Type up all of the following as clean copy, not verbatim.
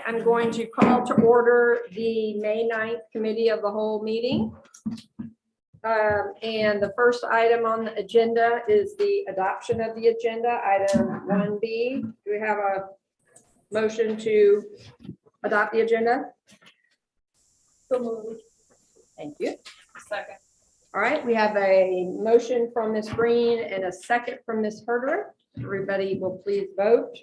I'm going to call to order the May 9th Committee of the Whole meeting. And the first item on the agenda is the adoption of the agenda, item 1B. Do we have a motion to adopt the agenda? So moved. Thank you. Second. All right, we have a motion from Ms. Green and a second from Ms. Herder. Everybody will please vote.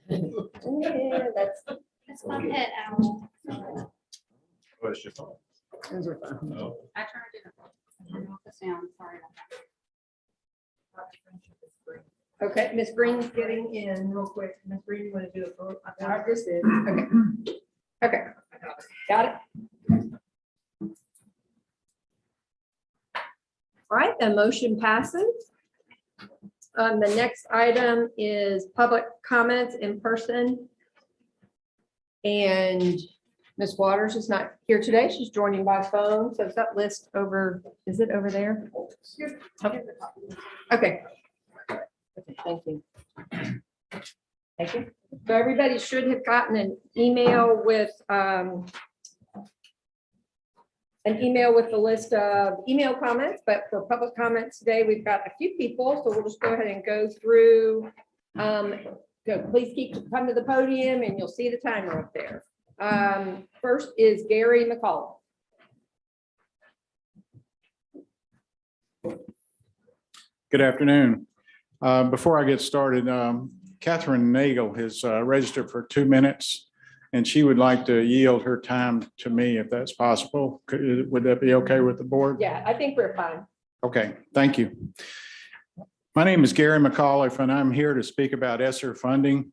Yeah, that's my pet owl. What's your phone? those are fun. Oh. I turned it off. Turn off the sound. Sorry about that. Okay, Ms. Green's getting in real quick. Ms. Green, you want to do a vote? I just did. Okay. Okay. Got it. All right, the motion passes. The next item is public comments in person. And Ms. Waters is not here today. She's joining by phone. So is that list over, is it over there? Okay. Okay, thank you. Thank you. So everybody should have gotten an email with the list of email comments, but for public comments today, we've got a few people, so we'll just go ahead and go through. So please come to the podium and you'll see the timer up there. First is Gary McCullough. Good afternoon. Before I get started, Catherine Nagel has registered for 2 minutes, and she would like to yield her time to me if that's possible. Would that be okay with the board? Yeah, I think we're fine. Okay, thank you. My name is Gary McAuliffe, and I'm here to speak about Esser Funding.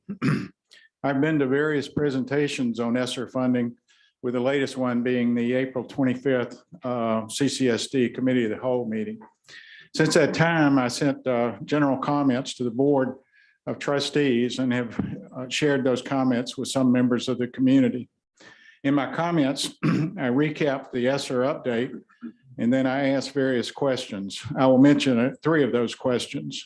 I've been to various presentations on Esser Funding, with the latest one being the April 25th CCSD Committee of the Whole meeting. Since that time, I sent general comments to the Board of Trustees and have shared those comments with some members of the community. In my comments, I recapped the Esser update, and then I asked various questions. I will mention 3 of those questions.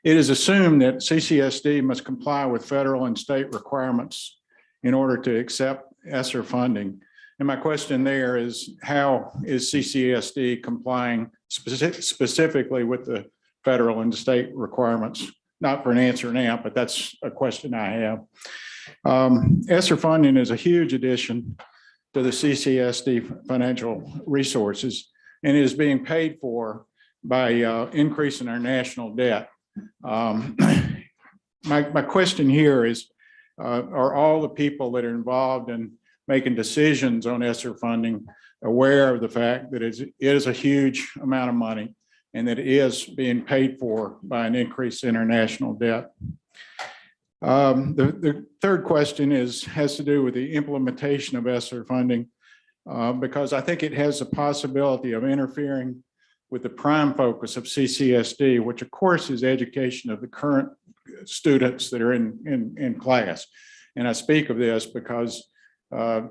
It is assumed that CCSD must comply with federal and state requirements in order to accept Esser funding. And my question there is, how is CCSD complying specifically with the federal and state requirements? Not for an answer now, but that's a question I have. Esser funding is a huge addition to the CCSD financial resources, and is being paid for by increasing our national debt. My question here is, are all the people that are involved in making decisions on Esser funding aware of the fact that it is a huge amount of money and that it is being paid for by an increase in our national debt? The third question has to do with the implementation of Esser funding, because I think it has a possibility of interfering with the prime focus of CCSD, which of course is education of the current students that are in class. And I speak of this because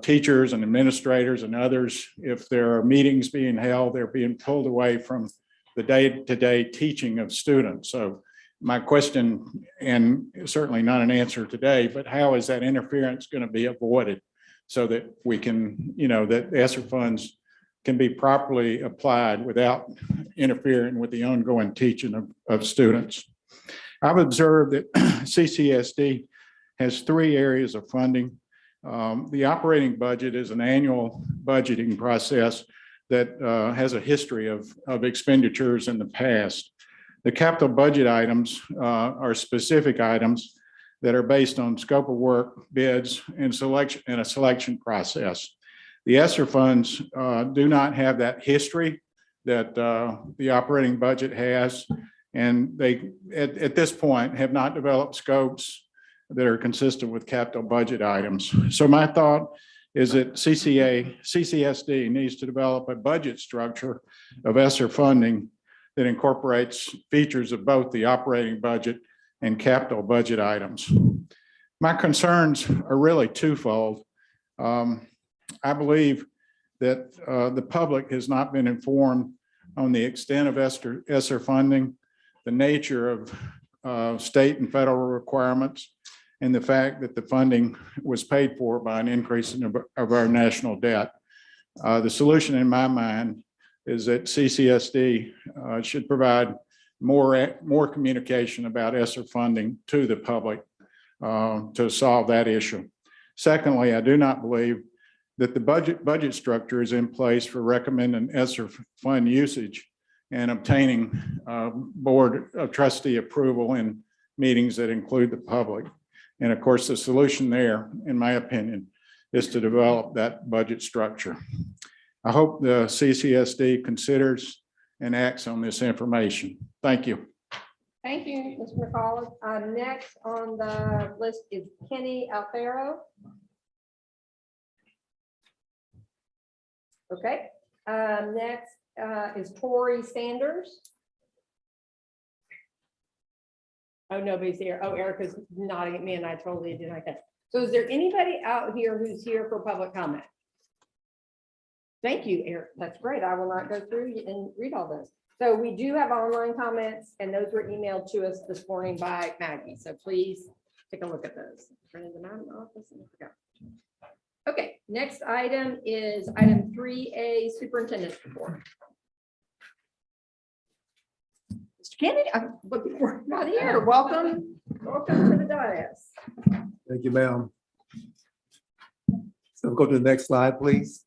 teachers and administrators and others, if there are meetings being held, they're being pulled away from the day-to-day teaching of students. So my question, and certainly not an answer today, but how is that interference going to be avoided so that we can, that Esser funds can be properly applied without interfering with the ongoing teaching of students? I've observed that CCSD has 3 areas of funding. The operating budget is an annual budgeting process that has a history of expenditures in the past. The capital budget items are specific items that are based on scope of work, bids, and a selection process. The Esser funds do not have that history that the operating budget has, and they, at this point, have not developed scopes that are consistent with capital budget items. So my thought is that CCSD needs to develop a budget structure of Esser funding that incorporates features of both the operating budget and capital budget items. My concerns are really twofold. I believe that the public has not been informed on the extent of Esser funding, the nature of state and federal requirements, and the fact that the funding was paid for by an increase of our national debt. The solution in my mind is that CCSD should provide more communication about Esser funding to the public to solve that issue. Secondly, I do not believe that the budget structure is in place for recommending Esser fund usage and obtaining board of trustee approval in meetings that include the public. And of course, the solution there, in my opinion, is to develop that budget structure. I hope the CCSD considers and acts on this information. Thank you. Thank you, Mr. McCall. Next on the list is Kenny Alfaro. Okay, next is Tori Sanders. Oh, nobody's here. Oh, Erica's nodding at me and I totally didn't like that. So is there anybody out here who's here for public comment? Thank you, Eric. That's great. I will not go through and read all those. So we do have online comments and those were emailed to us this morning by Maggie. So please take a look at those. Printed them out in the office and I forgot. Okay, next item is item 3A, superintendent's report. Mr. Kennedy, I'm looking for not here. Welcome to the dais. Thank you, ma'am. So go to the next slide, please.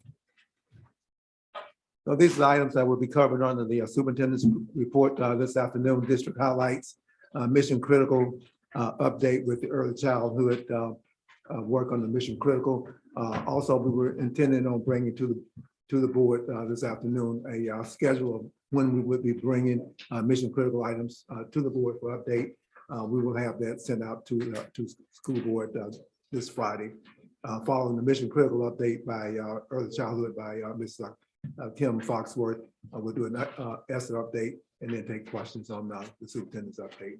So these are items that will be covered under the superintendent's report this afternoon. District highlights, mission critical update with the early childhood work on the mission critical. Also, we were intending on bringing to the board this afternoon a schedule of when we would be bringing mission critical items to the board for update. We will have that sent out to school board this Friday. Following the mission critical update by early childhood by Ms. Kim Foxworth, we'll do an Esser update and then take questions on the superintendent's update.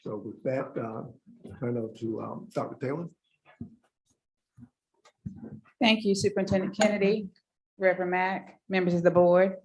So with that, turn over to Dr. Taylor. Thank you, Superintendent Kennedy, Reverend Mack, members of the board.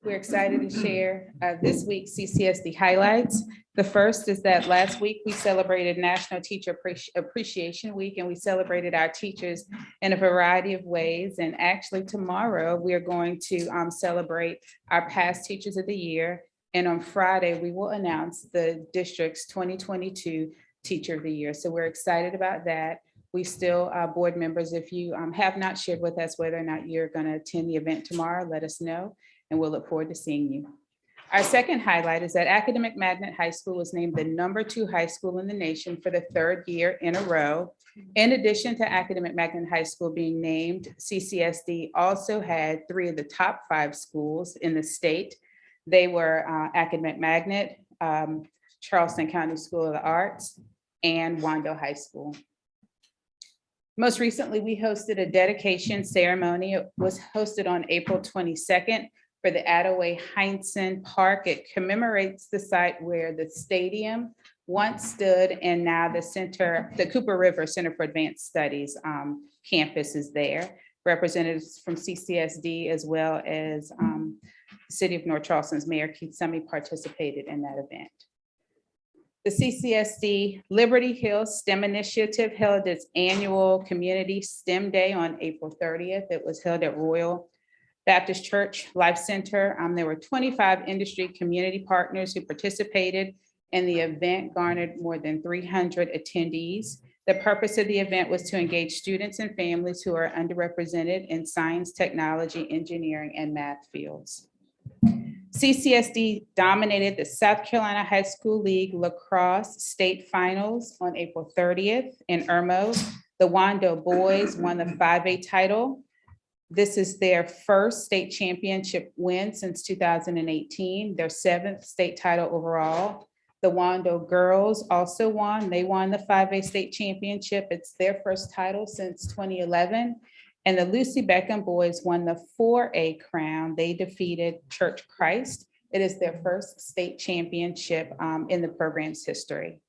We're excited to share this week's CCSD highlights. The first is that last week we celebrated National Teacher Appreciation Week, and we celebrated our teachers in a variety of ways. And actually tomorrow we are going to celebrate our past teachers of the year. And on Friday, we will announce the district's 2022 Teacher of the Year. So we're excited about that. We still, board members, if you have not shared with us whether or not you're going to attend the event tomorrow, let us know, and we'll look forward to seeing you. Our second highlight is that Academic Magnet High School was named the #2 high school in the nation for the 3rd year in a row. In addition to Academic Magnet High School being named, CCSD also had 3 of the top 5 schools in the state. They were Academic Magnet, Charleston County School of the Arts, and Wando High School. Most recently, we hosted a dedication ceremony. It was hosted on April 22nd for the Attaway Heinsohn Park. It commemorates the site where the stadium once stood, and now the center, the Cooper River Center for Advanced Studies campus is there. Representatives from CCSD as well as the City of North Charleston's Mayor Keith Summey participated in that event. The CCSD Liberty Hill STEM Initiative held its annual Community STEM Day on April 30th. It was held at Royal Baptist Church Life Center. There were 25 industry community partners who participated, and the event garnered more than 300 attendees. The purpose of the event was to engage students and families who are underrepresented in science, technology, engineering, and math fields. CCSD dominated the South Carolina High School League Lacrosse State Finals on April 30th in Irmo. The Wando boys won the 5A title. This is their first state championship win since 2018, their 7th state title overall. The Wando girls also won. They won the 5A state championship. It's their first title since 2011. And the Lucy Beckham boys won the 4A crown. They defeated Church Christ. It is their first state championship in the program's history.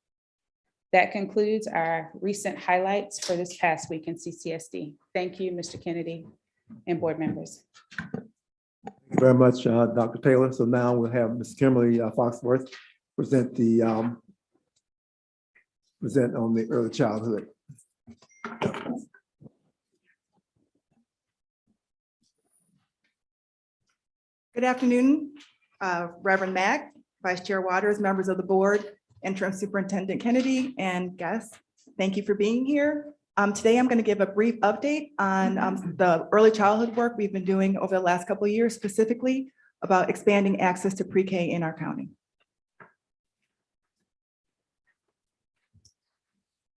That concludes our recent highlights for this past week in CCSD. Thank you, Mr. Kennedy and board members. Thank you very much, Dr. Taylor. So now we'll have Ms. Kimberly Foxworth present present on the early childhood. Good afternoon, Reverend Mack, Vice Chair Waters, members of the board, Interim Superintendent Kennedy, and guests. Thank you for being here. Today, I'm going to give a brief update on the early childhood work we've been doing over the last couple of years, specifically about expanding access to pre-K in our county.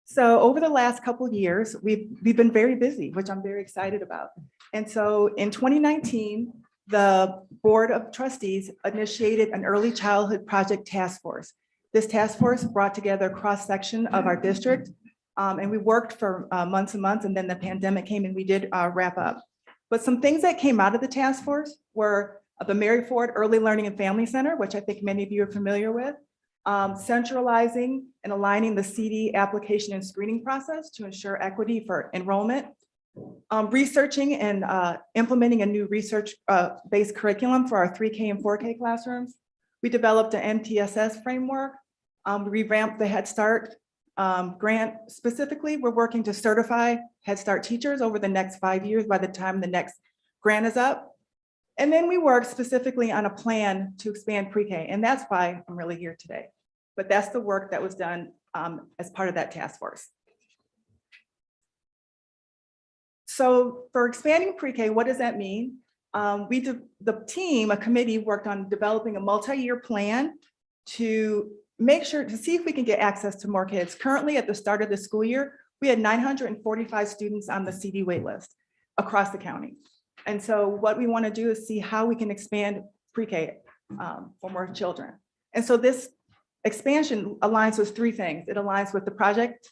So over the last couple of years, we've been very busy, which I'm very excited about. And so in 2019, the Board of Trustees initiated an early childhood project task force. This task force brought together a cross-section of our district, and we worked for months and months, and then the pandemic came and we did wrap up. But some things that came out of the task force were the Mary Ford Early Learning and Family Center, which I think many of you are familiar with, centralizing and aligning the CD application and screening process to ensure equity for enrollment, researching and implementing a new research-based curriculum for our 3K and 4K classrooms. We developed an MTSS framework, revamped the Head Start grant. Specifically, we're working to certify Head Start teachers over the next 5 years by the time the next grant is up. And then we worked specifically on a plan to expand pre-K, and that's why I'm really here today. But that's the work that was done as part of that task force. So for expanding pre-K, what does that mean? The team, a committee, worked on developing a multi-year plan to make sure to see if we can get access to more kids. Currently, at the start of the school year, we had 945 students on the CD waitlist across the county. And so what we want to do is see how we can expand pre-K for more children. And so this expansion aligns with three things. It aligns with the project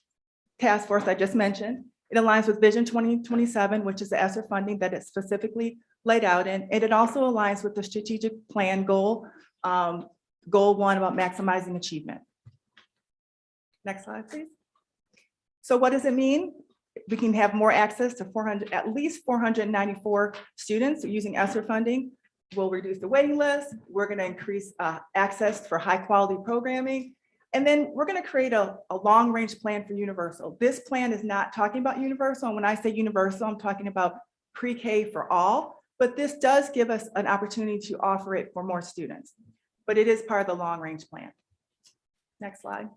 task force I just mentioned. It aligns with Vision 2027, which is the Esser funding that is specifically laid out in. And it also aligns with the strategic plan goal, goal 1 about maximizing achievement. Next slide, please. So what does it mean? We can have more access to at least 494 students using Esser funding. We'll reduce the waiting list. We're going to increase access for high quality programming. And then we're going to create a long-range plan for universal. This plan is not talking about universal. And when I say universal, I'm talking about pre-K for all, but this does give us an opportunity to offer it for more students, but it is part of the long-range plan. Next slide.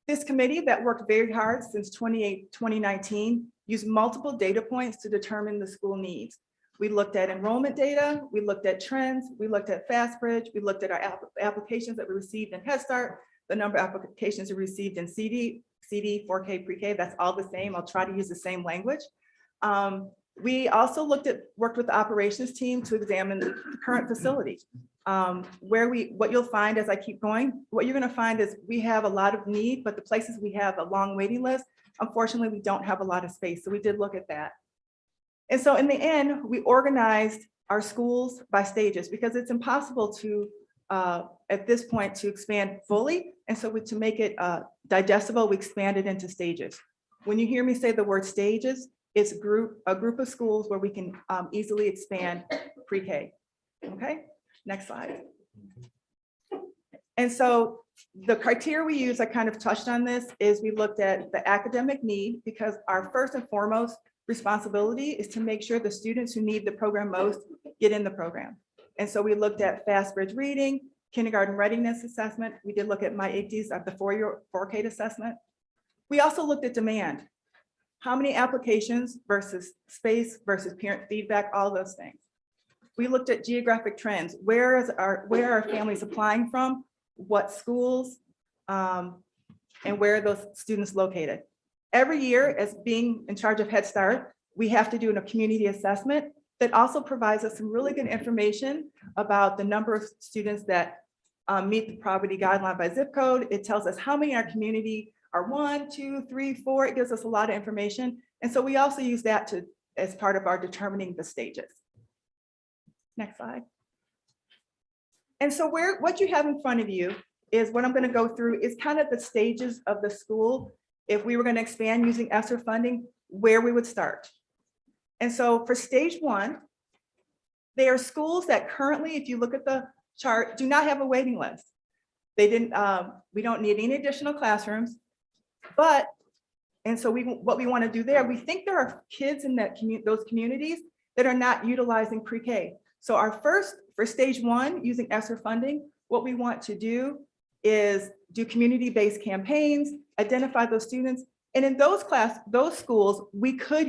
This committee that worked very hard since 2019 used multiple data points to determine the school needs. We looked at enrollment data, we looked at trends, we looked at FastBridge, we looked at our applications that we received in Head Start, the number of applications we received in CD, 4K, pre-K, that's all the same. I'll try to use the same language. We also worked with the operations team to examine the current facility. What you'll find as I keep going, what you're gonna find is we have a lot of need, but the places we have a long waiting list, unfortunately, we don't have a lot of space. So we did look at that. And so in the end, we organized our schools by stages because it's impossible to, at this point, to expand fully. And so to make it digestible, we expanded into stages. When you hear me say the word stages, it's a group of schools where we can easily expand pre-K. Okay, next slide. And so the criteria we use, I kind of touched on this, is we looked at the academic need because our first and foremost responsibility is to make sure the students who need the program most get in the program. And so we looked at FastBridge reading, kindergarten readiness assessment. We did look at my 80s at the 4K assessment. We also looked at demand. How many applications versus space versus parent feedback, all those things. We looked at geographic trends. Where are families applying from? What schools? And where are those students located? Every year, as being in charge of Head Start, we have to do a community assessment that also provides us some really good information about the number of students that meet the poverty guideline by zip code. It tells us how many in our community are 1, 2, 3, 4. It gives us a lot of information. And so we also use that as part of our determining the stages. Next slide. And so what you have in front of you is what I'm going to go through is kind of the stages of the school. If we were going to expand using Esser funding, where we would start. And so for stage one, they are schools that currently, if you look at the chart, do not have a waiting list. They didn't, we don't need any additional classrooms, but, and so what we want to do there, we think there are kids in those communities that are not utilizing pre-K. So for stage one, using Esser funding, what we want to do is do community-based campaigns, identify those students. And in those schools, we could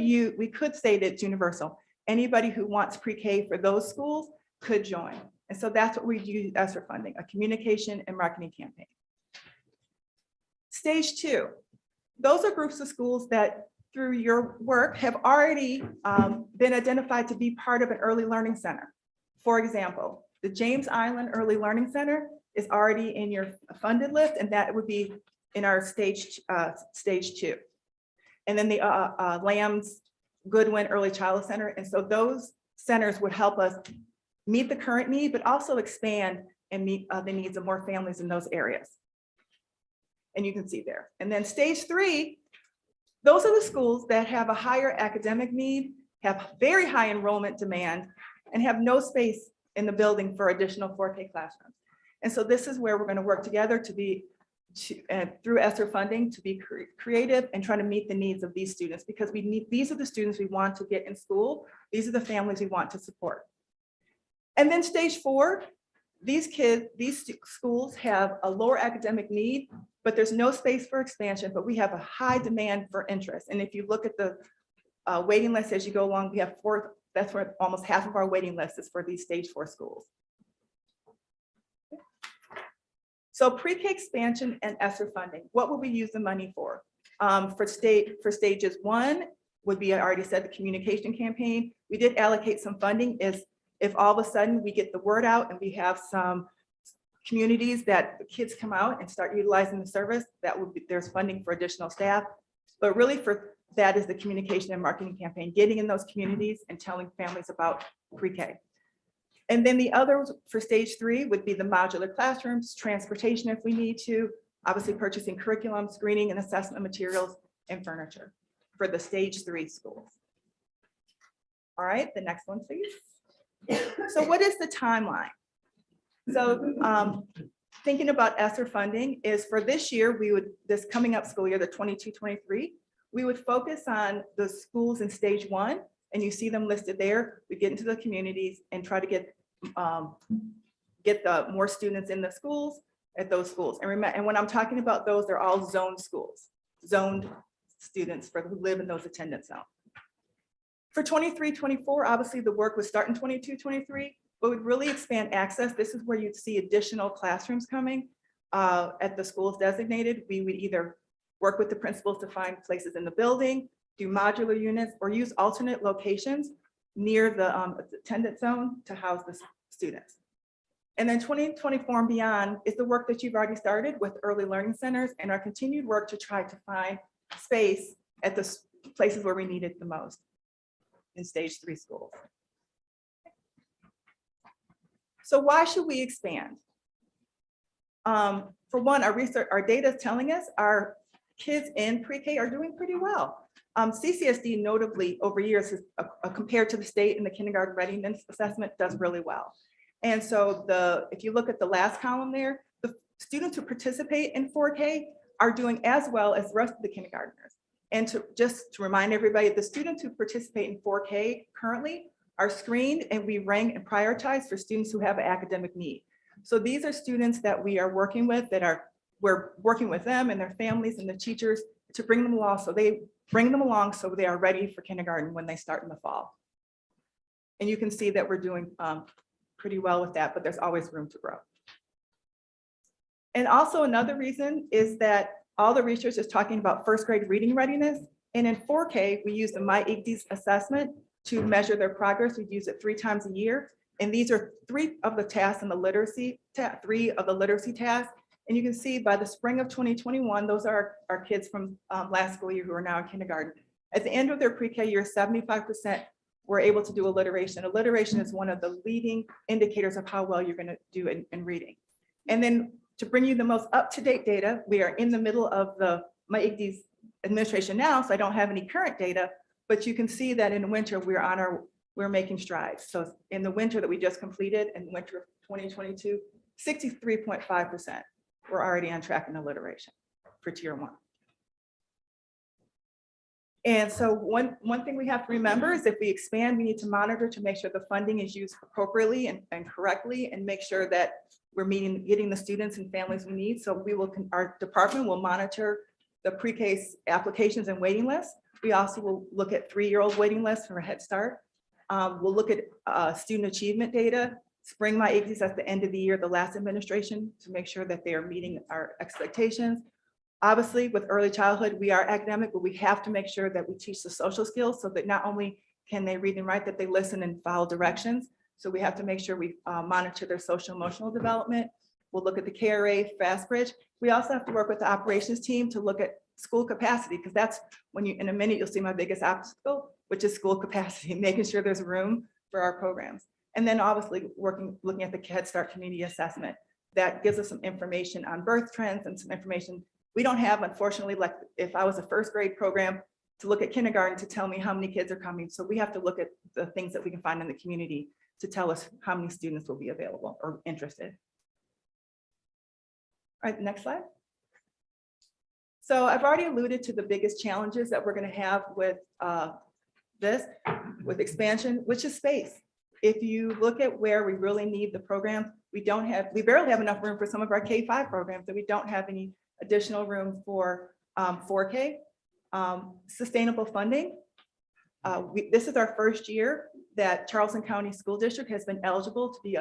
say that it's universal. Anybody who wants pre-K for those schools could join. And so that's what we do Esser funding, a communication and marketing campaign. Stage two, those are groups of schools that through your work have already been identified to be part of an early learning center. For example, the James Island Early Learning Center is already in your funded list, and that would be in our stage two. And then the Lambs Goodwin Early Childhood Center. And so those centers would help us meet the current need, but also expand and meet the needs of more families in those areas. And you can see there. And then stage three, those are the schools that have a higher academic need, have very high enrollment demand, and have no space in the building for additional 4K classrooms. And so this is where we're going to work together through Esser funding to be creative and try to meet the needs of these students, because these are the students we want to get in school. These are the families we want to support. And then stage four, these schools have a lower academic need, but there's no space for expansion, but we have a high demand for interest. And if you look at the waiting list as you go along, we have that's where almost half of our waiting list is for these stage four schools. So pre-K expansion and Esser funding, what would we use the money for? For stages one would be, I already said, the communication campaign. We did allocate some funding if all of a sudden we get the word out and we have some communities that the kids come out and start utilizing the service, there's funding for additional staff. But really for that is the communication and marketing campaign, getting in those communities and telling families about pre-K. And then the others for stage three would be the modular classrooms, transportation if we need to, obviously purchasing curriculum, screening and assessment materials, and furniture for the stage three schools. All right, the next one, please. So what is the timeline? So thinking about Esser funding is for this year, this coming up school year, the 22-23, we would focus on the schools in stage one, and you see them listed there. We get into the communities and try to get the more students in the schools at those schools. And remember, and when I'm talking about those, they're all zoned schools, zoned students who live in those attendance zones. For 23-24, obviously the work would start in 22-23, but would really expand access. This is where you'd see additional classrooms coming at the schools designated. We would either work with the principals to find places in the building, do modular units, or use alternate locations near the attendance zone to house the students. And then 2024 and beyond is the work that you've already started with early learning centers and our continued work to try to find space at the places where we need it the most in stage three schools. So why should we expand? For one, our data is telling us our kids in pre-K are doing pretty well. CCSD notably over years has compared to the state in the kindergarten readiness assessment does really well. And so if you look at the last column there, the students who participate in 4K are doing as well as the rest of the kindergartners. And just to remind everybody, the students who participate in 4K currently are screened and we rank and prioritize for students who have an academic need. So these are students that we are working with we're working with them and their families and the teachers to bring them along so they are ready for kindergarten when they start in the fall. And you can see that we're doing pretty well with that, but there's always room to grow. And also another reason is that all the research is talking about first grade reading readiness. And in 4K, we use the MyEGDs assessment to measure their progress. We use it 3 times a year. And these are 3 of the tasks in the literacy, 3 of the literacy tasks. And you can see by the spring of 2021, those are our kids from last school year who are now in kindergarten. At the end of their pre-K year, 75% were able to do alliteration. Alliteration is one of the leading indicators of how well you're going to do in reading. And then to bring you the most up-to-date data. We are in the middle of my IGD's administration now, so I don't have any current data, but you can see that in the winter, we're making strides. So in the winter that we just completed, in the winter of 2022, 63.5%, we're already on track in alliteration for tier 1. And so one thing we have to remember is if we expand, we need to monitor to make sure the funding is used appropriately and correctly, and make sure that we're getting the students and families we need. So our department will monitor the pre-K applications and waiting lists. We also will look at 3-year-old waiting lists for a Head Start. We'll look at student achievement data, spring my IGDs at the end of the year, the last administration, to make sure that they are meeting our expectations. Obviously, with early childhood, we are academic, but we have to make sure that we teach the social skills so that not only can they read and write, that they listen and follow directions. So we have to make sure we monitor their social emotional development. We'll look at the KRA Fast Bridge. We also have to work with the operations team to look at school capacity, because that's when in a minute, you'll see my biggest obstacle, which is school capacity, making sure there's room for our programs. And then obviously looking at the Head Start community assessment. That gives us some information on birth trends and some information we don't have, unfortunately, like if I was a first grade program, to look at kindergarten to tell me how many kids are coming. So we have to look at the things that we can find in the community to tell us how many students will be available or interested. All right, next slide. So I've already alluded to the biggest challenges that we're going to have with with expansion, which is space. If you look at where we really need the program, we barely have enough room for some of our K-5 programs, and we don't have any additional room for 4K. Sustainable funding. This is our first year that Charleston County School District has been eligible to be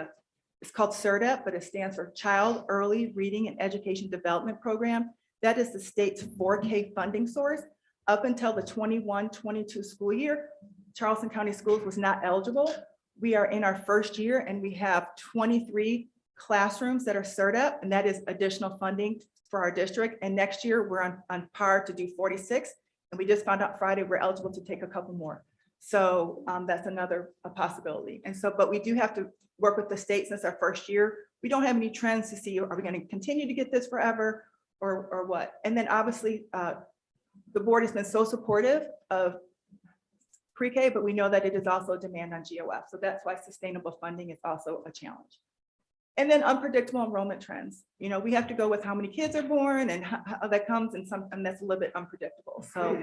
it's called CERDEP, but it stands for Child Early Reading and Education Development Program. That is the state's 4K funding source. Up until the 21-22 school year, Charleston County Schools was not eligible. We are in our first year and we have 23 classrooms that are CERDEP, and that is additional funding for our district. And next year we're on par to do 46. And we just found out Friday we're eligible to take a couple more. So that's another possibility. And so, but we do have to work with the state since our first year. We don't have any trends to see, are we going to continue to get this forever or what? And then obviously the board has been so supportive of pre-K, but we know that it is also a demand on GOF. So that's why sustainable funding is also a challenge. And then unpredictable enrollment trends. You know, we have to go with how many kids are born and how that comes, and that's a little bit unpredictable. So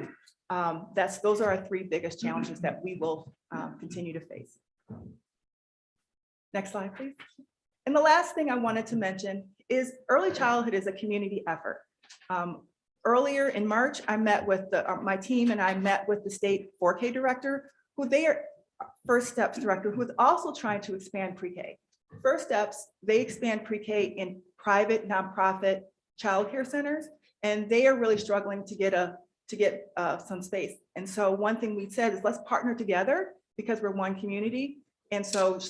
those are our 3 biggest challenges that we will continue to face. Next slide, please. And the last thing I wanted to mention is early childhood is a community effort. Earlier in March, I met with my team, and I met with the state 4K director, who they are First Steps director, who is also trying to expand pre-K. First Steps, they expand pre-K in private nonprofit childcare centers, and they are really struggling to get some space. And so one thing we said is let's partner together because we're one community. And so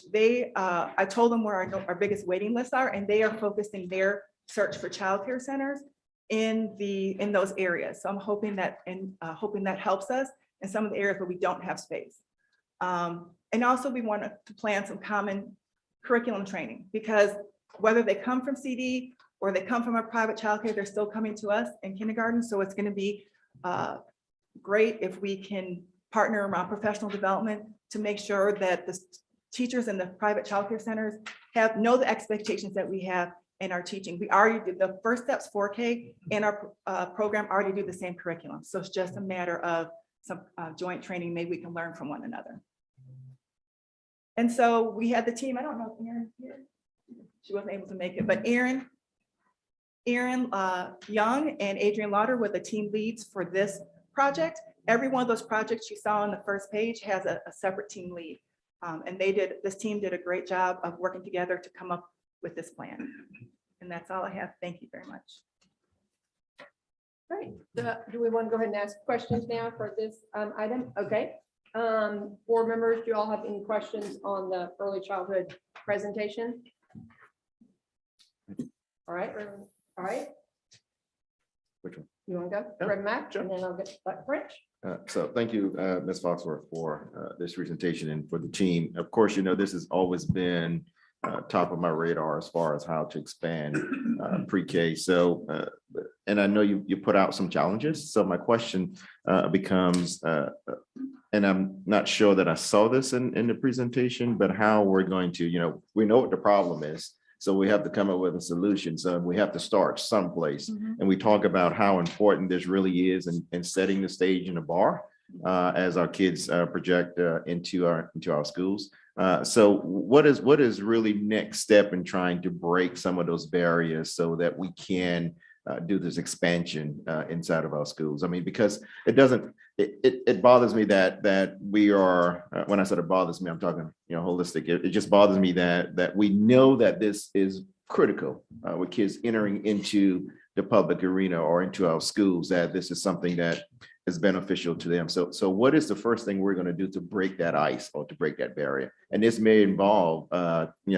I told them where our biggest waiting lists are, and they are focusing their search for childcare centers in those areas. So I'm hoping that helps us in some of the areas where we don't have space. And also we want to plan some common curriculum training, because whether they come from CD or they come from a private childcare, they're still coming to us in kindergarten. So it's going to be great if we can partner around professional development to make sure that the teachers in the private childcare centers know the expectations that we have in our teaching. We already did the First Steps 4K in our program, already do the same curriculum. So it's just a matter of some joint training. Maybe we can learn from one another. And so we had the team, I don't know if Erin here, she wasn't able to make it, but Erin Young and Adrian Lauder were the team leads for this project. Every one of those projects you saw on the first page has a separate team lead. And this team did a great job of working together to come up with this plan. And that's all I have. Thank you very much. Great. Do we want to go ahead and ask questions now for this item? Okay. Board members, do you all have any questions on the early childhood presentation? All right. All right. Which one? You want to go? Yeah, Reverend Mack, sure. and then I'll get French. So thank you, Ms. Foxworth, for this presentation and for the team. Of course, you know, this has always been top of my radar as far as how to expand pre-K. So, and I know you put out some challenges. So my question becomes, and I'm not sure that I saw this in the presentation, but how we're going to, we know what the problem is. So we have to come up with a solution. So we have to start someplace. And we talk about how important this really is in setting the stage and the bar as our kids project into our schools. So what is really next step in trying to break some of those barriers so that we can do this expansion inside of our schools? I mean, because it bothers me that we are, when I said it bothers me, I'm talking, holistic. It just bothers me that we know that this is critical with kids entering into the public arena or into our schools, that this is something that is beneficial to them. So what is the first thing we're going to do to break that ice or to break that barrier? And this may involve,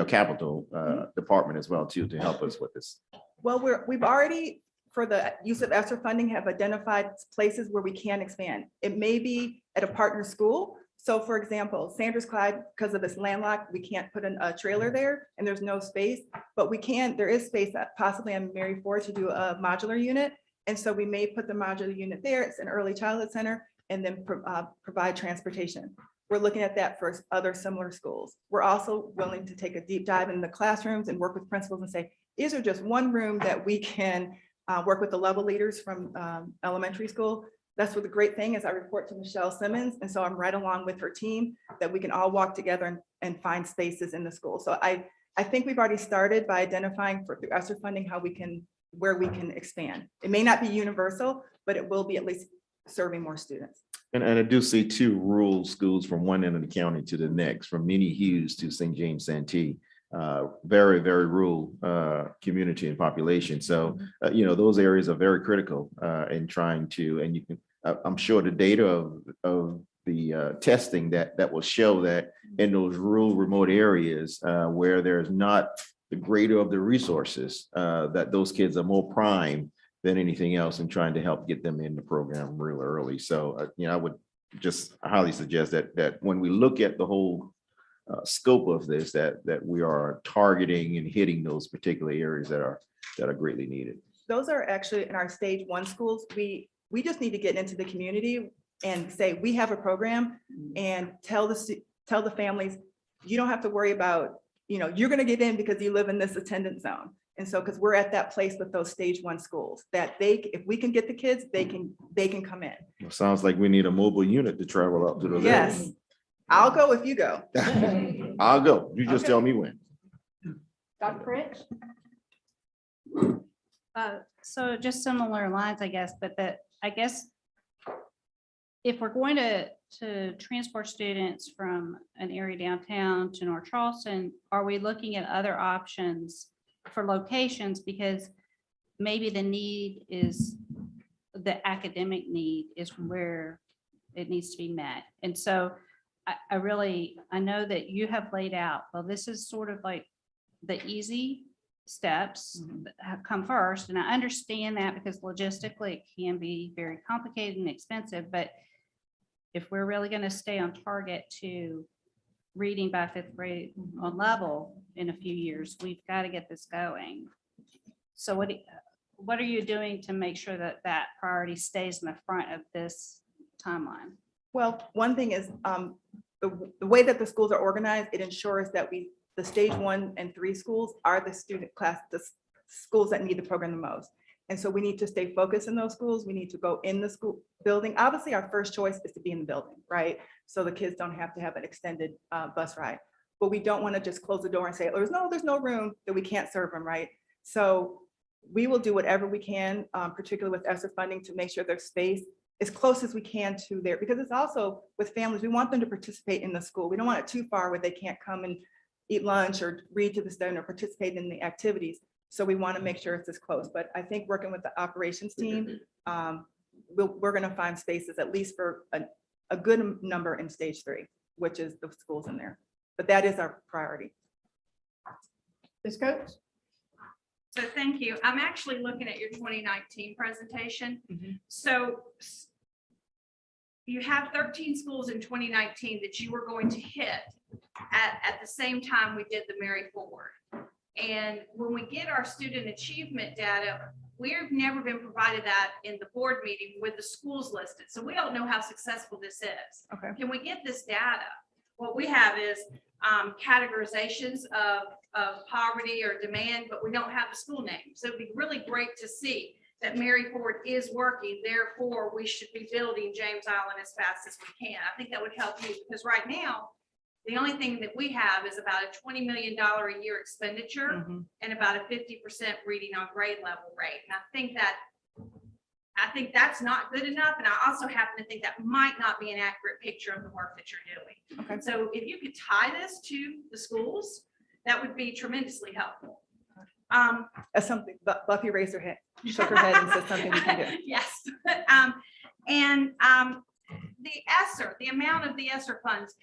capital department as well too, to help us with this. Well, we've already, for the use of Esser funding, have identified places where we can expand. It may be at a partner school. So for example, Sanders Clyde, because of this landlocked, we can't put in a trailer there and there's no space, but there is space possibly on Mary Ford to do a modular unit. And so we may put the modular unit there. It's an early childhood center, and then provide transportation. We're looking at that for other similar schools. We're also willing to take a deep dive in the classrooms and work with principals and say, is there just one room that we can work with the level leaders from elementary school? That's what the great thing is. I report to Michelle Simmons, and so I'm right along with her team that we can all walk together and find spaces in the school. So I think we've already started by identifying through Esser funding where we can expand. It may not be universal, but it will be at least serving more students. And I do see two rural schools from one end of the county to the next, from Minnie Hughes to St. James Santee. Very, very rural community and population. So, those areas are very critical in trying to, and you can, I'm sure the data of the testing that will show that in those rural remote areas where there's not the greater of the resources, that those kids are more prime than anything else in trying to help get them in the program real early. So, I would just highly suggest that when we look at the whole scope of this, that we are targeting and hitting those particular areas that are greatly needed. Those are actually in our stage 1 schools. We just need to get into the community and say, we have a program, and tell the families, you don't have to worry about, you're going to get in because you live in this attendance zone. And so, because we're at that place with those stage 1 schools that if we can get the kids, they can come in. It sounds like we need a mobile unit to travel up to those Yes, areas. I'll go if you go. I'll go. You just Okay. tell me when. Dr. French? So just similar lines, I guess, but if we're going to transport students from an area downtown to North Charleston, are we looking at other options for locations? Because maybe the academic need is where it needs to be met. And so I know that you have laid out, well, this is sort of like the easy steps that have come first. And I understand that because logistically it can be very complicated and expensive, but if we're really going to stay on target to reading by 5th grade on level in a few years, we've got to get this going. So what are you doing to make sure that priority stays in the front of this timeline? Well, one thing is the way that the schools are organized, it ensures that the stage 1 and 3 schools are the schools that need the program the most. And so we need to stay focused in those schools. We need to go in the school building. Obviously, our first choice is to be in the building, right? So the kids don't have to have an extended bus ride. But we don't want to just close the door and say, there's no room, that we can't serve them, right? So we will do whatever we can, particularly with Esser funding, to make sure there's space as close as we can to there, because it's also with families, we want them to participate in the school. We don't want it too far where they can't come and eat lunch or read to the student or participate in the activities. So we want to make sure it's as close. But I think working with the operations team, we're going to find spaces at least for a good number in stage 3, which is the schools in there. But that is our priority. Ms. Coates? So thank you. I'm actually looking at your 2019 presentation. So you have 13 schools in 2019 that you were going to hit at the same time we did the Mary Forward. And when we get our student achievement data, we've never been provided that in the board meeting with the schools listed. So we don't know how successful this is. Okay. Can we get this data? What we have is categorizations of poverty or demand, but we don't have the school name. So it'd be really great to see that Mary Ford is working. Therefore, we should be building James Island as fast as we can. I think that would help you because right now, the only thing that we have is about a $20 million a year expenditure and about a 50% reading on grade level rate. And I think that's not good enough. And I also happen to think that might not be an accurate picture of the work that you're doing. Okay. So if you could tie this to the schools, that would be tremendously helpful. That's something, Buffy raised her hand, shook her head and said something we can do. Yes. The Esser, the amount of the Esser funds,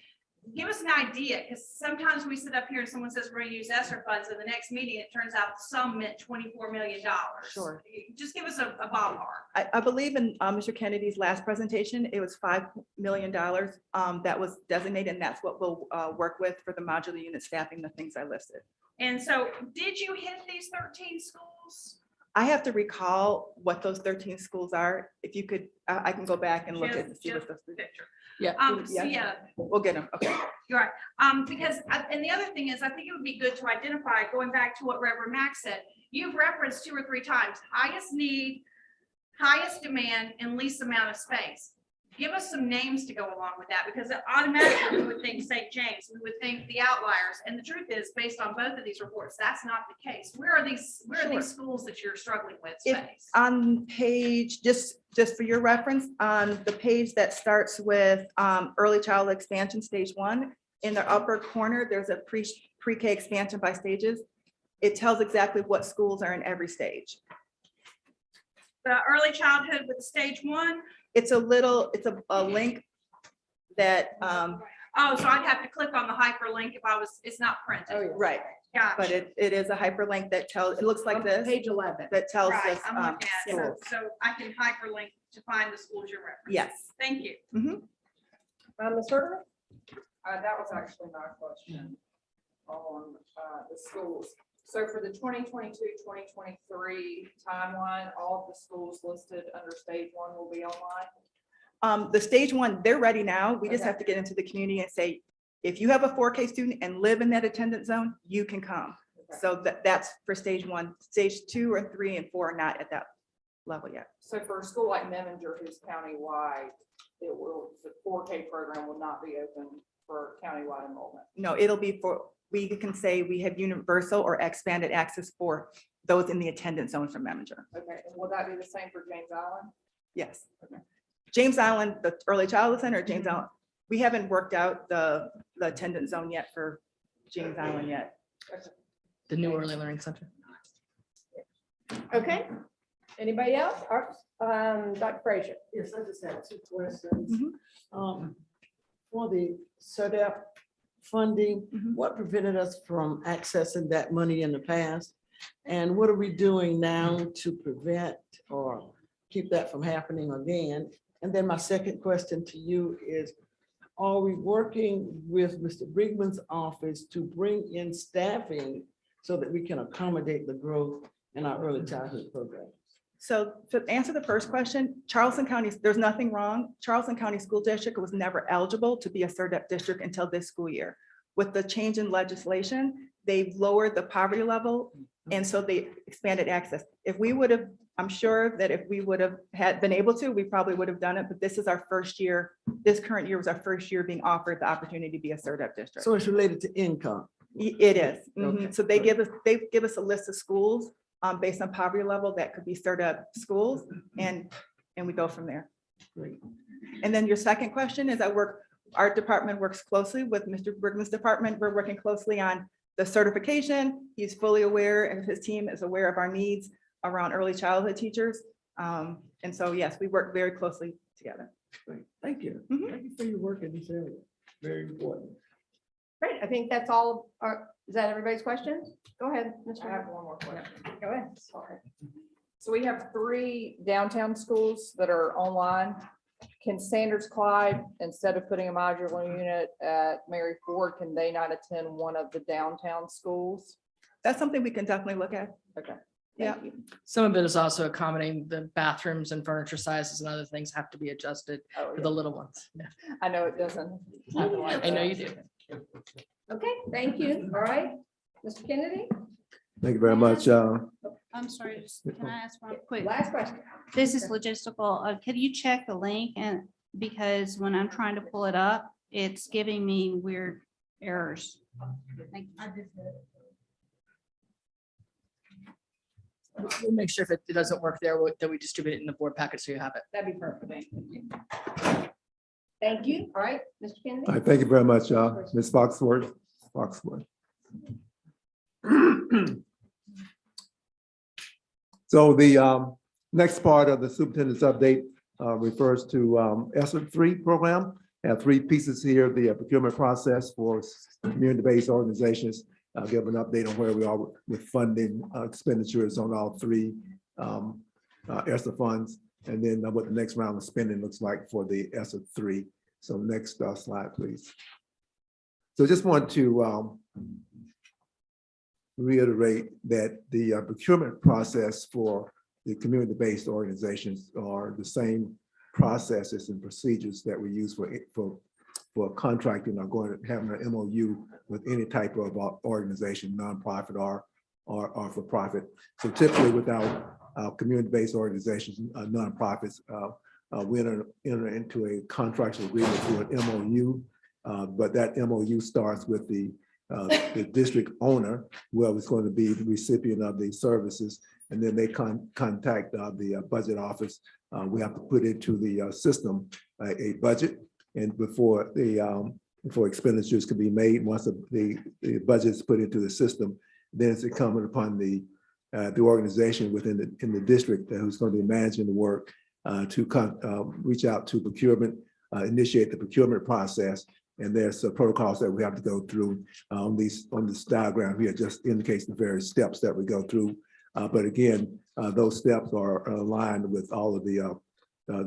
give us an idea, because sometimes we sit up here and someone says we're going to use Esser funds, and the next meeting, it turns out some meant $24 million. Sure. Just give us a ballpark. I believe in Mr. Kennedy's last presentation, it was $5 million that was designated, and that's what we'll work with for the modular unit staffing, the things I listed. And so did you hit these 13 schools? I have to recall what those 13 schools are. If you could, I can go back and look at and see what those. Picture. Yeah. So yeah, We'll get them. Okay. you're right. Because, and the other thing is, I think it would be good to identify, going back to what Reverend Mack said, you've referenced 2 or 3 times, highest need, highest demand, and least amount of space. Give us some names to go along with that, because automatically we would think St. James, we would think the outliers. And the truth is, based on both of these reports, that's not the case. Where are these schools that you're struggling with If space? on page, just for your reference, on the page that starts with early childhood expansion stage 1, in the upper corner, there's a pre-K expansion by stages. It tells exactly what schools are in every stage. The early childhood with stage 1. It's a link that, Oh, so I'd have to click on the hyperlink if it's not printed. right, Gotcha. but it is a hyperlink that tells, it looks like this, Page 11. that tells Right, us. I'm looking at it. schools. So I can hyperlink to find the schools you're referencing. Yes. Thank you. Ms. Turner? That was actually my question on the schools. So for the 2022-2023 timeline, all of the schools listed under stage 1 will be online? The stage 1, they're ready now. We just Okay. have to get into the community and say, if you have a 4K student and live in that attendance zone, you can come. Okay. So that's for stage 1. Stage 2 or 3 and 4 are not at that level yet. So for a school like Memminger, who's countywide, the 4K program will not be open for countywide enrollment. No, it'll be for, we can say we have universal or expanded access for those in the attendance zone from Memminger. Okay, and will that be the same for James Island? Yes. Okay. James Island, the early childhood center, James Island, we haven't worked out the attendance zone yet for James Island yet. The new early learning center. Okay. Anybody else? Dr. Frazier? Yes, I just have 2 questions. Mhm. For the SERDEP funding, Mhm. what prevented us from accessing that money in the past? And what are we doing now to prevent or keep that from happening again? And then my second question to you is, are we working with Mr. Brigman's office to bring in staffing so that we can accommodate the growth in our early childhood program? So to answer the first question, Charleston County, there's nothing wrong. Charleston County School District was never eligible to be a SERDEP district until this school year. With the change in legislation, they've lowered the poverty level, and so they expanded access. If we would have, I'm sure that if we would have been able to, we probably would have done it, but this is our first year. This current year was our first year being offered the opportunity to be a SERDEP district. So it's related to income. It is. Mhm. Okay, So they give us a list of schools based on poverty level that could be SERDEP schools, and we go from there. Great. And then your second question is, our department works closely with Mr. Brigman's department. We're working closely on the certification. He's fully aware, and his team is aware of our needs around early childhood teachers. And so, yes, we work very closely together. Great. Thank you. Mhm. Thank you for your work in this area. Very important. Great. I think that's all. Is that everybody's questions? Go ahead, I Mr. have one more question. Go ahead. So we have 3 downtown schools that are online. can Sanders Clyde, instead of putting a modular unit at Mary Ford, can they not attend one of the downtown schools? That's something we can definitely look at. Okay. Yeah. Thank you. Some of it is also accommodating the bathrooms and furniture sizes and other things have to be adjusted Oh, for yeah. the little ones. Yeah. I know it doesn't. happen like I know that. you do. Okay, thank you. All right, Mr. Kennedy, Thank you very much. I'm sorry, can I ask one quick? last question. This is logistical. Can you check the link? And because when I'm trying to pull it up, it's giving me weird errors. Thank you. We'll make sure if it doesn't work there, that we distribute it in the board packet so you have it. That'd be perfect. Thank you. All right, Mr. Kennedy. All right, thank you very much, Ms. Foxworth. So the next part of the superintendent's update refers to Esser 3 program. I have 3 pieces here, the procurement process for community-based organizations. I'll give an update on where we are with funding expenditures on all 3 Esser funds, and then what the next round of spending looks like for the Esser 3. So next slide, please. So just want to reiterate that the procurement process for the community-based organizations are the same processes and procedures that we use for contracting or going to having an MOU with any type of organization, nonprofit or for profit. So typically with our community-based organizations, nonprofits, we enter into a contractual agreement through an MOU, but that MOU starts with the district owner, whoever's going to be the recipient of the services, and then they contact the budget office. We have to put into the system a budget, and before expenditures can be made, once the budget is put into the system, then it's incumbent upon the organization within the district who's going to be managing the work to reach out to procurement, initiate the procurement process. And there's protocols that we have to go through on this diagram here, just indicates the various steps that we go through. But again, those steps are aligned with all of the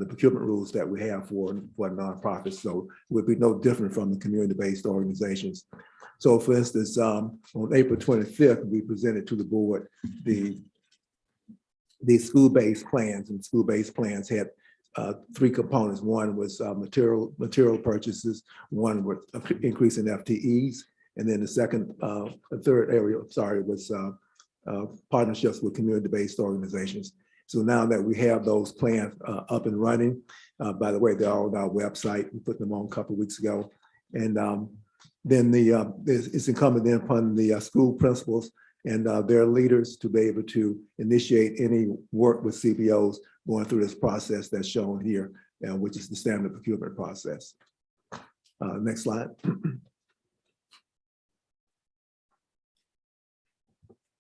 procurement rules that we have for nonprofits. So it would be no different from the community-based organizations. So for instance, on April 25th, we presented to the board the school-based plans, and school-based plans had 3 components. One was material purchases, one was increase in FTEs, and then the third area, was partnerships with community-based organizations. So now that we have those plans up and running, by the way, they're all on our website. We put them on a couple of weeks ago, and then it's incumbent then upon the school principals and their leaders to be able to initiate any work with CBOs going through this process that's shown here, which is the standard procurement process. Next slide.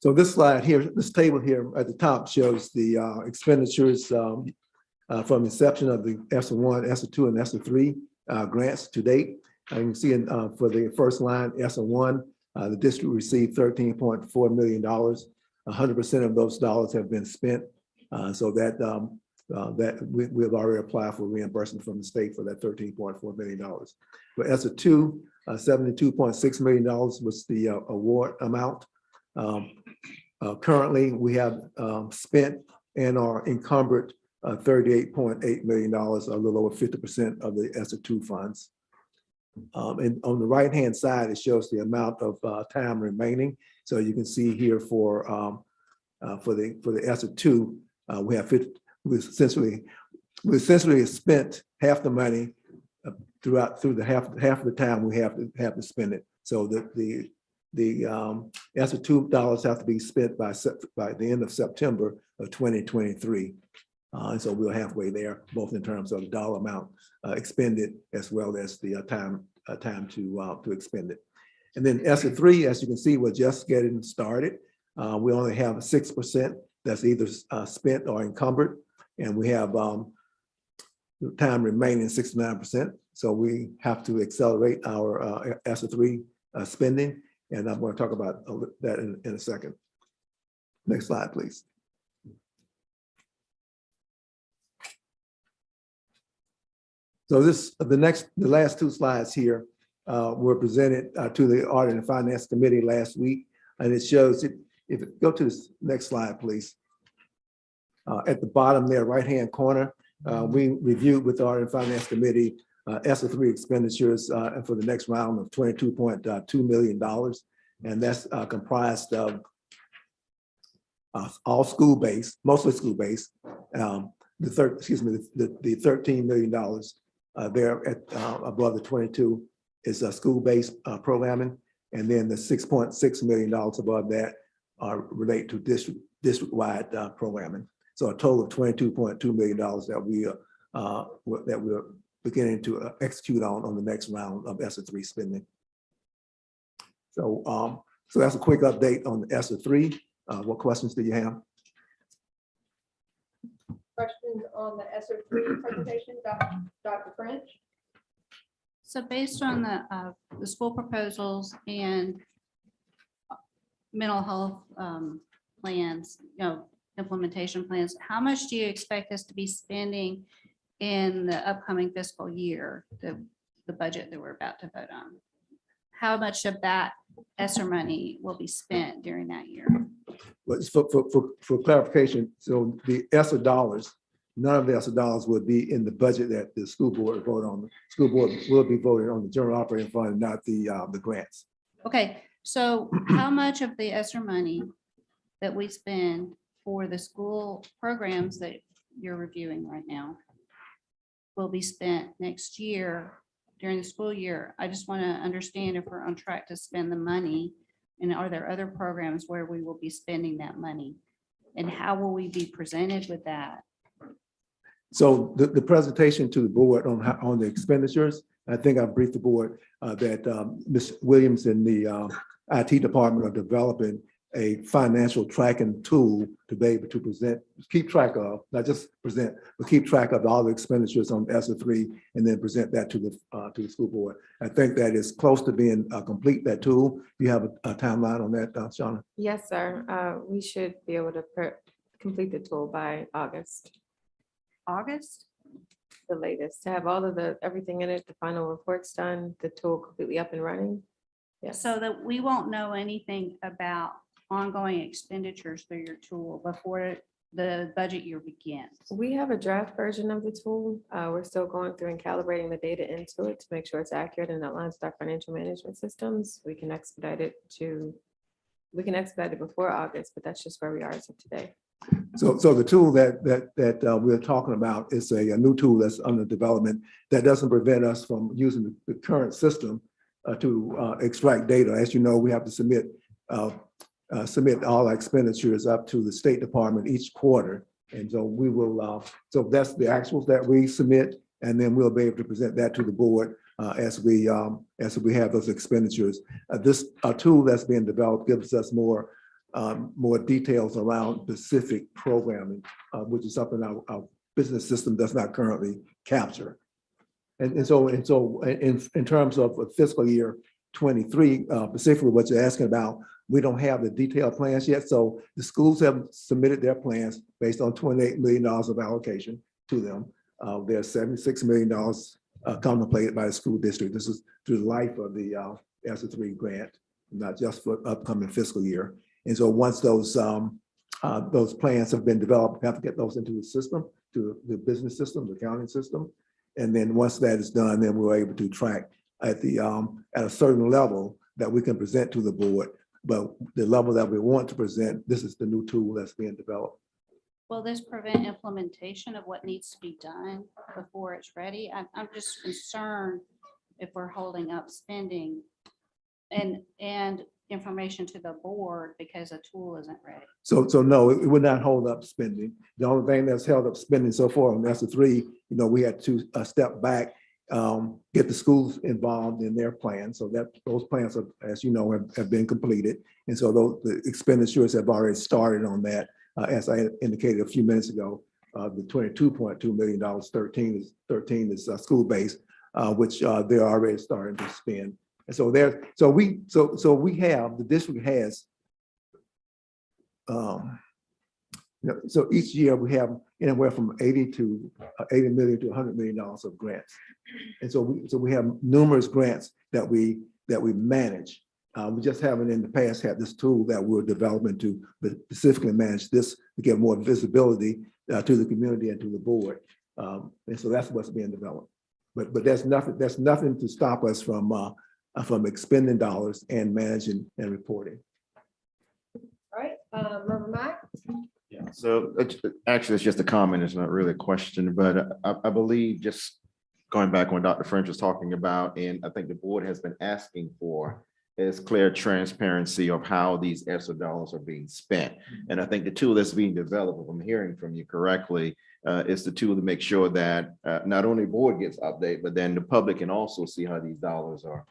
So this slide here, this table here at the top shows the expenditures from inception of the Esser 1, Esser 2, and Esser 3 grants to date. You can see for the first line, Esser 1, the district received $13.4 million. 100% of those dollars have been spent. So that we have already applied for reimbursement from the state for that $13.4 million. For Esser 2, $72.6 million was the award amount. Currently, we have spent and are encumbered $38.8 million, a little over 50% of the Esser 2 funds. And on the right-hand side, it shows the amount of time remaining. So you can see here for the Esser 2, we essentially spent half the money through the half of the time we have to spend it. So the Esser 2 dollars have to be spent by the end of September of 2023. And so we're halfway there, both in terms of the dollar amount expended as well as the time to expend it. And then Esser 3, as you can see, we're just getting started. We only have 6% that's either spent or encumbered, and we have time remaining 69%. So we have to accelerate our Esser 3 spending, and I'm going to talk about that in a second. Next slide, please. So the last two slides here were presented to the Audit and Finance Committee last week. And it shows it, if you go to this next slide, please. At the bottom there, right-hand corner, we reviewed with the Audit and Finance Committee ESSER 3 expenditures and for the next round of $22.2 million. And that's comprised of all school-based, mostly school-based. The $13 million there at above the 22 is school-based programming. And then the $6.6 million above that are related to district-wide programming. So a total of $22.2 million that we're beginning to execute on the next round of ESSER 3 spending. So so that's a quick update on the ESSER 3. What questions do you have? Questions on the ESSER 3 presentation, Dr. French? So based on the school proposals and mental health plans, implementation plans, how much do you expect us to be spending in the upcoming fiscal year, the budget that we're about to vote on? How much of that ESSER money will be spent during that year? But for clarification, so the ESSER dollars, none of the ESSER dollars would be in the budget that the school board vote on. The school board will be voting on the general operating fund, not the grants. Okay, so how much of the ESSER money that we spend for the school programs that you're reviewing right now will be spent next year during the school year? I just want to understand if we're on track to spend the money, and are there other programs where we will be spending that money? And how will we be presented with that? So the presentation to the board on the expenditures, I think I briefed the board that Ms. Williams and the IT department are developing a financial tracking tool to be able to present, keep track of, not just present, but keep track of all the expenditures on ESSER 3 and then present that to the school board. I think that is close to being complete, that tool. Do you have a timeline on that, Shauna? Yes, sir. We should be able to complete the tool by August, August? the latest, to have all of everything in it, the final reports done, the tool completely up and running. Yes. So that we won't know anything about ongoing expenditures through your tool before the budget year begins. We have a draft version of the tool. We're still going through and calibrating the data into it to make sure it's accurate and aligns with our financial management systems. We can expedite it before August, but that's just where we are as of today. So the tool that we're talking about is a new tool that's under development that doesn't prevent us from using the current system to extract data. As you know, we have to submit all our expenditures up to the State Department each quarter. And so we will, so that's the actuals that we submit, and then we'll be able to present that to the board as we have those expenditures. This tool that's being developed gives us more details around specific programming, which is something our business system does not currently capture. And so in terms of fiscal year 23, specifically what you're asking about, we don't have the detailed plans yet. So the schools have submitted their plans based on $28 million of allocation to them. There's $76 million contemplated by the school district. This is through the life of the ESSER 3 grant, not just for upcoming fiscal year. And so once those plans have been developed, we have to get those into the system, to the business system, the accounting system. And then once that is done, then we're able to track at a certain level that we can present to the board. But the level that we want to present, this is the new tool that's being developed. Will this prevent implementation of what needs to be done before it's ready? I'm just concerned if we're holding up spending and information to the board because a tool isn't ready. So no, it would not hold up spending. The only thing that's held up spending so far on ESSER 3, we had to step back, get the schools involved in their plans. So that those plans, as you know, have been completed. And so the expenditures have already started on that. As I indicated a few minutes ago, the $22.2 million, 13 is school-based, which they're already starting to spend. And so the district has, so each year we have anywhere from 80 million to $100 million of grants. And so we have numerous grants that we manage. We just haven't in the past had this tool that we're developing to specifically manage this to give more visibility to the community and to the board. And so that's what's being developed. But there's nothing to stop us from expending dollars and managing and reporting. All right, Reverend Mack? Yeah, so actually, it's just a comment. It's not really a question, but I believe just going back when Dr. French was talking about, and I think the board has been asking for is clear transparency of how these ESSER dollars are being spent. And I think the tool that's being developed, if I'm hearing from you correctly, is the tool to make sure that not only board gets update, but then the public can also see how these dollars are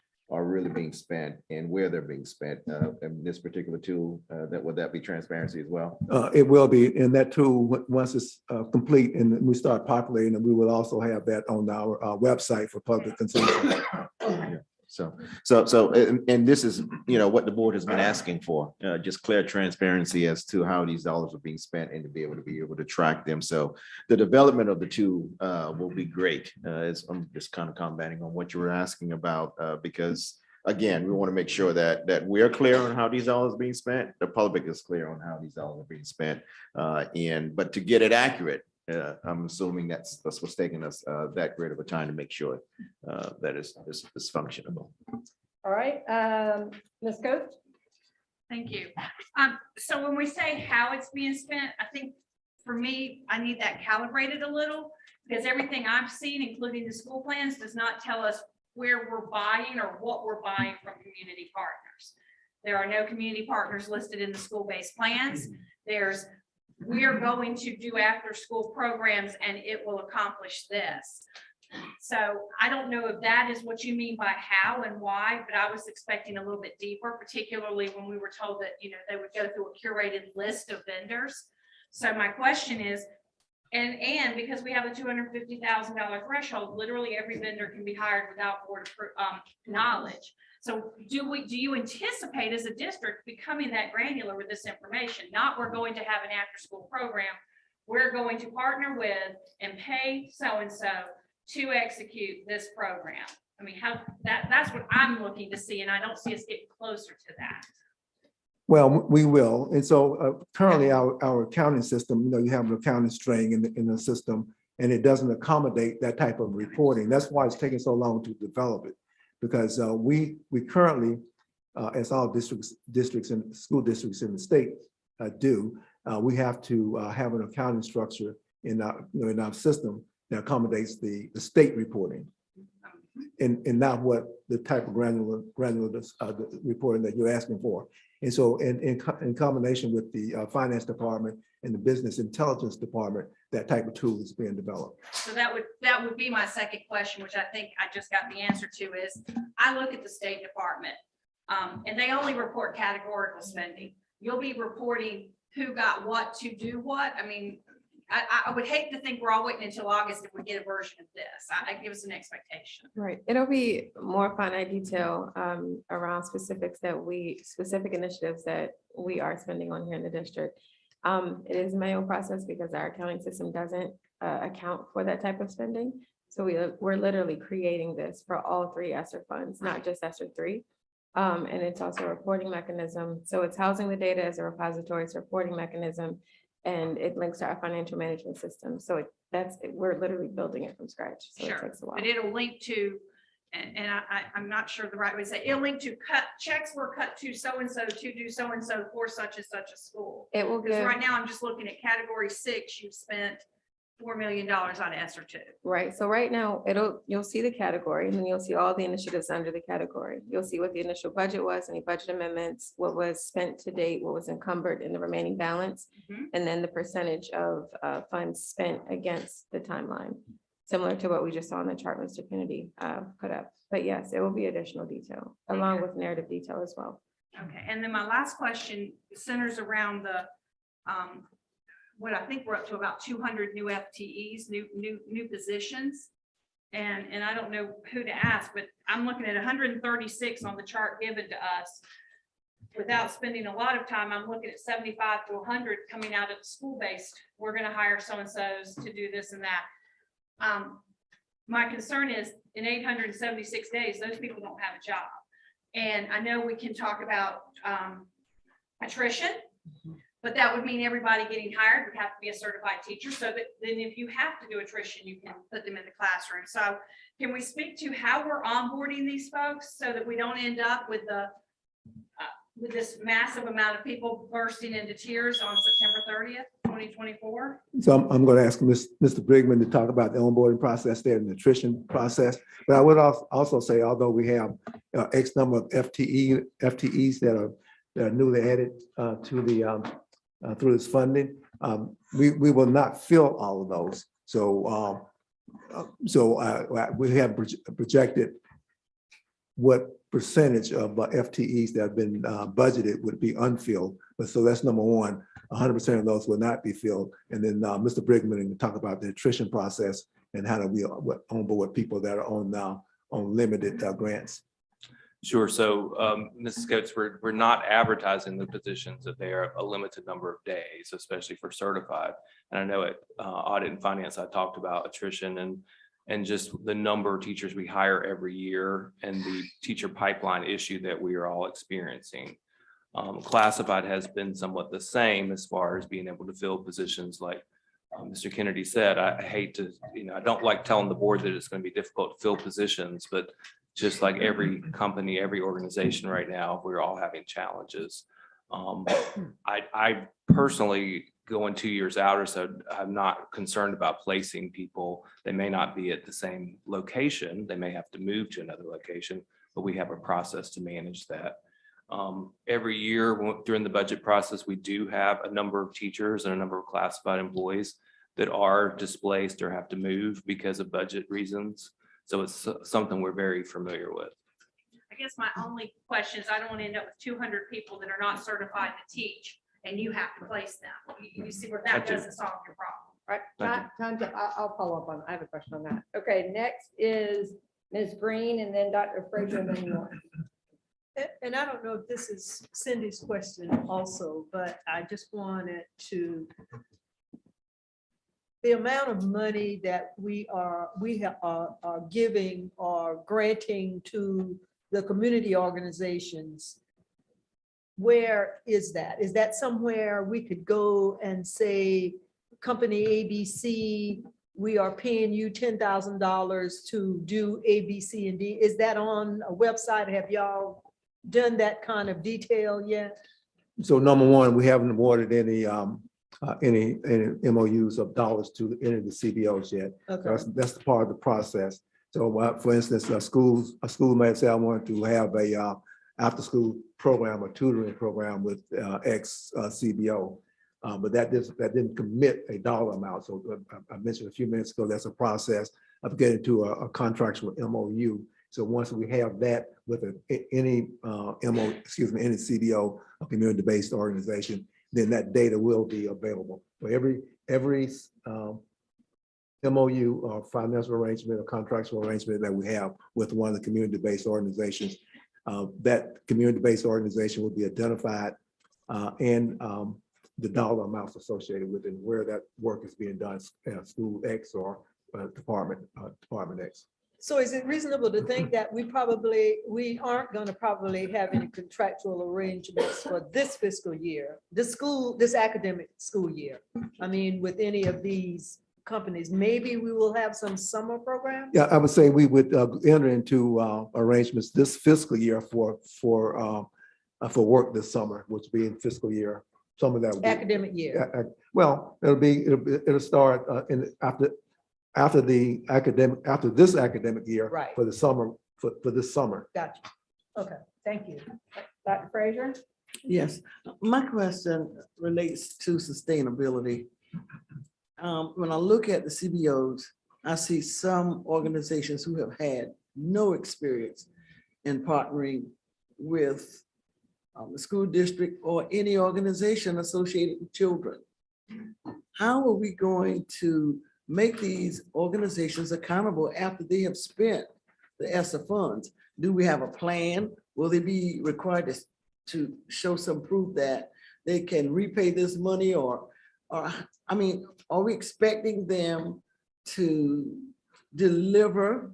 really being spent and where they're being spent. And this particular tool, would that be transparency as well? It will be, and that tool, once it's complete and we start populating, and we will also have that on our website for public consumption. Yeah. So, and this is, what the board has been asking for, just clear transparency as to how these dollars are being spent and to be able to track them. So the development of the tool will be great. I'm just kind of commenting on what you were asking about, because again, we want to make sure that we're clear on how these dollars are being spent. The public is clear on how these dollars are being spent. But to get it accurate, I'm assuming that's what's taking us that great of a time to make sure that is functionable. All right, Ms. Coates? Thank you. So when we say how it's being spent, I think for me, I need that calibrated a little, because everything I've seen, including the school plans, does not tell us where we're buying or what we're buying from community partners. There are no community partners listed in the school-based plans. We are going to do after-school programs and it will accomplish this. So I don't know if that is what you mean by how and why, but I was expecting a little bit deeper, particularly when we were told that, they would go through a curated list of vendors. So my question is, and because we have a $250,000 threshold, literally every vendor can be hired without board knowledge. So do you anticipate as a district becoming that granular with this information? Not we're going to have an after-school program. We're going to partner with and pay so-and-so to execute this program. I mean, that's what I'm looking to see, and I don't see us getting closer to that. Well, we will. And so currently our accounting system, you have an accounting string in the system, and it doesn't accommodate that type of reporting. That's why it's taking so long to develop it. Because we currently, as all districts and school districts in the state do, we have to have an accounting structure in our system that accommodates the state reporting, and not what the type of granular reporting that you're asking for. And so, in combination with the finance department and the business intelligence department, that type of tool is being developed. So that would be my second question, which I think I just got the answer to, is I look at the State Department and they only report categorical spending. You'll be reporting who got what to do what. I mean, I would hate to think we're all waiting until August if we get a version of this. I give us an expectation. Right. It'll be more finite detail around specific initiatives that we are spending on here in the district. It is a manual process because our accounting system doesn't account for that type of spending. So we're literally creating this for all three ESSER funds, not just ESSER 3. And it's also a reporting mechanism. So it's housing the data as a repository, it's a reporting mechanism, and it links to our financial management system. So we're literally building it from scratch. So Sure, it takes a while. but it'll link to, and I'm not sure the right way to say, it'll link to checks were cut to so-and-so to do so-and-so for such and such a school. It will Because give, right now I'm just looking at category 6, you've spent $4 million on ESSER 2. right. So right now you'll see the category and then you'll see all the initiatives under the category. You'll see what the initial budget was, any budget amendments, what was spent to date, what was encumbered in the remaining balance, Mhm. and then the percentage of funds spent against the timeline, similar to what we just saw in the chart Mr. Kennedy put up. But yes, it will be additional detail along with narrative detail as well. Okay, and then my last question centers around the, what I think we're up to about 200 new FTEs, new positions. And I don't know who to ask, but I'm looking at 136 on the chart given to us. without spending a lot of time, I'm looking at 75 to 100 coming out of the school-based. We're gonna hire so-and-sos to do this and that. My concern is in 876 days, those people don't have a job. And I know we can talk about attrition, but that would mean everybody getting hired would have to be a certified teacher. So that then if you have to do attrition, you can put them in the classroom. So can we speak to how we're onboarding these folks so that we don't end up with with this massive amount of people bursting into tears on September 30th, 2024? So I'm going to ask Mr. Brigman to talk about the onboarding process there, the nutrition process. But I would also say, although we have X number of FTEs that are newly added to the through this funding, we will not fill all of those. So we have projected what percentage of FTEs that have been budgeted would be unfilled. But so that's number one. 100% of those will not be filled. And then Mr. Brigman can talk about the attrition process and how do we onboard people that are on limited grants. Sure. So, Mrs. Coates, we're not advertising the positions that they are a limited number of days, especially for certified. And I know at Audit and Finance, I talked about attrition and just the number of teachers we hire every year and the teacher pipeline issue that we are all experiencing. Classified has been somewhat the same as far as being able to fill positions like Mr. Kennedy said. I hate to, I don't like telling the board that it's going to be difficult to fill positions, but just like every company, every organization right now, we're all having challenges. I personally, going 2 years out or so, I'm not concerned about placing people. They may not be at the same location. They may have to move to another location, but we have a process to manage that. Every year during the budget process, we do have a number of teachers and a number of classified employees that are displaced or have to move because of budget reasons. So it's something we're very familiar with. I guess my only question is I don't want to end up with 200 people that are not certified to teach and you have to place them. You see where that doesn't solve your problem. All right, I'll follow up on, I have a question on that. Okay, next is Ms. Green and then Dr. Frazier and then Moore. And I don't know if this is Cindy's question also, but I just wanted to, the amount of money that we are giving or granting to the community organizations, where is that? Is that somewhere we could go and say, company ABC, we are paying you $10,000 to do A, B, C, and D? Is that on a website? Have y'all done that kind of detail yet? So number one, we haven't awarded any MOUs of dollars to any of the CBOs yet. Okay. That's the part of the process. So for instance, a school might say, I want to have a after-school program or tutoring program with X CBO. But that didn't commit a dollar amount. So I mentioned a few minutes ago, that's a process of getting to a contractual MOU. So once we have that with any CBO, a community-based organization, then that data will be available. For every MOU or financial arrangement or contractual arrangement that we have with one of the community-based organizations, that community-based organization will be identified and the dollar amounts associated with it, and where that work is being done at school X or department X. So is it reasonable to think that we aren't going to probably have any contractual arrangements for this fiscal year, this academic school year? I mean, with any of these companies, maybe we will have some summer programs? Yeah, I would say we would enter into arrangements this fiscal year for work this summer, which will be in fiscal year. Some of that will be Academic year. Well, it'll start after this academic year. Right. For the summer, for this summer. Gotcha. Okay, thank you. Dr. Frazier? Yes, my question relates to sustainability. When I look at the CBOs, I see some organizations who have had no experience in partnering with the school district or any organization associated with children. How are we going to make these organizations accountable after they have spent the ESSER funds? Do we have a plan? Will they be required to show some proof that they can repay this money or, I mean, are we expecting them to deliver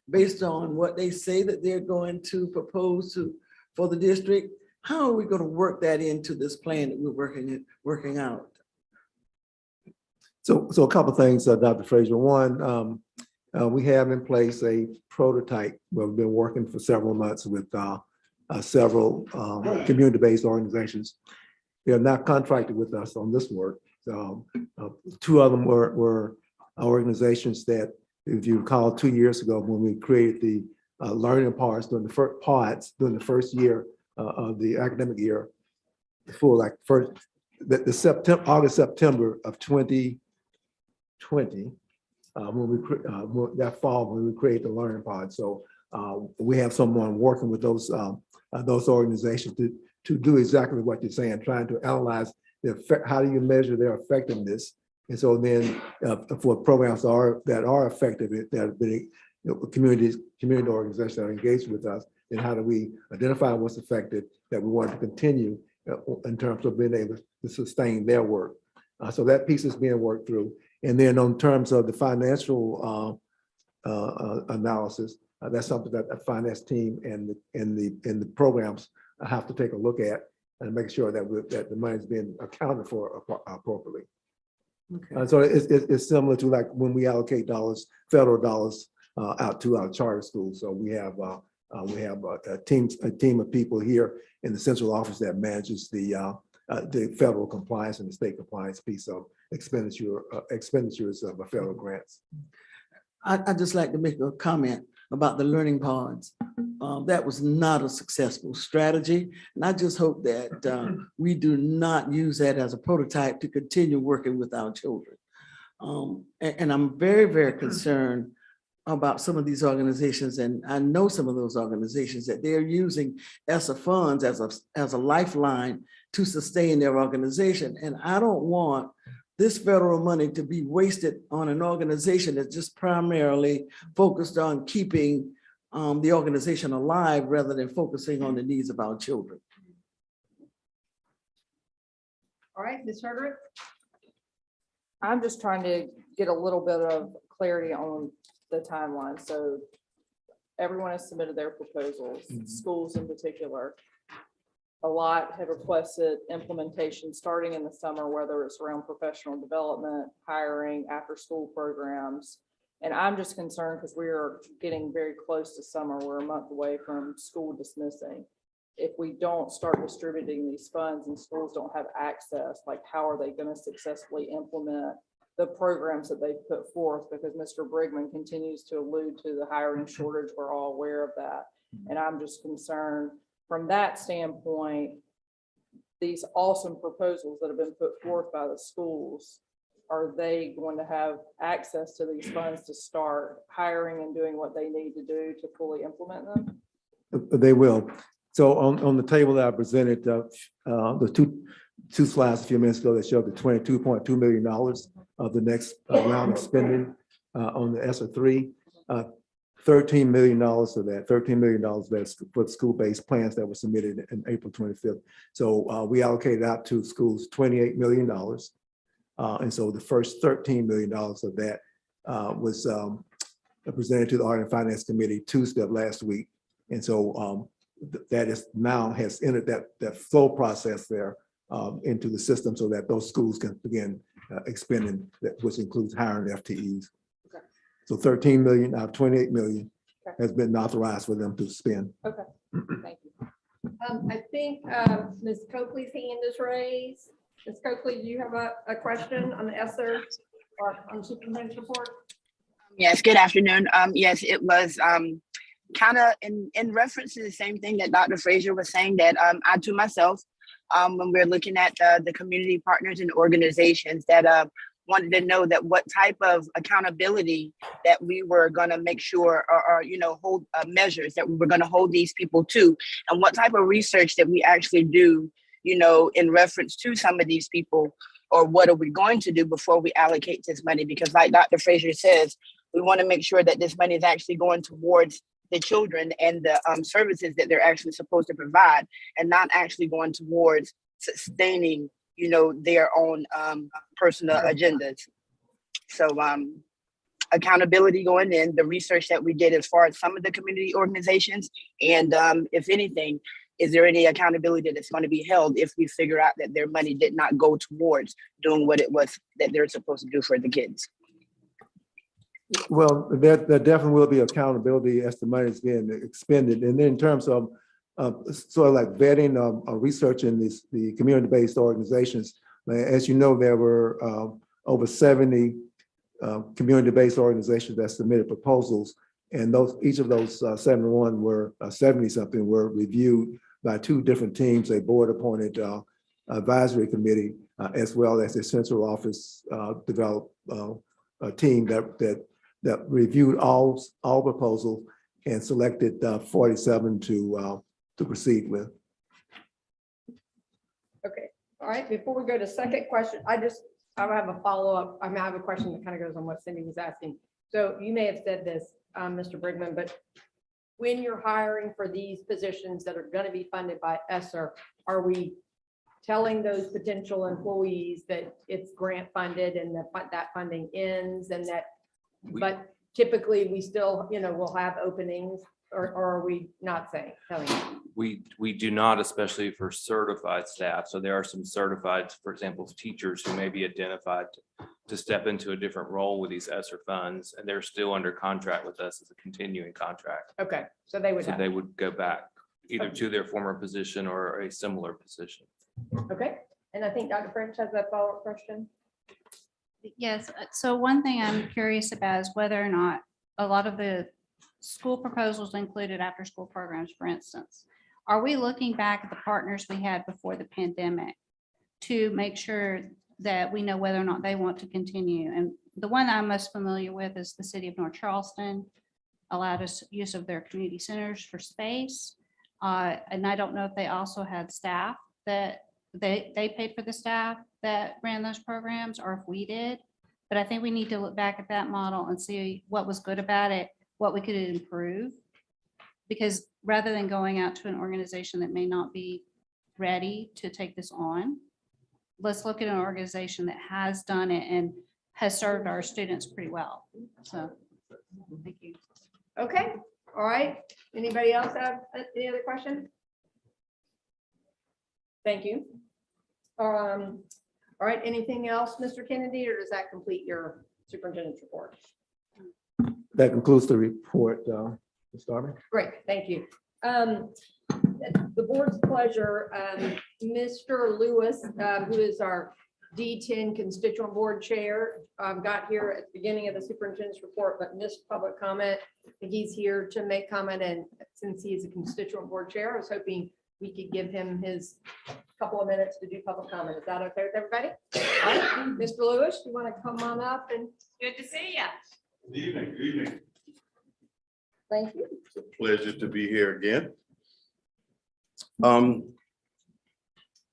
based on what they say that they're going to propose for the district? How are we going to work that into this plan that we're working out? So a couple of things, Dr. Frazier. One, we have in place a prototype where we've been working for several months with several community-based organizations. They are not contracted with us on this work. So two of them were organizations that, if you recall, 2 years ago when we created the learning pods during the first year of the academic year, August, September of 2020, that fall when we created the learning pod. So we have someone working with those organizations to do exactly what you're saying, trying to analyze how do you measure their effectiveness. And so then for programs that are effective, that have been community organizations that are engaged with us, then how do we identify what's effective that we want to continue in terms of being able to sustain their work. So that piece is being worked through. And then on terms of the financial analysis, that's something that the finance team and the programs have to take a look at and make sure that the money is being accounted for appropriately. Okay. So it's similar to like when we allocate federal dollars out to our charter schools. So we have a team of people here in the central office that manages the federal compliance and the state compliance piece of expenditures of federal grants. I'd just like to make a comment about the learning pods. That was not a successful strategy. And I just hope that we do not use that as a prototype to continue working with our children. And I'm very, very concerned about some of these organizations, and I know some of those organizations that they're using Esser funds as a lifeline to sustain their organization. And I don't want this federal money to be wasted on an organization that's just primarily focused on keeping the organization alive rather than focusing on the needs of our children. All right, Ms. Hardwick? I'm just trying to get a little bit of clarity on the timeline. So everyone has submitted their proposals, schools in particular. A lot have requested implementation starting in the summer, whether it's around professional development, hiring, after-school programs. And I'm just concerned because we are getting very close to summer. We're a month away from school dismissing. If we don't start distributing these funds and schools don't have access, like how are they going to successfully implement the programs that they've put forth? Because Mr. Brigman continues to allude to the hiring shortage. We're all aware of that. And I'm just concerned from that standpoint, these awesome proposals that have been put forth by the schools, are they going to have access to these funds to start hiring and doing what they need to do to fully implement them? They will. So on the table that I presented, the two slides a few minutes ago that showed the $22.2 million of the next round of spending on the ESSER 3, $13 million of that, $13 million that's for the school-based plans that were submitted in April 25th. So we allocated out to schools $28 million. And so the first $13 million of that was presented to the Art and Finance Committee Tuesday of last week. And so that is now has entered that flow process there into the system so that those schools can begin expending, which includes hiring FTEs. Okay. So 13 million out of 28 million has been authorized for them to spend. Okay, thank you. I think Ms. Coakley's hand is raised. Ms. Coakley, do you have a question on the ESSER or on superintendent's report? Yes, good afternoon. Yes, it was kind of in reference to the same thing that Dr. Frazier was saying, that I to myself, when we're looking at the community partners and organizations, that wanted to know that what type of accountability that we were going to make sure or hold measures that we were going to hold these people to, and what type of research that we actually do, in reference to some of these people, or what are we going to do before we allocate this money? Because like Dr. Frazier says, we want to make sure that this money is actually going towards the children and the services that they're actually supposed to provide, and not actually going towards sustaining, you know, their own personal agendas. So accountability going in, the research that we did as far as some of the community organizations, and if anything, is there any accountability that's going to be held if we figure out that their money did not go towards doing what it was that they're supposed to do for the kids? Well, there definitely will be accountability as the money is being expended. And then in terms of sort of like vetting or researching the community-based organizations, as you know, there were over 70 community-based organizations that submitted proposals, and each of those 71 were 70-something were reviewed by two different teams, a board-appointed advisory committee, as well as a central office developed a team that reviewed all proposals and selected 47 to proceed with. Okay, all right, before we go to second question, I have a follow-up. I have a question that kind of goes on what Cindy was asking. So you may have said this, Mr. Brigman, but when you're hiring for these positions that are going to be funded by Esser, are we telling those potential employees that it's grant funded and that funding ends, and that, but typically we still, you know, will have openings, or are we not telling them? We do not, especially for certified staff. So there are some certified, for example, teachers who may be identified to step into a different role with these ESSER funds, and they're still under contract with us as a continuing contract. Okay, so they would So they would go back either to their former position or a similar position. Okay, and I think Dr. French has that follow-up question. Yes, so one thing I'm curious about is whether or not a lot of the school proposals included after-school programs, for instance. Are we looking back at the partners we had before the pandemic to make sure that we know whether or not they want to continue? And the one I'm most familiar with is the city of North Charleston allowed us use of their community centers for space. And I don't know if they also had staff that they paid for the staff that ran those programs, or if we did. But I think we need to look back at that model and see what was good about it, what we could improve. Because rather than going out to an organization that may not be ready to take this on, let's look at an organization that has done it and has served our students pretty well. So, thank you. Okay, all right. Anybody else have any other questions? Thank you. All right, anything else, Mr. Kennedy, or does that complete your superintendent's report? That concludes the report, Ms. Darby. Great, thank you. The board's pleasure, Mr. Lewis, who is our D10 constituent board chair, got here at the beginning of the superintendent's report, but missed public comment. He's here to make comment, and since he is a constituent board chair, I was hoping we could give him his couple of minutes to do public comment. Is that okay with everybody? All right, Mr. Lewis, you want to come on up? And Good to see you. Good evening, good evening. thank you. It's a pleasure to be here again.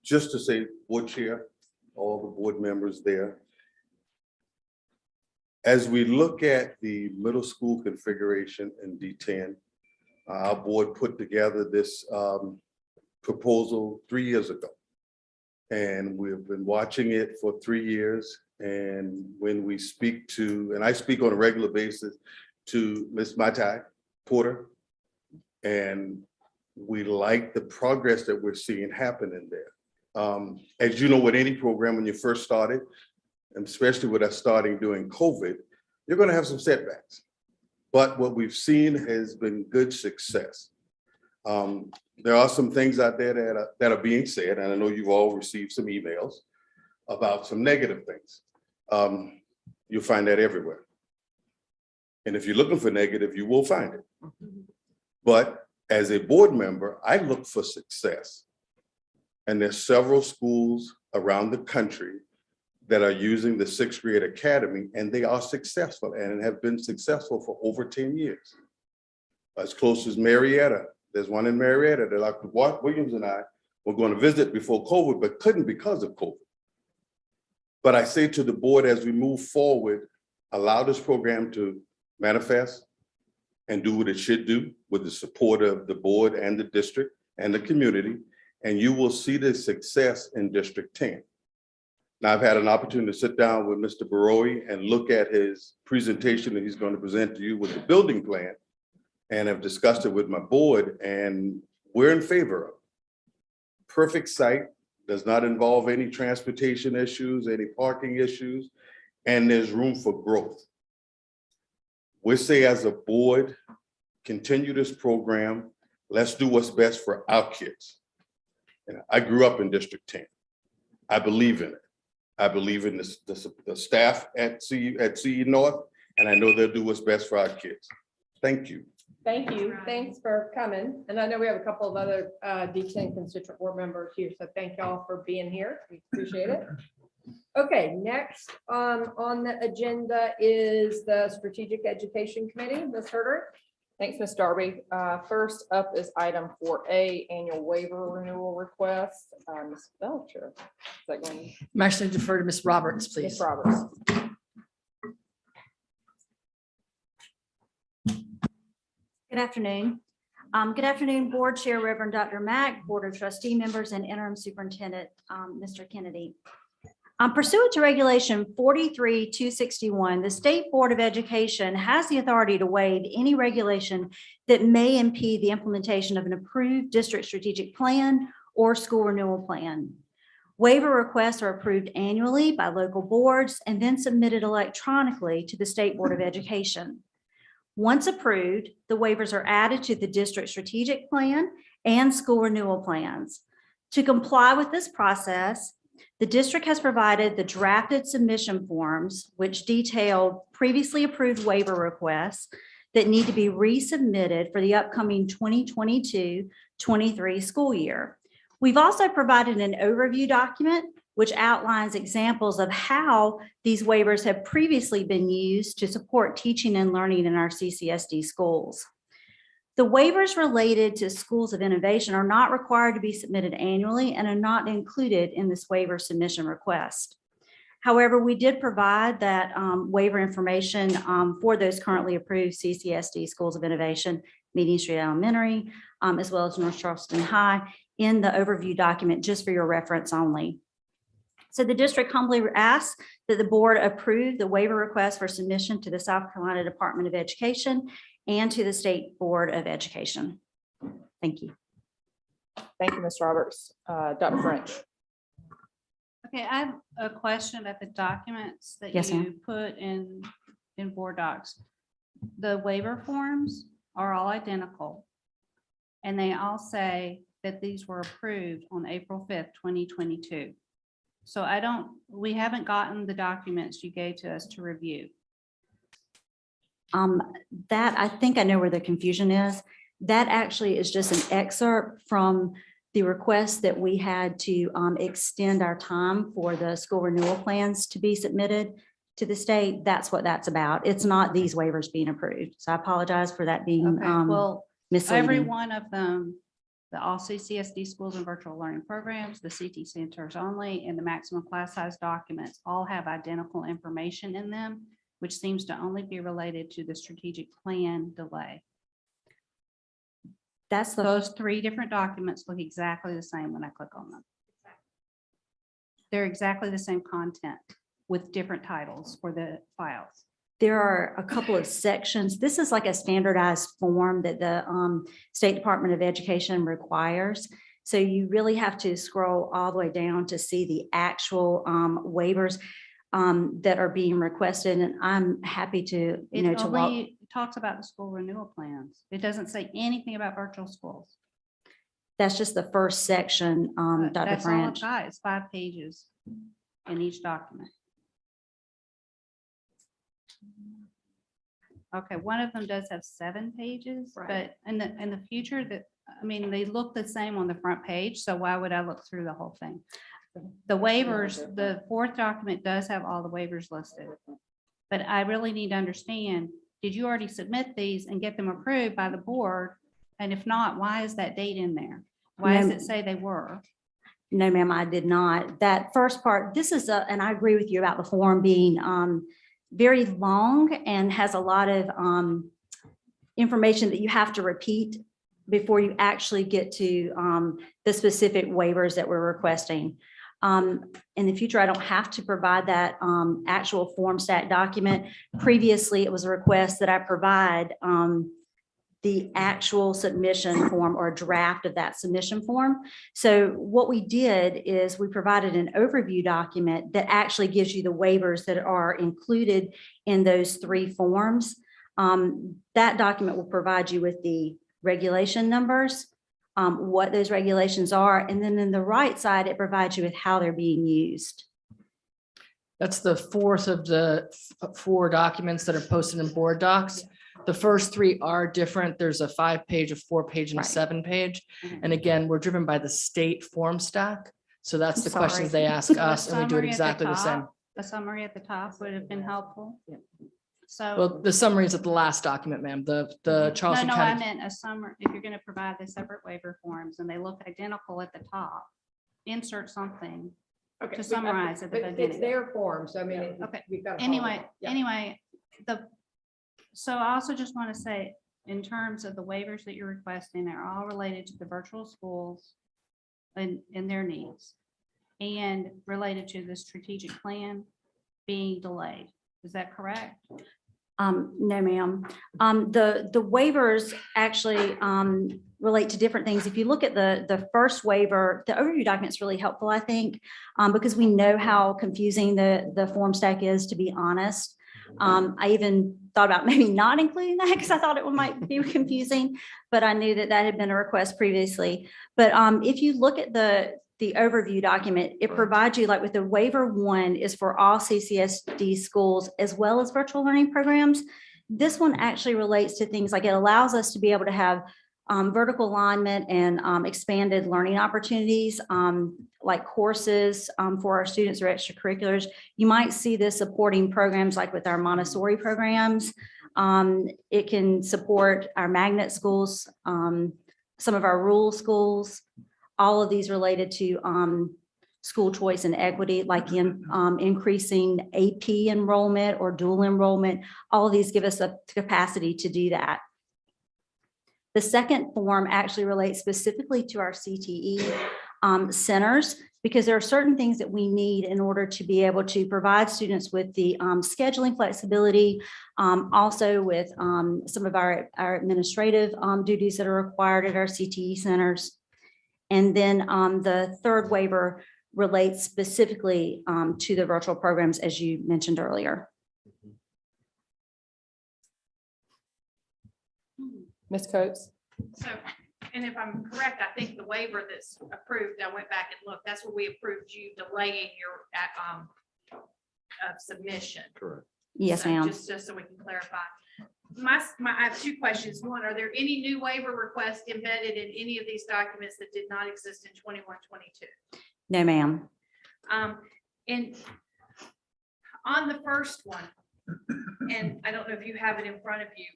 Just to say, board chair, all the board members there. As we look at the middle school configuration in D10, our board put together this proposal 3 years ago. And we've been watching it for 3 years. And when we speak to, and I speak on a regular basis to Ms. Matai Porter, and we like the progress that we're seeing happen in there. As you know, with any program, when you first started, and especially with us starting during COVID, you're going to have some setbacks. But what we've seen has been good success. There are some things out there that are being said, and I know you've all received some emails about some negative things. You'll find that everywhere. And if you're looking for negative, you will find it. But as a board member, I look for success. And there's several schools around the country that are using the 6th grade academy, and they are successful and have been successful for over 10 years. As close as Marietta, there's one in Marietta that Dr. Williams and I were going to visit before COVID, but couldn't because of COVID. But I say to the board, as we move forward, allow this program to manifest, and do what it should do with the support of the board and the district and the community, and you will see the success in District 10. Now, I've had an opportunity to sit down with Mr. Baroy and look at his presentation that he's going to present to you with the building plan, and have discussed it with my board, and we're in favor of it. Perfect site, does not involve any transportation issues, any parking issues, and there's room for growth. We say as a board, continue this program. Let's do what's best for our kids. And I grew up in District 10. I believe in it. I believe in the staff at CE North, and I know they'll do what's best for our kids. Thank you. Thank you. Thanks for coming. And I know we have a couple of other D10 constituent board members here, so thank y'all for being here. We appreciate it. Okay, next on the agenda is the Strategic Education Committee. Ms. Herder. Thanks, Ms. Darby. First up is item 4A, annual waiver renewal request. Ms. Belcher. Is that going? I'm actually defer to Ms. Roberts, please. Ms. Roberts. Good afternoon. Good afternoon, Board Chair Reverend Dr. Mack, Board of Trustee members, and Interim Superintendent, Mr. Kennedy. Pursuant to Regulation 43-261, the State Board of Education has the authority to waive any regulation that may impede the implementation of an approved district strategic plan or school renewal plan. Waiver requests are approved annually by local boards and then submitted electronically to the State Board of Education. Once approved, the waivers are added to the district strategic plan and school renewal plans. To comply with this process, the district has provided the drafted submission forms, which detail previously approved waiver requests that need to be resubmitted for the upcoming 2022-23 school year. We've also provided an overview document which outlines examples of how these waivers have previously been used to support teaching and learning in our CCSD schools. The waivers related to schools of innovation are not required to be submitted annually and are not included in this waiver submission request. However, we did provide that waiver information for those currently approved CCSD schools of innovation, Meeting Street Elementary, as well as North Charleston High, in the overview document, just for your reference only. So the district humbly asks that the board approve the waiver request for submission to the South Carolina Department of Education and to the State Board of Education. Thank you. Thank you, Ms. Roberts. Dr. French. Okay, I have a question about the documents that Yes, you ma'am. put in board docs. The waiver forms are all identical. And they all say that these were approved on April 5th, 2022. So we haven't gotten the documents you gave to us to review. That, I think I know where the confusion is. That actually is just an excerpt from the request that we had to extend our time for the school renewal plans to be submitted to the state. That's what that's about. It's not these waivers being approved. So I apologize for that being Okay, well, misleading. every one of them, the all CCSD schools and virtual learning programs, the CT centers only, and the maximum class size documents all have identical information in them, which seems to only be related to the strategic plan delay. That's Those three different documents look exactly the same when I click on them. They're exactly the same content with different titles for the files. There are a couple of sections. This is like a standardized form that the State Department of Education requires. So you really have to scroll all the way down to see the actual waivers that are being requested. And I'm happy to, It to walk. only talks about the school renewal plans. It doesn't say anything about virtual schools. That's just the first section, Dr. That's all I've French. got. It's 5 pages in each document. Okay, one of them does have 7 pages, but in the future they look the same on the front page. So why would I look through the whole thing? The waivers, the 4th document does have all the waivers listed, but I really need to understand, did you already submit these and get them approved by the board? And if not, why is that date in there? Why does it say they were? No, ma'am, I did not. That first part, this is and I agree with you about the form being very long and has a lot of information that you have to repeat before you actually get to the specific waivers that we're requesting. In the future, I don't have to provide that actual form stat document. Previously, it was a request that I provide the actual submission form or draft of that submission form. So what we did is we provided an overview document that actually gives you the waivers that are included in those 3 forms. That document will provide you with the regulation numbers, what those regulations are, and then in the right side, it provides you with how they're being used. That's the 4th of the 4 documents that are posted in board docs. The first 3 are different. There's a 5-page, a 4-page, and a 7-page. And again, we're driven by the state form stack. So that's the questions they ask So a us, and we do it summary at the exactly the same. top- A summary at the top would have been helpful. So. Well, the summary is at the last document, ma'am. The Charleston No, I County. meant a summary. If you're going to provide the separate waiver forms and they look identical at the top, insert something Okay, to summarize at the but it's beginning. their form, so I mean. Okay. we've got to follow Anyway, that. Yeah. anyway, so I also just want to say, in terms of the waivers that you're requesting, they're all related to the virtual schools and their needs, and related to the strategic plan being delayed. Is that correct? No, ma'am. The waivers actually relate to different things. If you look at the first waiver, the overview document is really helpful, I think, because we know how confusing the form stack is, to be honest. I even thought about maybe not including that because I thought it might be confusing, but I knew that had been a request previously. But if you look at the overview document, it provides you, like with the waiver 1 is for all CCSD schools as well as virtual learning programs. This one actually relates to things like it allows us to be able to have vertical alignment and expanded learning opportunities, like courses for our students or extracurriculars. You might see this supporting programs like with our Montessori programs. It can support our magnet schools, some of our rural schools, all of these related to school choice and equity, like in increasing AP enrollment or dual enrollment. All of these give us a capacity to do that. The second form actually relates specifically to our CTE centers, because there are certain things that we need in order to be able to provide students with the scheduling flexibility, also with some of our administrative duties that are required at our CTE centers. And then the third waiver relates specifically to the virtual programs, as you mentioned earlier. Ms. Coates? So, and if I'm correct, I think the waiver that's approved, I went back and looked, that's where we approved you delaying your submission. Correct. Yes, So ma'am. Just so we can clarify. I have 2 questions. One, are there any new waiver requests embedded in any of these documents that did not exist in 21-22? No, ma'am. And on the first one, and I don't know if you have it in front of you,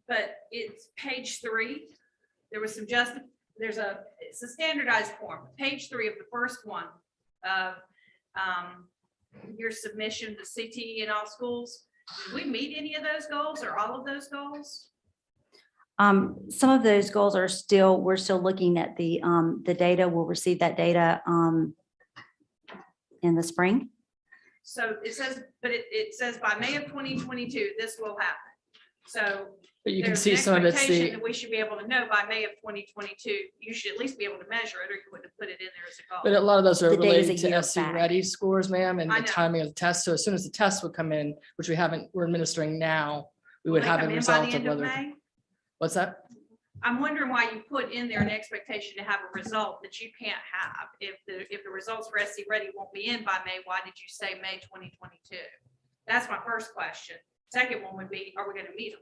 but it's page 3. There was some it's a standardized form. Page 3 of the first one of your submission to CTE in all schools. Did we meet any of those goals or all of those goals? Some of those goals are we're still looking at the data. We'll receive that data in the spring. So it says, but it says by May of 2022, this will happen. So But you can there's see an some of it's expectation the, that we should be able to know by May of 2022. You should at least be able to measure it, or you wouldn't have put it in there as a goal. but a lot of those are The data's related a to year SC back. ready scores, ma'am, and I the know. timing of the test. So as soon as the test would come in, which we're administering now, we Will would they have come a in by the result of end of whether, May? what's that? I'm wondering why you put in there an expectation to have a result that you can't have. If the results for SC Ready won't be in by May, why did you say May 2022? That's my first question. Second one would be, are we going to meet them?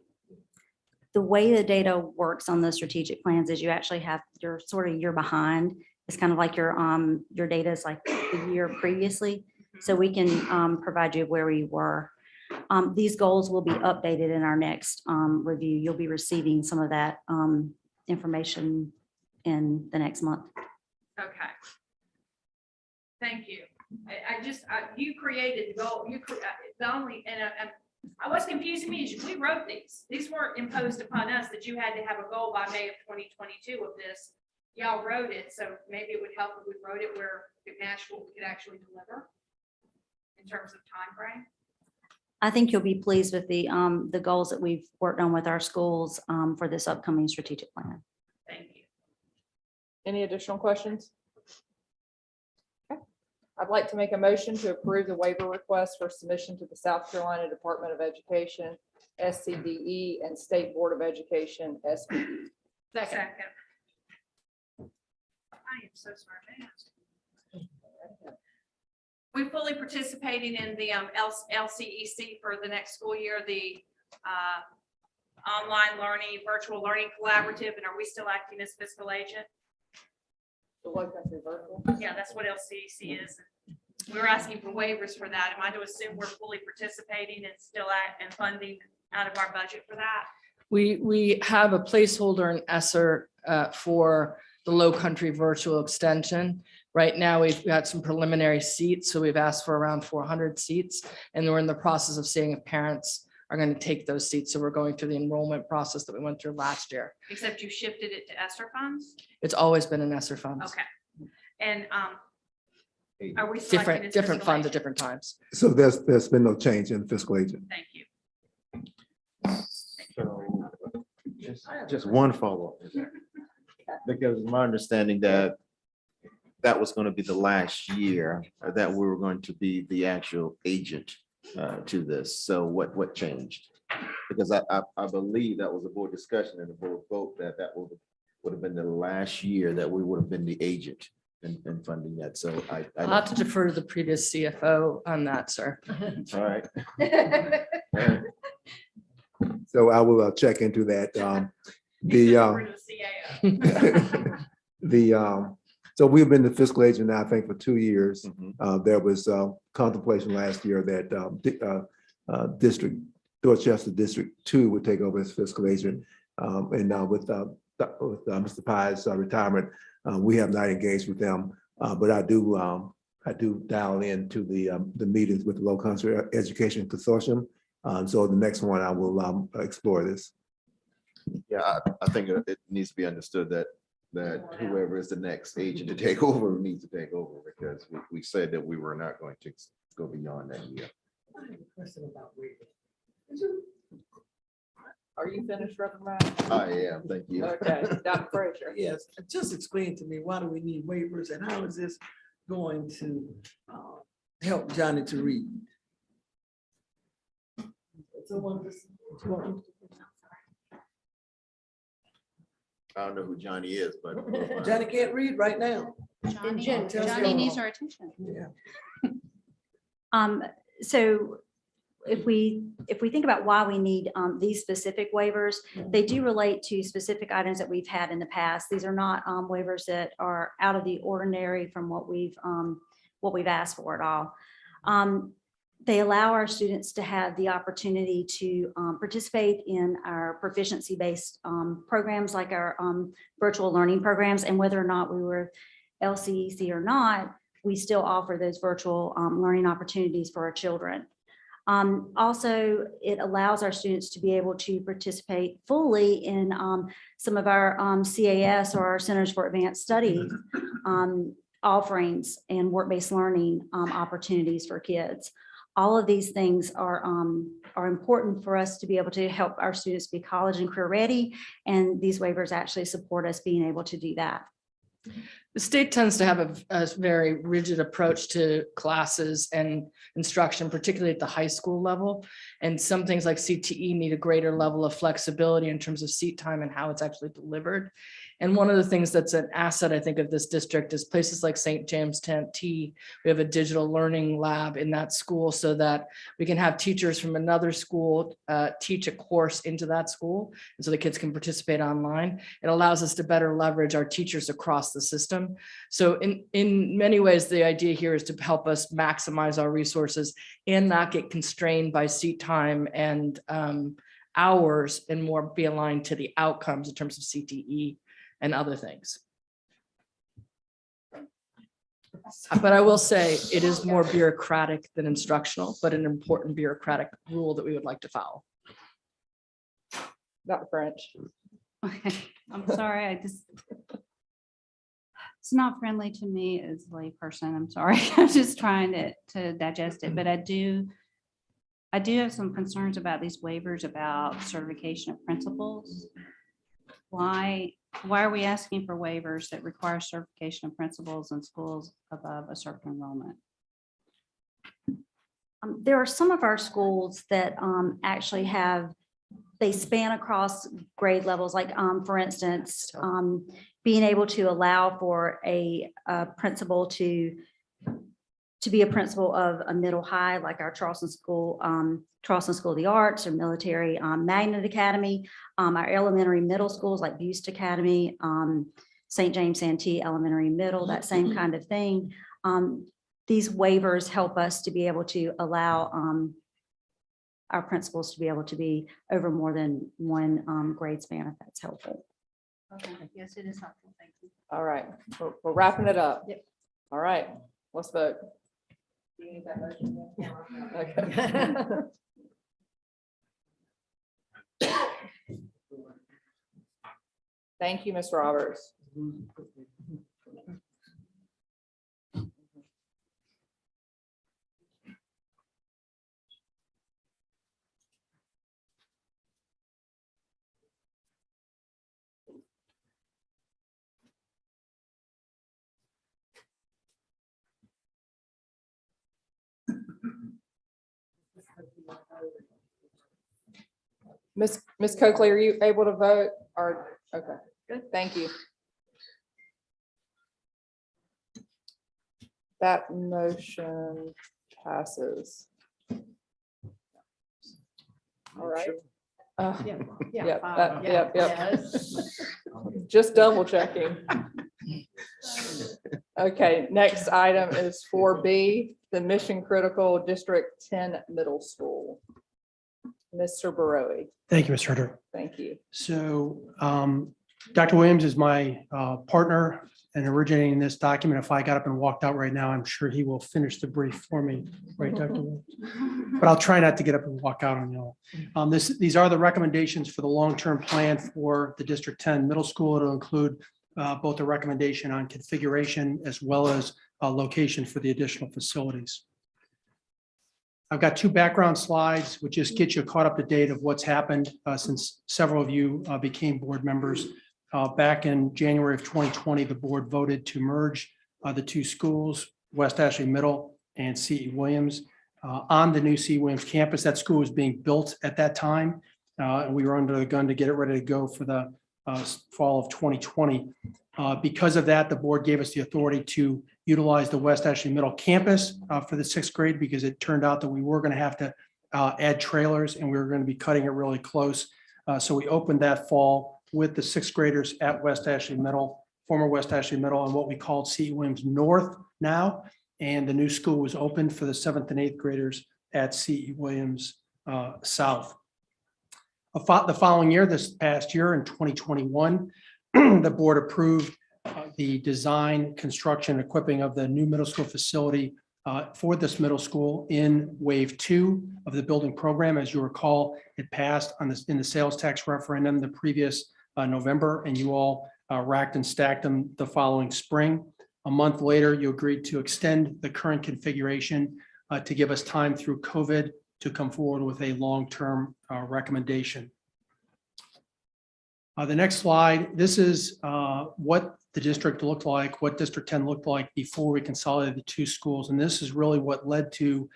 The way the data works on the strategic plans is you actually have your sort of year behind. It's kind of like your data is like the year previously. So we can provide you where we were. These goals will be updated in our next review. You'll be receiving some of that information in the next month. Okay. Thank you. You created the goal. The only, and What's confusing me is we wrote these. These weren't imposed upon us that you had to have a goal by May of 2022 of this. Y'all wrote it, so maybe it would help if we wrote it where it matched what we could actually deliver in terms of time frame. I think you'll be pleased with the goals that we've worked on with our schools for this upcoming strategic plan. Thank you. Any additional questions? Okay. I'd like to make a motion to approve the waiver request for submission to the South Carolina Department of Education, SCDE, and State Board of Education, SBE. Second. I am so sorry, man. We're fully participating in the LCEC for the next school year, the online learning, virtual learning collaborative, and are we still acting as fiscal agent? The Low Country Virtual. Yeah, that's what LCEC is. We were asking for waivers for that. Am I to assume we're fully participating and still and funding out of our budget for that? We have a placeholder in Esser for the Low Country Virtual Extension. Right now, we've got some preliminary seats, so we've asked for around 400 seats, and we're in the process of seeing if parents are going to take those seats. So we're going through the enrollment process that we went through last year. Except you shifted it to Esser funds? It's always been an Esser funds. Okay. And are we selecting as Different fiscal funds at agent? different times. So there's been no change in fiscal agent. Thank you. So just one follow-up. Because it's my understanding that that was going to be the last year that we were going to be the actual agent to this. So what changed? Because I believe that was a board discussion and a board vote that would have been the last year that we would have been the agent in funding that. So I'll have to defer to the previous CFO on that, sir. All right. So I will check into that. So we've been the fiscal agent now, I think, for 2 years. There was contemplation last year that Dorchester District 2 would take over as fiscal agent. And now with Mr. Pye's retirement, we have not engaged with them. But I do dial into the meetings with the Low Country Education Consortium. So the next one, I will explore this. Yeah, I think it needs to be understood that whoever is the next agent to take over needs to take over, because we said that we were not going to go beyond that year. I have a question about waivers. Are you finished, Reverend Matt? I am, thank you. Okay, Dr. Frazier. Yes, just explain to me, why do we need waivers and how is this going to help Johnny to read? Someone just. I don't know who Johnny is, but. Johnny can't read right now. Johnny needs our attention. Yeah. So if we think about why we need these specific waivers, they do relate to specific items that we've had in the past. These are not waivers that are out of the ordinary from what we've asked for at all. They allow our students to have the opportunity to participate in our proficiency-based programs like our virtual learning programs, and whether or not we were LCEC or not, we still offer those virtual learning opportunities for our children. Also, it allows our students to be able to participate fully in some of our CAS or our Centers for Advanced Study offerings and work-based learning opportunities for kids. All of these things are important for us to be able to help our students be college and career ready, and these waivers actually support us being able to do that. The state tends to have a very rigid approach to classes and instruction, particularly at the high school level. And some things like CTE need a greater level of flexibility in terms of seat time and how it's actually delivered. And one of the things that's an asset, I think, of this district is places like St. James T. We have a digital learning lab in that school so that we can have teachers from another school teach a course into that school. And so the kids can participate online. It allows us to better leverage our teachers across the system. So in many ways, the idea here is to help us maximize our resources and not get constrained by seat time and hours, and more be aligned to the outcomes in terms of CTE and other things. But I will say it is more bureaucratic than instructional, but an important bureaucratic rule that we would like to follow. Dr. French. Okay, I'm sorry, it's not friendly to me as a layperson. I'm sorry. I'm just trying to digest it, but I do have some concerns about these waivers about certification of principals. Why are we asking for waivers that require certification of principals in schools above a certain enrollment? There are some of our schools that actually they span across grade levels, like for instance, being able to allow for a principal to be a principal of a middle high, like our Charleston School of the Arts or Military Magnet Academy, our elementary middle schools like Buste Academy, St. James Santee Elementary Middle, that same kind of thing. These waivers help us to be able to allow our principals to be able to be over more than one grade span, if that's helpful. Okay, yes, it is helpful. Thank you. All right, we're wrapping it up. Yep. All right, let's vote. Okay. Thank you, Ms. Roberts. Ms. Coakley, are you able to vote or, okay, good, thank you. That motion passes. All right. Yep. Just double checking. Okay, next item is 4B, the mission critical District 10 Middle School. Mr. Barowie. Thank you, Ms. Herter. Thank you. So Dr. Williams is my partner in originating this document. If I got up and walked out right now, I'm sure he will finish the brief for me, right, Dr. Williams? But I'll try not to get up and walk out on you all. These are the recommendations for the long-term plan for the District 10 Middle School. It'll include both a recommendation on configuration as well as location for the additional facilities. I've got two background slides, which just get you caught up to date of what's happened since several of you became board members. Back in January of 2020, the board voted to merge the two schools, West Ashley Middle and C.E. Williams, on the new C.E. Williams campus. That school was being built at that time, and we were under the gun to get it ready to go for the fall of 2020. Because of that, the board gave us the authority to utilize the West Ashley Middle campus for the sixth grade, because it turned out that we were going to have to add trailers and we were going to be cutting it really close. So we opened that fall with the sixth graders at West Ashley Middle, former West Ashley Middle, and what we called C.E. Williams North now. And the new school was opened for the seventh and eighth graders at C.E. Williams South. The following year, this past year in 2021, the board approved the design, construction, equipping of the new middle school facility for this middle school in wave 2 of the building program. As you recall, it passed in the sales tax referendum the previous November, and you all racked and stacked them the following spring. A month later, you agreed to extend the current configuration to give us time through COVID to come forward with a long-term recommendation. The next slide, this is what the district looked like, what District 10 looked like before we consolidated the two schools. And this is really what led to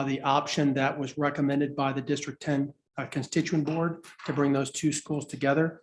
the option that was recommended by the District 10 constituent board to bring those two schools together.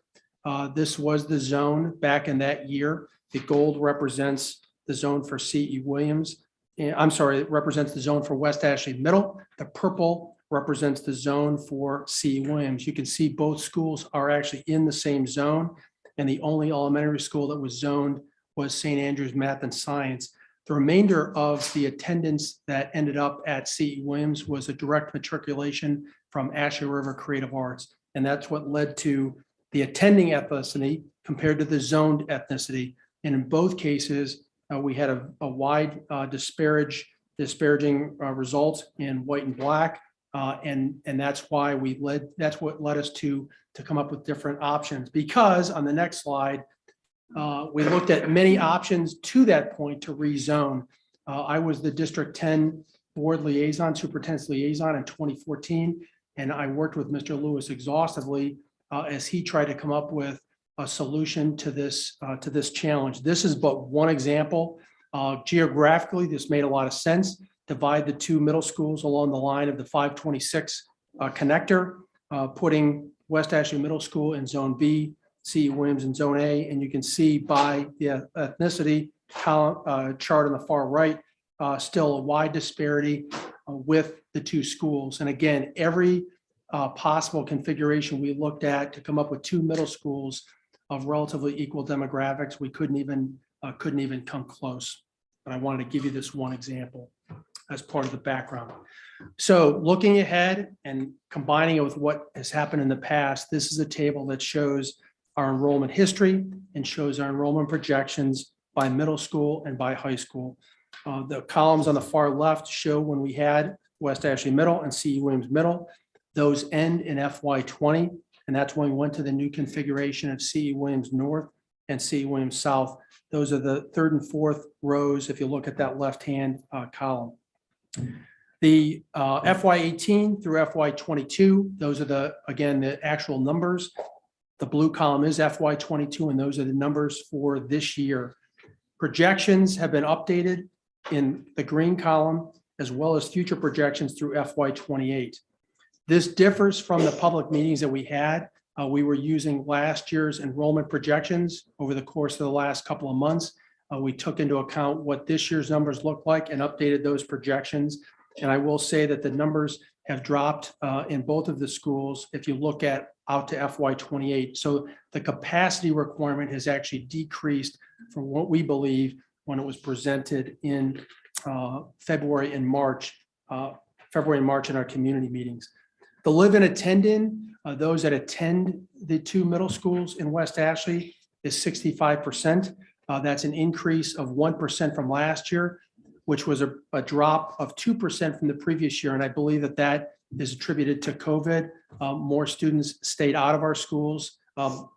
This was the zone back in that year. The gold represents the zone for C.E. Williams. I'm sorry, it represents the zone for West Ashley Middle. The purple represents the zone for C.E. Williams. You can see both schools are actually in the same zone, and the only elementary school that was zoned was St. Andrews Math and Science. The remainder of the attendance that ended up at C.E. Williams was a direct matriculation from Ashley River Creative Arts, and that's what led to the attending ethnicity compared to the zoned ethnicity. And in both cases, We had a wide disparaging results in white and black. And that's why that's what led us to come up with different options, because on the next slide, we looked at many options to that point to rezone. I was the District 10 Board Liaison, Superintendent's Liaison in 2014, and I worked with Mr. Lewis exhaustively as he tried to come up with a solution to this challenge. This is but one example. Geographically, this made a lot of sense. Divide the two middle schools along the line of the 526 connector, putting West Ashley Middle School in Zone B, C.E. Williams in Zone A, and you can see by the ethnicity column, chart on the far right, still a wide disparity with the two schools. And again, every possible configuration we looked at to come up with two middle schools of relatively equal demographics, we couldn't even come close. But I wanted to give you this one example as part of the background. So looking ahead and combining it with what has happened in the past, this is a table that shows our enrollment history and shows our enrollment projections by middle school and by high school. The columns on the far left show when we had West Ashley Middle and C.E. Williams Middle. Those end in FY20, and that's when we went to the new configuration of C.E. Williams North and C.E. Williams South. Those are the third and fourth rows if you look at that left-hand column. The FY18 through FY22, those are again, the actual numbers. The blue column is FY22, and those are the numbers for this year. Projections have been updated in the green column, as well as future projections through FY28. This differs from the public meetings that we had. We were using last year's enrollment projections over the course of the last couple of months. We took into account what this year's numbers look like and updated those projections. And I will say that the numbers have dropped in both of the schools if you look at out to FY28. So the capacity requirement has actually decreased from what we believe when it was presented in February and March in our community meetings. The live and attend in, those that attend the two middle schools in West Ashley is 65%. That's an increase of 1% from last year, which was a drop of 2% from the previous year. And I believe that that is attributed to COVID. More students stayed out of our schools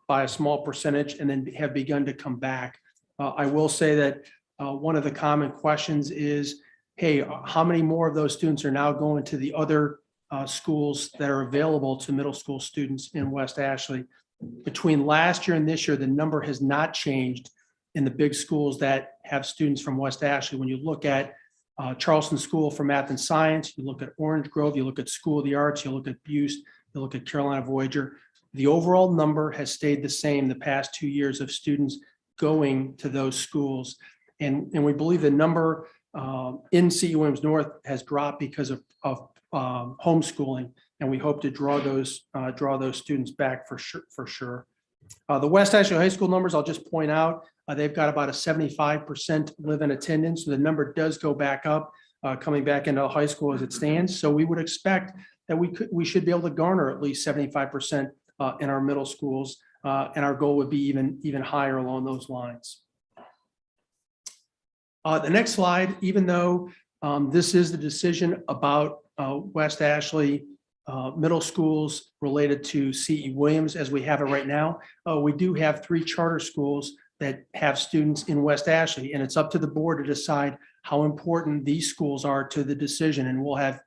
by a small percentage and then have begun to come back. I will say that one of the common questions is, hey, how many more of those students are now going to the other schools that are available to middle school students in West Ashley? Between last year and this year, the number has not changed in the big schools that have students from West Ashley. When you look at Charleston School for Math and Science, you look at Orange Grove, you look at School of the Arts, you look at Butte, you look at Carolina Voyager, the overall number has stayed the same the past 2 years of students going to those schools. And we believe the number in C.E. Williams North has dropped because of homeschooling, and we hope to draw those students back for sure. The West Ashley High School numbers, I'll just point out, they've got about a 75% live-in attendance. So the number does go back up, coming back into high school as it stands. So we would expect that we should be able to garner at least 75% in our middle schools, and our goal would be even higher along those lines. The next slide, even though this is the decision about West Ashley middle schools related to C.E. Williams as we have it right now, we do have 3 charter schools that have students in West Ashley, and it's up to the board to decide how important these schools are to the decision. And we'll have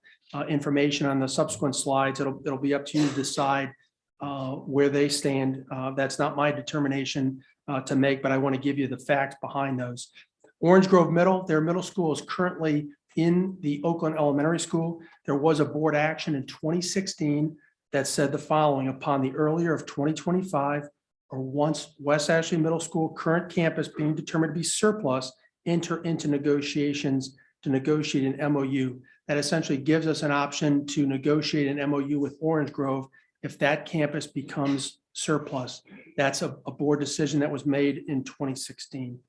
information on the subsequent slides. It'll be up to you to decide where they stand. That's not my determination to make, but I want to give you the facts behind those. Orange Grove Middle, their middle school is currently in the Oakland Elementary School. There was a board action in 2016 that said the following: upon the earlier of 2025, or once West Ashley Middle School current campus being determined to be surplus, enter into negotiations to negotiate an MOU. That essentially gives us an option to negotiate an MOU with Orange Grove if that campus becomes surplus. That's a board decision that was made in 2016.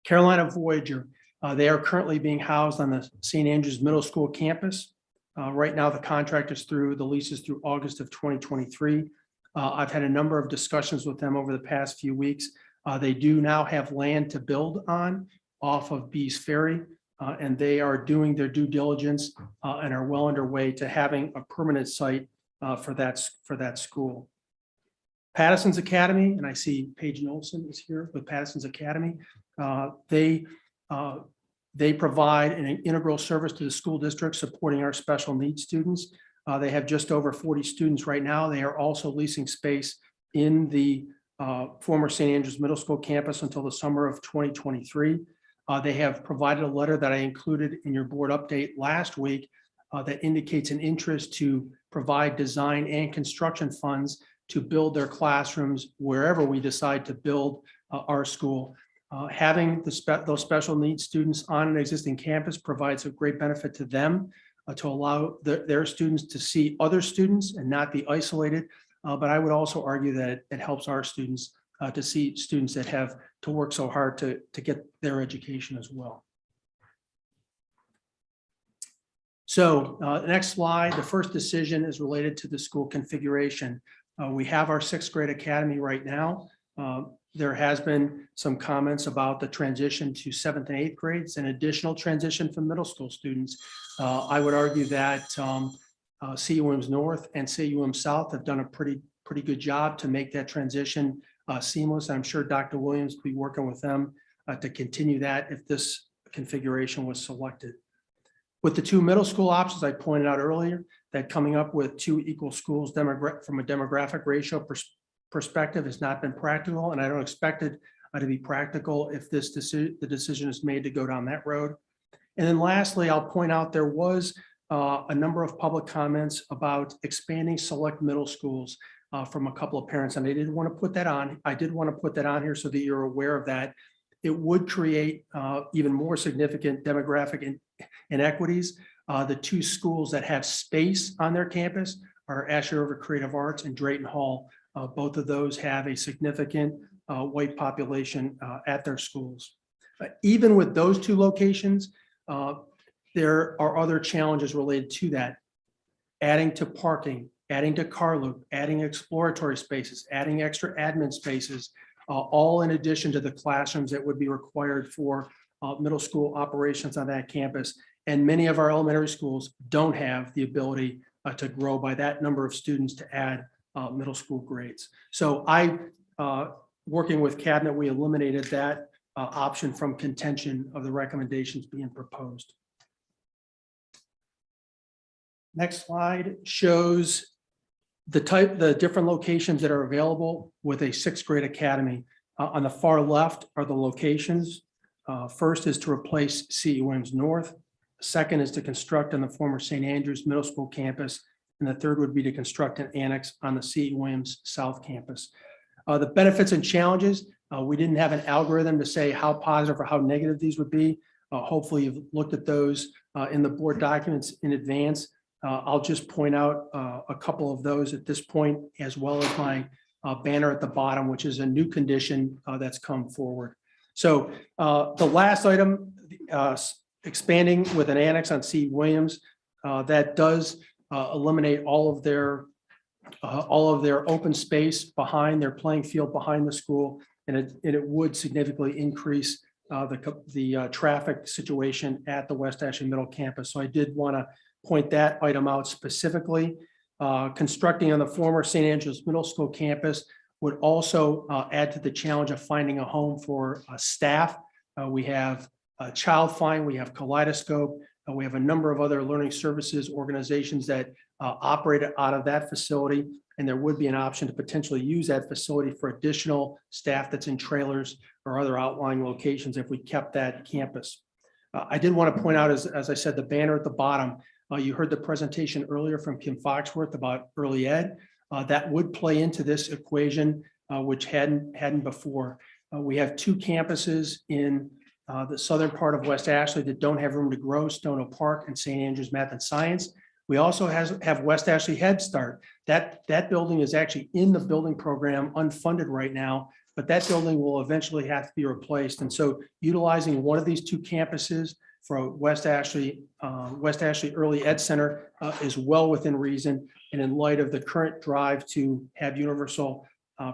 Carolina Voyager, they are currently being housed on the St. Andrews Middle School campus. Right now, the contract is through, the lease is through August of 2023. I've had a number of discussions with them over the past few weeks. They do now have land to build on off of Bees Ferry, and they are doing their due diligence and are well underway to having a permanent site for that school. Patterson's Academy, and I see Paige Nolson is here with Patterson's Academy. They provide an integral service to the school district supporting our special needs students. They have just over 40 students right now. They are also leasing space in the former St. Andrews Middle School campus until the summer of 2023. They have provided a letter that I included in your board update last week that indicates an interest to provide design and construction funds to build their classrooms wherever we decide to build our school. Having those special needs students on an existing campus provides a great benefit to them to allow their students to see other students and not be isolated. But I would also argue that it helps our students to see students that have to work so hard to get their education as well. So the next slide, the first decision is related to the school configuration. We have our 6th grade academy right now. There has been some comments about the transition to 7th and 8th grades and additional transition from middle school students. I would argue that CU Williams North and CU Williams South have done a pretty good job to make that transition seamless. I'm sure Dr. Williams will be working with them to continue that if this configuration was selected. With the 2 middle school options I pointed out earlier, that coming up with 2 equal schools from a demographic ratio perspective has not been practical, and I don't expect it to be practical if the decision is made to go down that road. And then lastly, I'll point out there was a number of public comments about expanding select middle schools from a couple of parents, and I did want to put that on. I did want to put that on here so that you're aware of that. It would create even more significant demographic inequities. The 2 schools that have space on their campus are Ashley River Creative Arts and Drayton Hall. Both of those have a significant white population at their schools. Even with those 2 locations, there are other challenges related to that. Adding to parking, adding to car loop, adding exploratory spaces, adding extra admin spaces, all in addition to the classrooms that would be required for middle school operations on that campus. And many of our elementary schools don't have the ability to grow by that number of students to add middle school grades. So working with cabinet, we eliminated that option from contention of the recommendations being proposed. Next slide shows the different locations that are available with a 6th grade academy. On the far left are the locations. First is to replace CE Williams North. Second is to construct on the former St. Andrews Middle School campus. And the third would be to construct an annex on the CE Williams South campus. The benefits and challenges, we didn't have an algorithm to say how positive or how negative these would be. Hopefully you've looked at those in the board documents in advance. I'll just point out a couple of those at this point, as well as my banner at the bottom, which is a new condition that's come forward. So the last item, expanding with an annex on CE Williams, that does eliminate all of their open space behind their playing field behind the school, and it would significantly increase the traffic situation at the West Ashley Middle campus. So I did want to point that item out specifically. Constructing on the former St. Andrews Middle School campus would also add to the challenge of finding a home for staff. We have Child Find, we have Kaleidoscope, we have a number of other learning services organizations that operate out of that facility, and there would be an option to potentially use that facility for additional staff that's in trailers or other outlying locations if we kept that campus. I did want to point out, as I said, the banner at the bottom. You heard the presentation earlier from Kim Foxworth about early ed. That would play into this equation, which hadn't before. We have 2 campuses in the southern part of West Ashley that don't have room to grow, Stono Park and St. Andrews Math and Science. We also have West Ashley Head Start. That building is actually in the building program, unfunded right now, but that building will eventually have to be replaced. And so utilizing one of these 2 campuses for West Ashley Early Ed Center is well within reason. And in light of the current drive to have universal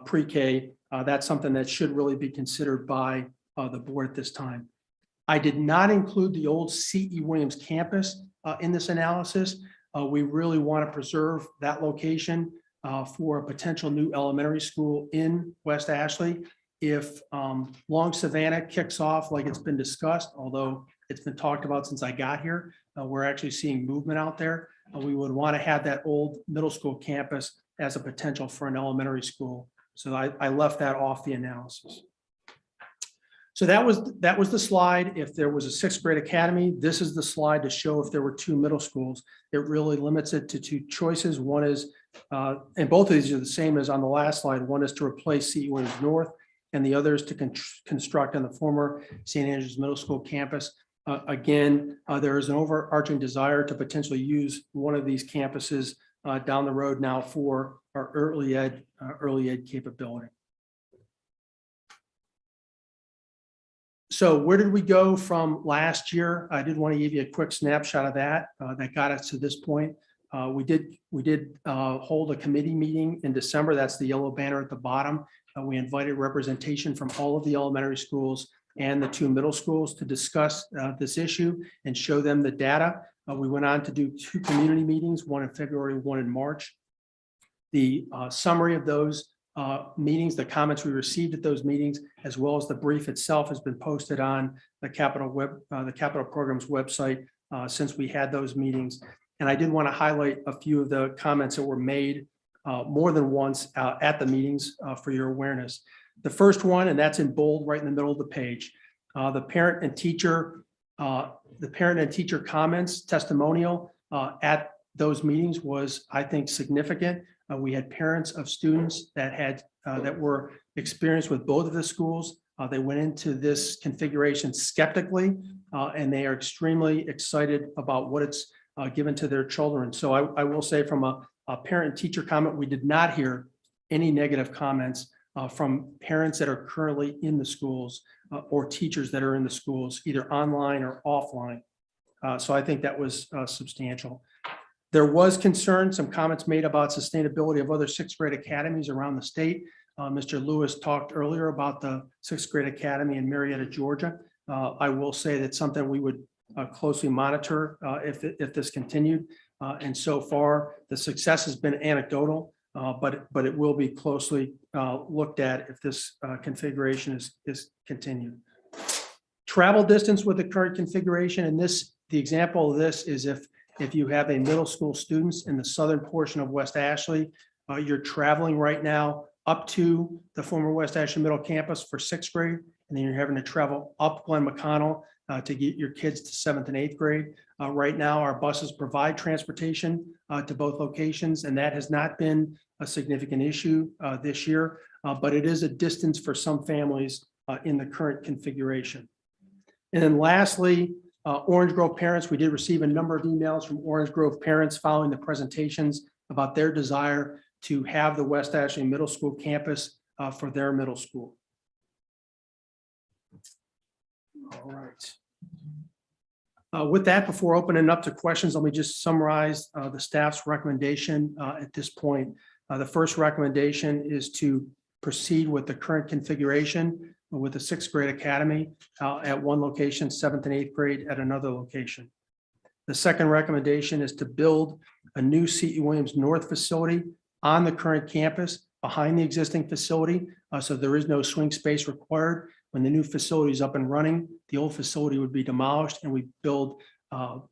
pre-K, that's something that should really be considered by the board at this time. I did not include the old C.E. Williams campus in this analysis. We really want to preserve that location for a potential new elementary school in West Ashley. If Long Savannah kicks off like it's been discussed, although it's been talked about since I got here, we're actually seeing movement out there. We would want to have that old middle school campus as a potential for an elementary school. So I left that off the analysis. So that was the slide. If there was a sixth grade academy, this is the slide to show if there were two middle schools. It really limits it to two choices. One is, and both of these are the same as on the last slide. One is to replace C.E. Williams North, and the other is to construct on the former St. Andrews Middle School campus. Again, there is an overarching desire to potentially use one of these campuses down the road now for our early ed capability. So where did we go from last year? I did want to give you a quick snapshot of that. That got us to this point. We did hold a committee meeting in December. That's the yellow banner at the bottom. We invited representation from all of the elementary schools and the two middle schools to discuss this issue and show them the data. We went on to do two community meetings, one in February, one in March. The summary of those meetings, the comments we received at those meetings, as well as the brief itself, has been posted on the Capital Programs website since we had those meetings. And I did want to highlight a few of the comments that were made more than once at the meetings for your awareness. The first one, and that's in bold right in the middle of the page, the parent and teacher comments testimonial at those meetings was, I think, significant. We had parents of students that were experienced with both of the schools. They went into this configuration skeptically, and they are extremely excited about what it's given to their children. So I will say, from a parent teacher comment, we did not hear any negative comments from parents that are currently in the schools or teachers that are in the schools, either online or offline. So I think that was substantial. There was concern, some comments made about sustainability of other sixth grade academies around the state. Mr. Lewis talked earlier about the sixth grade academy in Marietta, Georgia. I will say that's something we would closely monitor if this continued. And so far, the success has been anecdotal, but it will be closely looked at if this configuration is continued. Travel distance with the current configuration, and the example of this is if you have a middle school students in the southern portion of West Ashley, you're traveling right now up to the former West Ashley Middle Campus for sixth grade, and then you're having to travel up Glen McConnell to get your kids to seventh and eighth grade. Right now, our buses provide transportation to both locations, and that has not been a significant issue this year, but it is a distance for some families in the current configuration. And then lastly, Orange Grove parents, we did receive a number of emails from Orange Grove parents following the presentations about their desire to have the West Ashley Middle School campus for their middle school. All right. With that, before opening up to questions, let me just summarize the staff's recommendation at this point. The first recommendation is to proceed with the current configuration with the sixth grade academy at one location, seventh and eighth grade at another location. The second recommendation is to build a new C.E. Williams North facility on the current campus behind the existing facility. So there is no swing space required. When the new facility is up and running, the old facility would be demolished and we build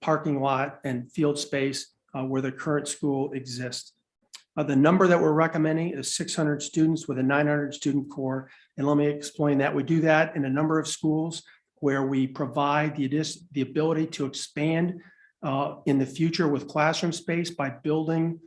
parking lot and field space where the current school exists. The number that we're recommending is 600 students with a 900 student core. And let me explain that. We do that in a number of schools where we provide the ability to expand in the future with classroom space by building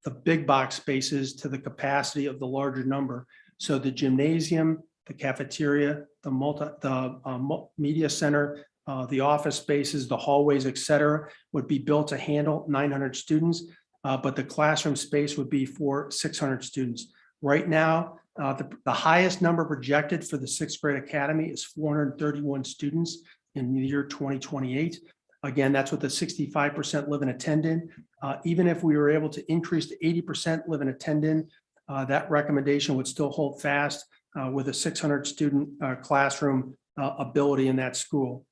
the big box spaces to the capacity of the larger number. So the gymnasium, the cafeteria, the media center, the office spaces, the hallways, et cetera, would be built to handle 900 students, but the classroom space would be for 600 students. Right now, the highest number projected for the sixth grade academy is 431 students in the year 2028. Again, that's with a 65% live and attend in. Even if we were able to increase to 80% live and attend in, that recommendation would still hold fast with a 600 student classroom ability in that school.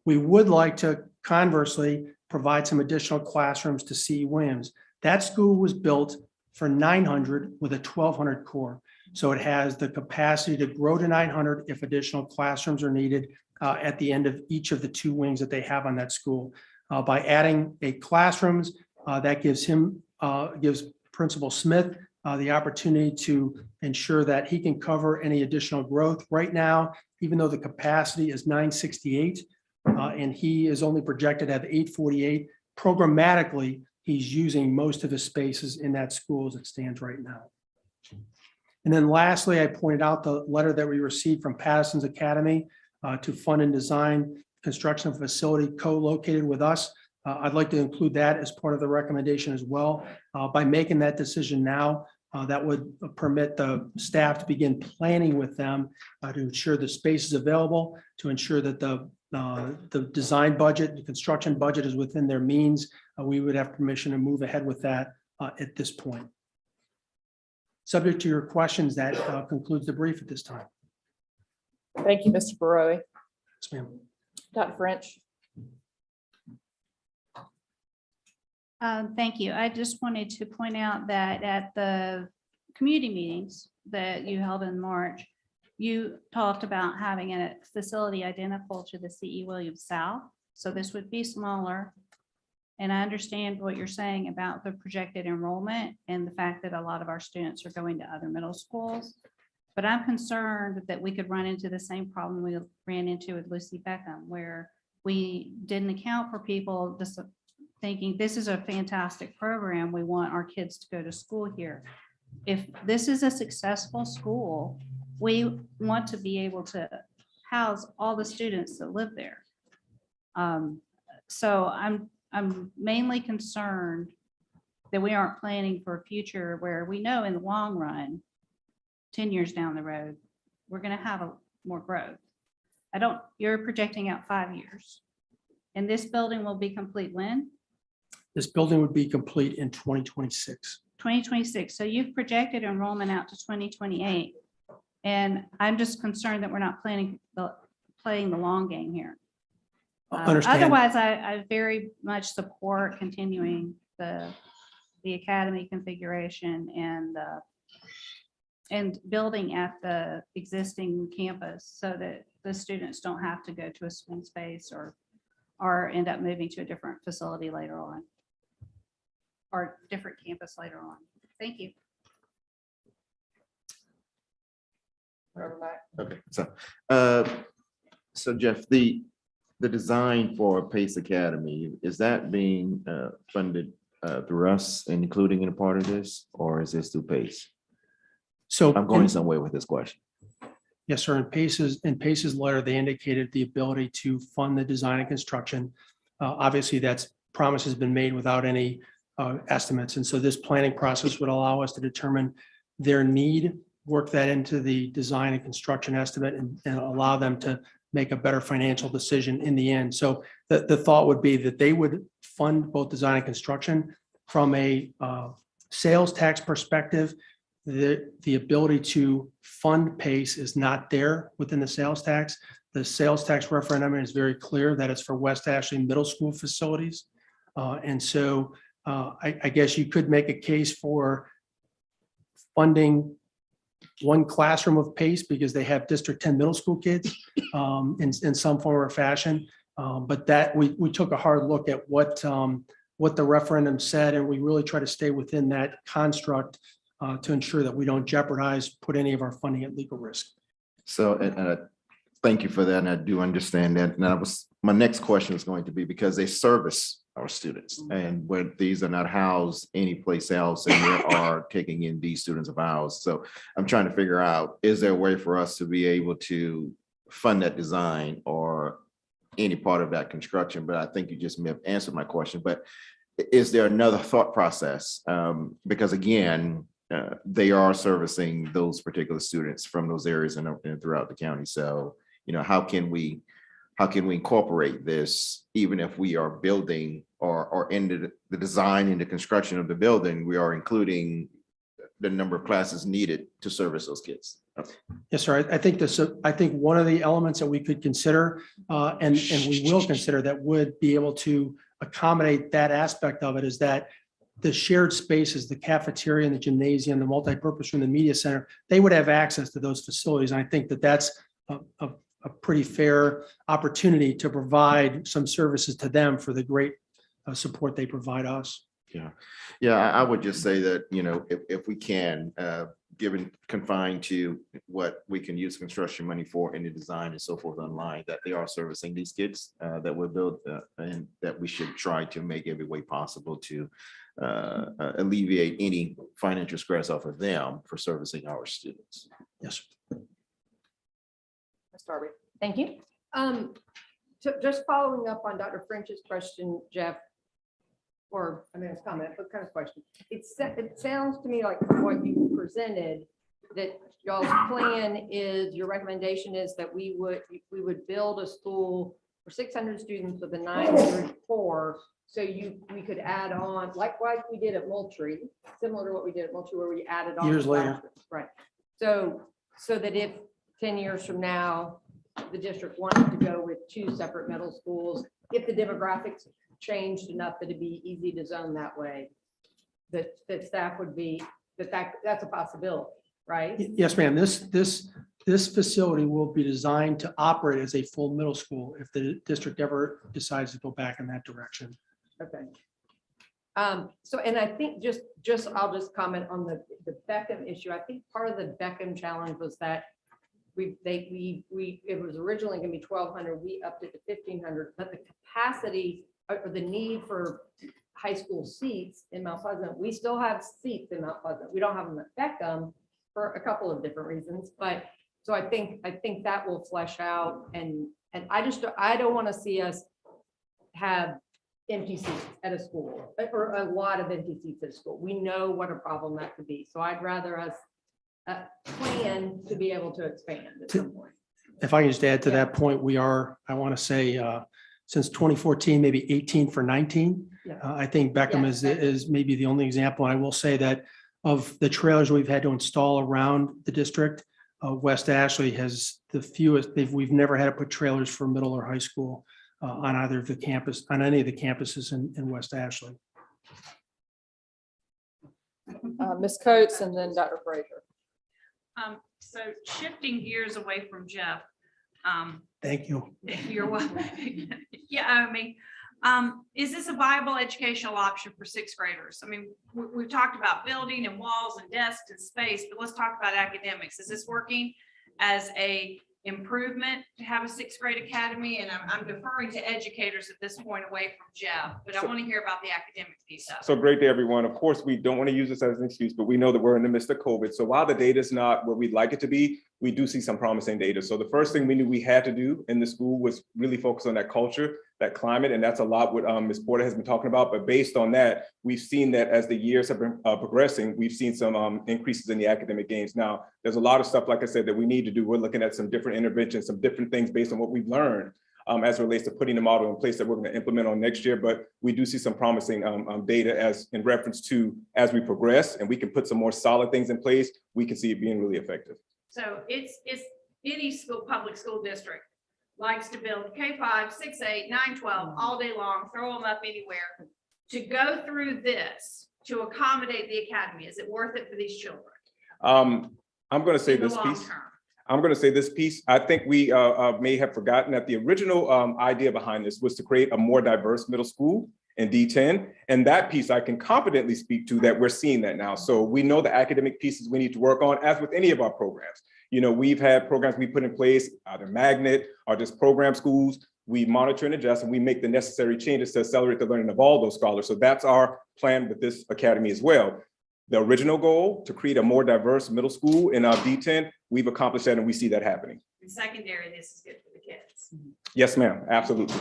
We would like to conversely provide some additional classrooms to C.E. Williams. That school was built for 900 with a 1,200 core. So it has the capacity to grow to 900 if additional classrooms are needed at the end of each of the 2 wings that they have on that school. By adding 8 classrooms, that gives Principal Smith the opportunity to ensure that he can cover any additional growth. Right now, even though the capacity is 968 and he is only projected to have 848, programmatically, he's using most of his spaces in that school as it stands right now. And then lastly, I pointed out the letter that we received from Patterson's Academy to fund and design construction of a facility co-located with us. I'd like to include that as part of the recommendation as well. By making that decision now, that would permit the staff to begin planning with them to ensure the space is available, to ensure that the design budget, the construction budget is within their means. We would have permission to move ahead with that at this point. Subject to your questions, that concludes the brief at this time. Thank you, Mr. Barrowe. Yes, ma'am. Dr. French. Thank you. I just wanted to point out that at the community meetings that you held in March, you talked about having a facility identical to the C.E. Williams South. So this would be smaller. And I understand what you're saying about the projected enrollment and the fact that a lot of our students are going to other middle schools. But I'm concerned that we could run into the same problem we ran into with Lucy Beckham, where we didn't account for people just thinking this is a fantastic program. We want our kids to go to school here. If this is a successful school, we want to be able to house all the students that live there. So I'm mainly concerned that we aren't planning for a future where we know in the long run, 10 years down the road, we're going to have more growth. You're projecting out 5 years. And this building will be complete when? This building would be complete in 2026. 2026. So you've projected enrollment out to 2028. And I'm just concerned that we're not playing the long game here. Understand. Otherwise, I very much support continuing the academy configuration and building at the existing campus so that the students don't have to go to a swing space or end up moving to a different facility later on or different campus later on. Thank you. Okay, so Jeff, the design for Pace Academy, is that being funded through us, including in a part of this, or is this through Pace? So I'm going somewhere with this question. Yes, sir. In Pace's letter, they indicated the ability to fund the design and construction. Obviously, that's promise has been made without any estimates. And so this planning process would allow us to determine their need, work that into the design and construction estimate and allow them to make a better financial decision in the end. So the thought would be that they would fund both design and construction from a sales tax perspective. The ability to fund Pace is not there within the sales tax. The sales tax referendum is very clear that it's for West Ashley middle school facilities. And so I guess you could make a case for funding one classroom of Pace because they have District 10 middle school kids in some form or fashion. But that we took a hard look at what the referendum said, and we really try to stay within that construct to ensure that we don't jeopardize, put any of our funding at legal risk. So, and thank you for that. And I do understand that. And my next question is going to be because they service our students and where these are not housed anyplace else and we are taking in these students of ours. So I'm trying to figure out, is there a way for us to be able to fund that design or any part of that construction? But I think you just may have answered my question, but is there another thought process? Because again, they are servicing those particular students from those areas and throughout the county. So, how can we incorporate this, even if we are building or in the design and the construction of the building, we are including the number of classes needed to service those kids. Yes, sir. I think this, I think one of the elements that we could consider, and we will consider that would be able to accommodate that aspect of it is that the shared spaces, the cafeteria and the gymnasium, the multipurpose room, the media center, they would have access to those facilities. And I think that that's a pretty fair opportunity to provide some services to them for the great support they provide us. Yeah, I would just say that, you know, if we can, given confined to what we can use construction money for in the design and so forth online, that they are servicing these kids that we're built and that we should try to make every way possible to alleviate any financial stress off of them for servicing our students. Yes. Ms. Darby. Thank you. So just following up on Dr. French's question, Jeff, or I mean, it's comment, what kind of question? It sounds to me like from what you presented, that y'all's plan is, your recommendation is that we would build a school for 600 students with a 904. So we could add on, likewise we did at Moultrie, similar to what we did at Moultrie, where we added on. Years later. Right. So that if 10 years from now, the district wanted to go with 2 separate middle schools, if the demographics changed enough that it'd be easy to zone that way, that staff would be, that's a possibility, right? Yes, ma'am. This facility will be designed to operate as a full middle school if the district ever decides to go back in that direction. Okay. So, and I think I'll just comment on the Beckham issue. I think part of the Beckham challenge was that it was originally going to be 1,200. We upped it to 1,500, but the capacity or the need for high school seats in Mount Pleasant, we still have seats in Mount Pleasant. We don't have them at Beckham for a couple of different reasons, but so I think that will flesh out, and I don't want to see us have empty seats at a school or a lot of empty seats at a school. We know what a problem that could be. So I'd rather us plan to be able to expand at some point. If I can just add to that point, we are, I want to say, since 2014, maybe 18 for 19. Yeah. I think Beckham Yeah, is maybe the only example. I will say that of the trailers we've had to install around the district, West Ashley has the fewest. We've never had to put trailers for middle or high school on either of the campus, on any of the campuses in West Ashley. Ms. Coates and then Dr. Frazier. So shifting gears away from Jeff. Thank you. You're welcome. Yeah, I mean, is this a viable educational option for 6th graders? I mean, we've talked about building and walls and desks and space, but let's talk about academics. Is this working as a improvement to have a 6th grade academy? And I'm deferring to educators at this point away from Jeff, but I want to hear about the academic piece of it. So great day, everyone. Of course, we don't want to use this as an excuse, but we know that we're in the midst of COVID. So while the data is not where we'd like it to be, we do see some promising data. So the first thing we knew we had to do in the school was really focus on that culture, that climate, and that's a lot what Ms. Porter has been talking about. But based on that, we've seen that as the years have been progressing, we've seen some increases in the academic gains. Now, there's a lot of stuff, like I said, that we need to do. We're looking at some different interventions, some different things based on what we've learned as it relates to putting a model in place that we're going to implement on next year. But we do see some promising data as in reference to as we progress and we can put some more solid things in place, we can see it being really effective. So it's any school, public school district likes to build K-5, 6, 8, 9, 12 all day long, throw them up anywhere. To go through this to accommodate the academy, is it worth it for these children? I'm going to say In the this long piece. term? I'm going to say this piece. I think we may have forgotten that the original idea behind this was to create a more diverse middle school in D10. And that piece I can confidently speak to that we're seeing that now. So we know the academic pieces we need to work on, as with any of our programs. You know, we've had programs we put in place, either magnet or just program schools. We monitor and adjust, and we make the necessary changes to accelerate the learning of all those scholars. So that's our plan with this academy as well. The original goal to create a more diverse middle school in our D10, we've accomplished that, and we see that happening. In secondary, this is good for the kids. Yes, ma'am, absolutely.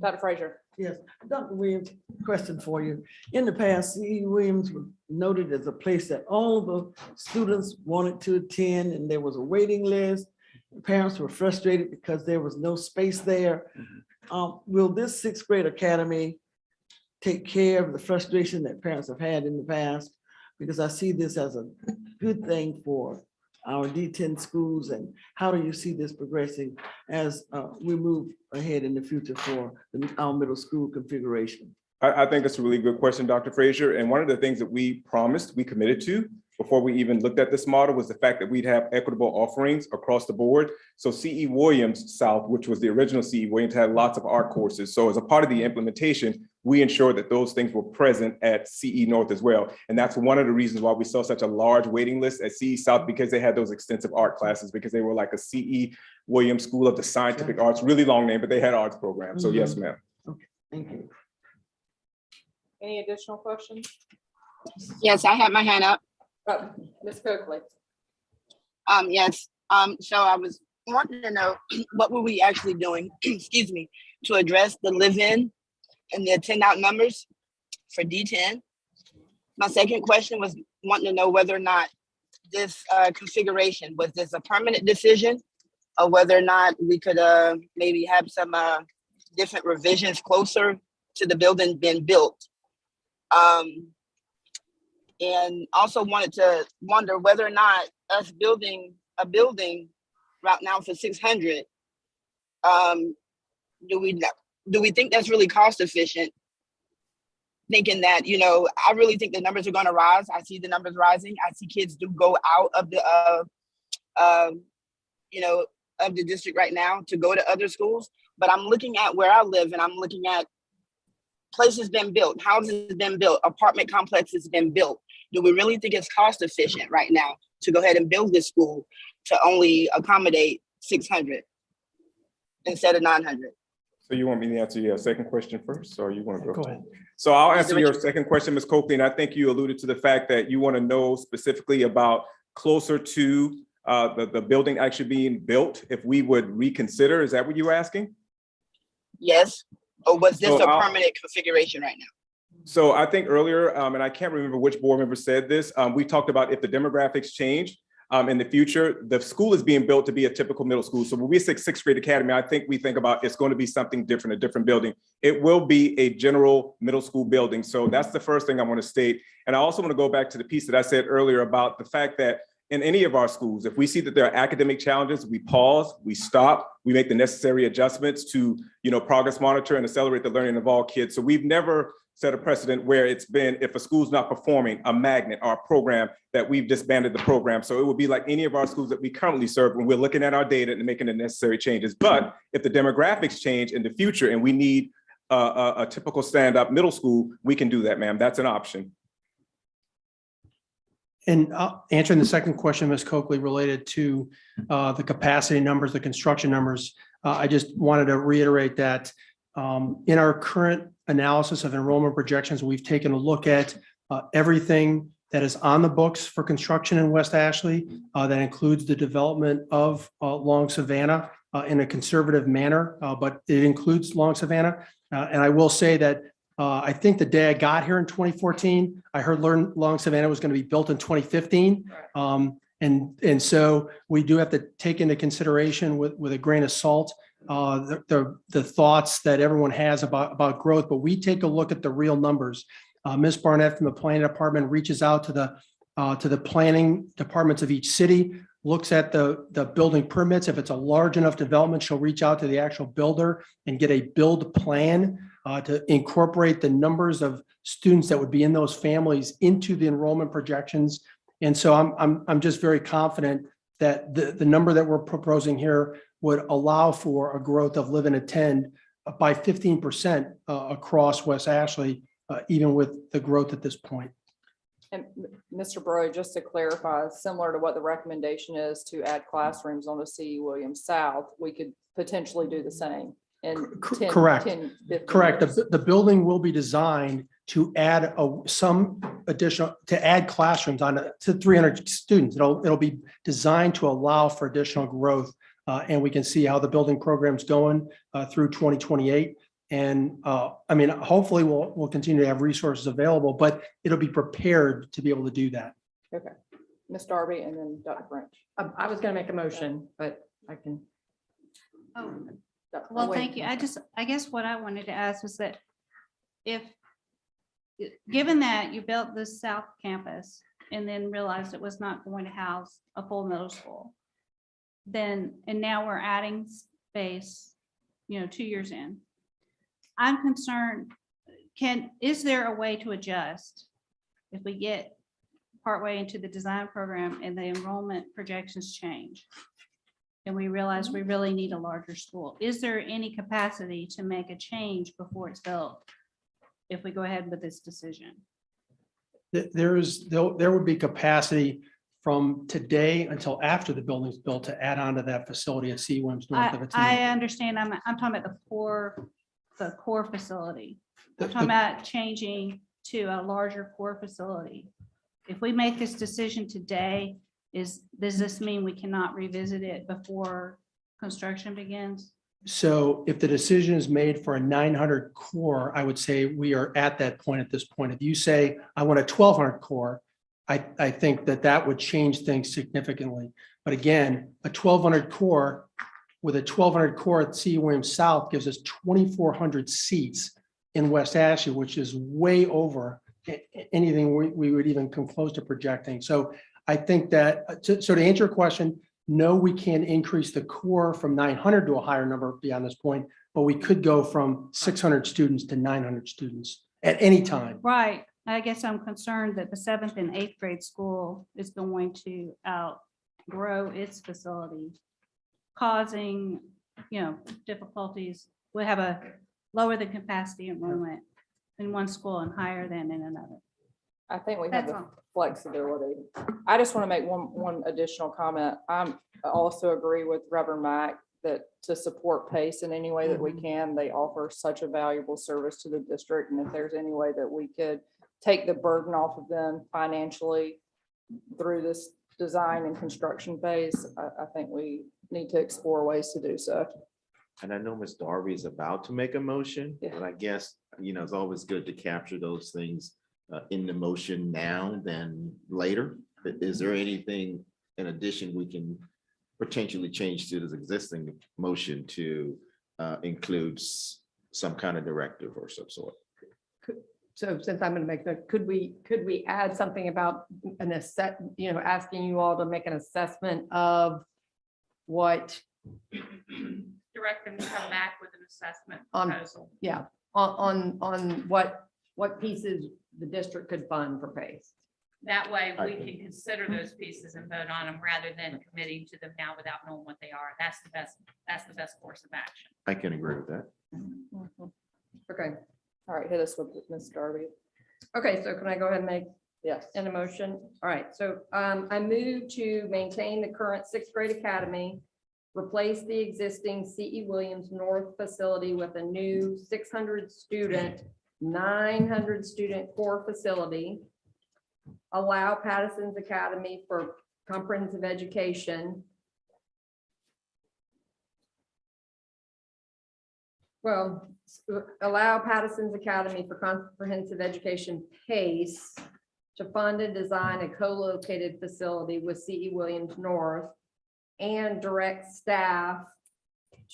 Dr. Frazier. Yes, Dr. Williams, question for you. In the past, C.E. Williams was noted as a place that all of the students wanted to attend, and there was a waiting list. Parents were frustrated because there was no space there. Will this 6th grade academy take care of the frustration that parents have had in the past Because I see this as a good thing for our D10 schools, and how do you see this progressing as we move ahead in the future for our middle school configuration? I think it's a really good question, Dr. Frazier. And one of the things that we promised, we committed to before we even looked at this model was the fact that we'd have equitable offerings across the board. So C.E. Williams South, which was the original C.E. Williams, had lots of art courses. So as a part of the implementation, we ensured that those things were present at C.E. North as well. And that's one of the reasons why we saw such a large waiting list at C.E. South, because they had those extensive art classes, because they were like a C.E. Williams School of the Scientific Arts, really long name, but they had arts programs. So yes, ma'am. Okay, thank you. Any additional questions? Yes, I had my hand up. Oh, Ms. Coakley. Yes. So I was wanting to know what were we actually doing, excuse me, to address the live-in and the attend-out numbers for D10. My second question was wanting to know whether or not this configuration, was this a permanent decision, or whether or not we could maybe have some different revisions closer to the building being built. And also wanted to wonder whether or not us building a building right now for 600, do we think that's really cost efficient? Thinking that, you know, I really think the numbers are going to rise. I see the numbers rising. I see kids do go out of the, you know, of the district right now to go to other schools. But I'm looking at where I live, and I'm looking at places been built, houses been built, apartment complexes been built. Do we really think it's cost efficient right now to go ahead and build this school to only accommodate 600 instead of 900? So you want me to answer your second question first, or you want to Go ahead. So I'll answer your second question, Ms. Coakley, and I think you alluded to the fact that you want to know specifically about closer to the building actually being built, if we would reconsider. Is that what you were asking? Yes. Or was this So a permanent configuration right now? So I think earlier, and I can't remember which board member said this, we talked about if the demographics change in the future, the school is being built to be a typical middle school. So when we say sixth grade academy, I think we think about it's going to be something different, a different building. It will be a general middle school building. So that's the first thing I want to state. And I also want to go back to the piece that I said earlier about the fact that in any of our schools, if we see that there are academic challenges, we pause, we stop, we make the necessary adjustments to, you know, progress monitor and accelerate the learning of all kids. So we've never set a precedent where it's been, if a school's not performing, a magnet or a program, that we've disbanded the program. So it would be like any of our schools that we currently serve when we're looking at our data and making the necessary changes. But if the demographics change in the future and we need a typical stand-up middle school, we can do that, ma'am. That's an option. And answering the second question, Ms. Coakley, related to the capacity numbers, the construction numbers, I just wanted to reiterate that in our current analysis of enrollment projections, we've taken a look at everything that is on the books for construction in West Ashley. That includes the development of Long Savannah in a conservative manner, but it includes Long Savannah. And I will say that I think the day I got here in 2014, I heard Long Savannah was going to be built in 2015. And so we do have to take into consideration with a grain of salt the thoughts that everyone has about growth, but we take a look at the real numbers. Ms. Barnett from the planning department reaches out to the planning departments of each city, looks at the building permits. If it's a large enough development, she'll reach out to the actual builder and get a build plan to incorporate the numbers of students that would be in those families into the enrollment projections. And so I'm just very confident that the number that we're proposing here would allow for a growth of live and attend by 15% across West Ashley, even with the growth at this point. And Mr. Brody, just to clarify, similar to what the recommendation is to add classrooms on the C.E. Williams South, we could potentially do the same. Correct. The building will be designed to add some additional, to add classrooms to 300 students. It'll be designed to allow for additional growth. And we can see how the building program's going through 2028. And I mean, hopefully we'll continue to have resources available, but it'll be prepared to be able to do that. Okay. Ms. Darby and then Dr. French. I was going to make a motion, but I can. Oh, well, thank you. I guess what I wanted to ask was that given that you built this South Campus and then realized it was not going to house a full middle school. And now we're adding space, 2 years in. I'm concerned, is there a way to adjust if we get partway into the design program and the enrollment projections change? And we realize we really need a larger school. Is there any capacity to make a change before it's built? If we go ahead with this decision? There would be capacity from today until after the building's built to add on to that facility at C. Williams north of its. I understand. I'm talking about the core facility. I'm talking about changing to a larger core facility. If we make this decision today, does this mean we cannot revisit it before construction begins? So if the decision is made for a 900 core, I would say we are at that point at this point. If you say, I want a 1200 core, I think that would change things significantly. But again, a 1200 core with a 1200 core at C. Williams South gives us 2,400 seats in West Ashley, which is way over anything we would even come close to projecting. So I think that, so to answer your question, no, we can't increase the core from 900 to a higher number beyond this point, but we could go from 600 students to 900 students at any time. Right. I guess I'm concerned that the 7th and 8th grade school is going to outgrow its facility, causing, difficulties. We have a lower than capacity enrollment in one school and higher than in another. I think we have That's the all. flexibility. I just want to make one additional comment. I also agree with Reverend Mack that to support PACE in any way that we can, they offer such a valuable service to the district. And if there's any way that we could take the burden off of them financially through this design and construction phase, I think we need to explore ways to do so. And I know Ms. Darby is about to make a motion, but I guess, it's always good to capture those things in the motion now than later. Is there anything in addition we can potentially change to this existing motion to include some kind of directive or some sort? So since I'm going to make could we add something about asking you all to make an assessment of what? Direct them to come back with an assessment On- proposal. Yeah, on what pieces the district could fund for PACE. That way we can consider those pieces and vote on them rather than committing to them now without knowing what they are. That's the best course of action. I can agree with that. Okay. All right, hit us with Ms. Darby. Okay, so can I go ahead and make Yes. an motion? All right, so I move to maintain the current 6th grade academy, replace the existing C.E. Williams North facility with a new 600 student, 900 student core facility, allow Patterson's Academy for comprehensive education. Well, allow Patterson's Academy for comprehensive education PACE to fund and design a co-located facility with C.E. Williams North and direct staff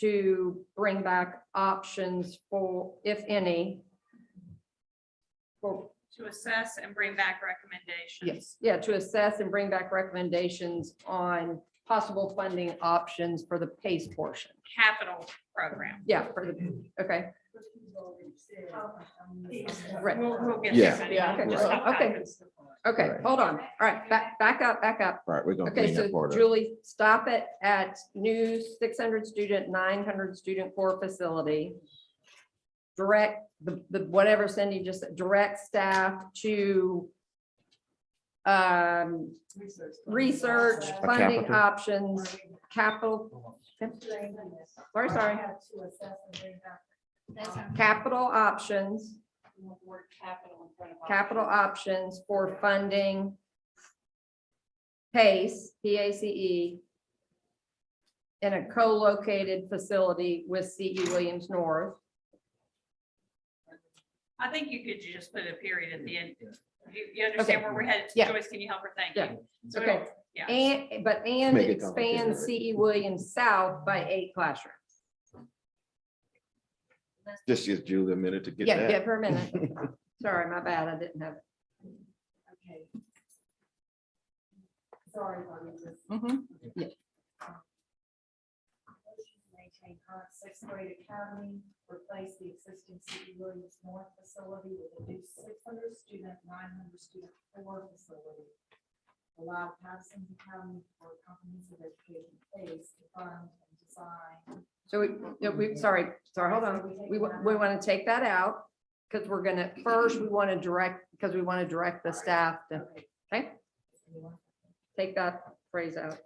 to bring back options for, if any, for, To assess and bring back recommendations. to assess and bring back recommendations on possible funding options for the PACE portion. Capital program. Yeah, for the, okay. Right. We'll get Yeah. there. Yeah, okay. Just stop Okay. that. Okay, Right. hold on. All right, back up. All right, we're gonna Okay, clean that so part up. Julie, stop it at new 600 student, 900 student core facility. Direct the whatever Cindy just said, direct staff to research funding capital. options, capital. Sorry. Capital options. Capital options for funding PACE, PACE, in a co-located facility with C.E. Williams North. I think you could just put a period at the end. You understand where we're headed? Yeah. Joyce, can you help her? Thank Yeah. you. So Okay. it'll- Yeah. And Make it expand complicated. C.E. Williams South by 8 classrooms. Just give Julie a minute to get Yeah, that. give her a minute. Sorry, my bad, I didn't have it. Sorry. Marlene. Yeah. Maintain current sixth grade academy, replace the existing C.E. Williams North facility with a new 600 student, 900 student core facility. Allow Patterson's Academy for comprehensive education phase to fund and design. So sorry, hold on. We want to take that out because we're gonna, first, we want to direct the staff to, okay? Take that phrase out.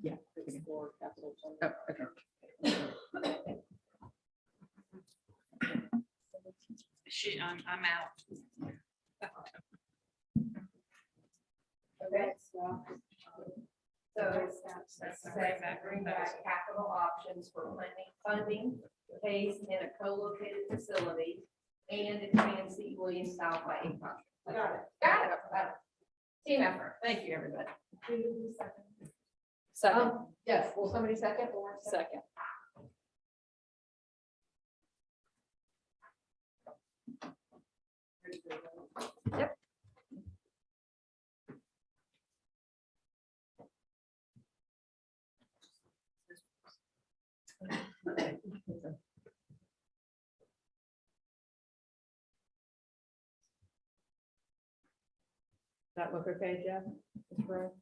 Yeah. Oh, okay. I'm out. Okay. So bring back capital options for funding, phase in a co-located facility and expand C. Williams South by 8 projects. Got it. Team effort. Thank you, everybody. Second. Yes, will somebody second? Second. Yep. That look okay, Jeff? That's correct.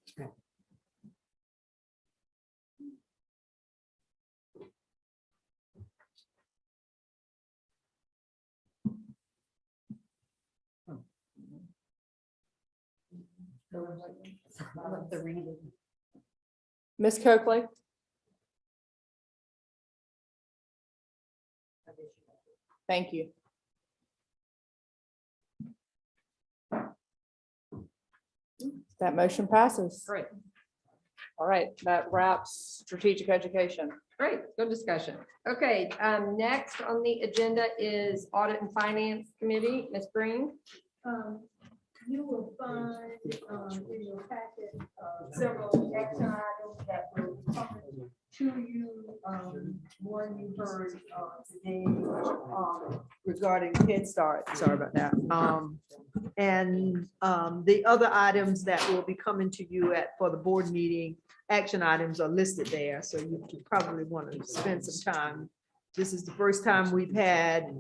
Ms. Coakley? Thank you. That motion passes. Great. All right, that wraps strategic education. Great, good discussion. Okay, next on the agenda is Audit and Finance Committee. Ms. Green. You will find in your packet several action items that will be coming to you. One you heard today regarding Head Start. Sorry about that. And the other items that will be coming to you for the board meeting, action items are listed there. So you probably want to spend some time. This is the first time we've had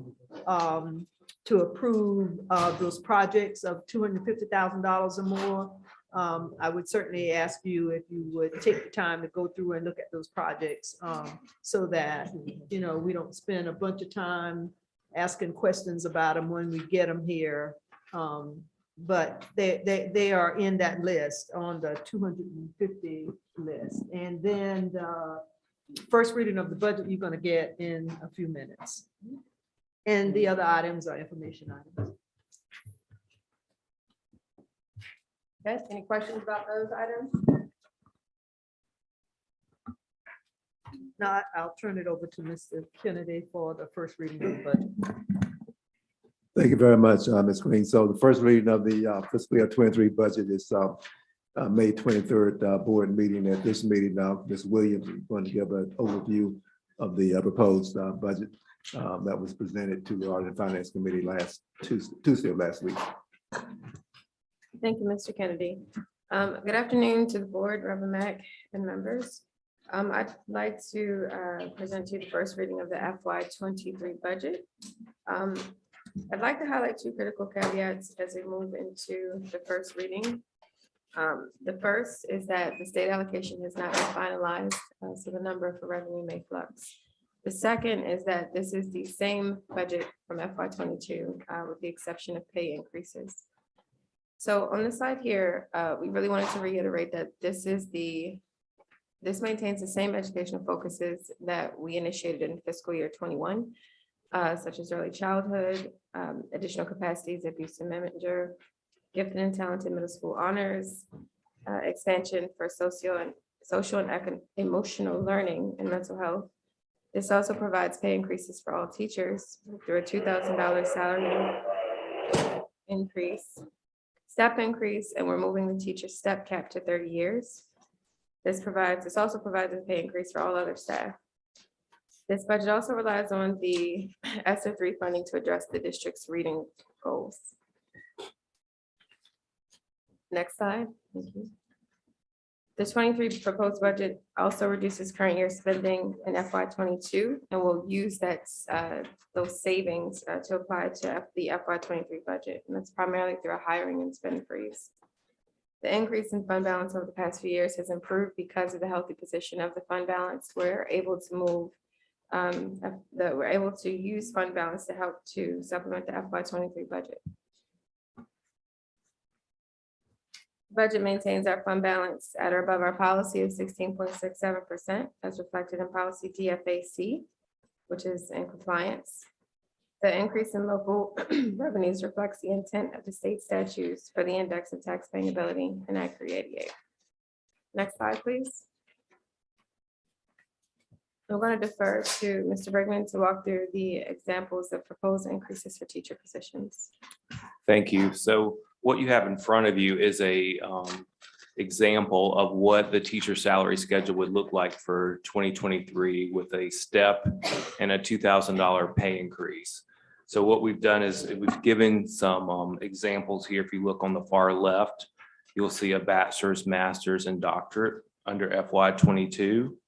to approve those projects of $250,000 or more. I would certainly ask you if you would take the time to go through and look at those projects so that, you know, we don't spend a bunch of time asking questions about them when we get them here. But they are in that list on the 250 list. And then the first reading of the budget you're going to get in a few minutes. And the other items are information items. Okay, any questions about those items? Not, I'll turn it over to Mr. Kennedy for the first reading of the budget. Thank you very much, Ms. Green. So the first reading of the fiscal year 23 budget is May 23rd board meeting. At this meeting, Ms. Williams is going to give an overview of the proposed budget that was presented to the Audit and Finance Committee last Tuesday of last week. Thank you, Mr. Kennedy. Good afternoon to the board, Reverend Mack, and members. I'd like to present to you the first reading of the FY23 budget. I'd like to highlight two critical caveats as we move into the first reading. The first is that the state allocation has not been finalized, so the number for revenue may flux. The second is that this is the same budget from FY22 with the exception of pay increases. So on the side here, we really wanted to reiterate that this maintains the same educational focuses that we initiated in fiscal year 21, such as early childhood, additional capacities at Houston Manager, gifted and talented middle school honors, expansion for social and emotional learning and mental health. This also provides pay increases for all teachers through a $2,000 salary increase, step increase, and we're moving the teacher step cap to 30 years. This also provides a pay increase for all other staff. This budget also relies on the ESSER III funding to address the district's reading goals. Next slide. Thank you. The 23 proposed budget also reduces current year spending in FY 22 and will use that those savings to apply to the FY 23 budget. And that's primarily through a hiring and spend freeze. The increase in fund balance over the past few years has improved because of the healthy position of the fund balance. We're able to move we're able to use fund balance to help to supplement the FY 23 budget. Budget maintains our fund balance at or above our policy of 16.67% as reflected in policy DFAC, which is in compliance. The increase in local revenues reflects the intent of the state statutes for the index of taxpaying ability in Act 388. Next slide, please. I'm going to defer to Mr. Bergman to walk through the examples of proposed increases for teacher positions. Thank you. So what you have in front of you is a example of what the teacher salary schedule would look like for 2023 with a step and a $2,000 pay increase. So what we've done is we've given some examples here. If you look on the far left, you'll see a bachelor's, master's, and doctorate under FY 22.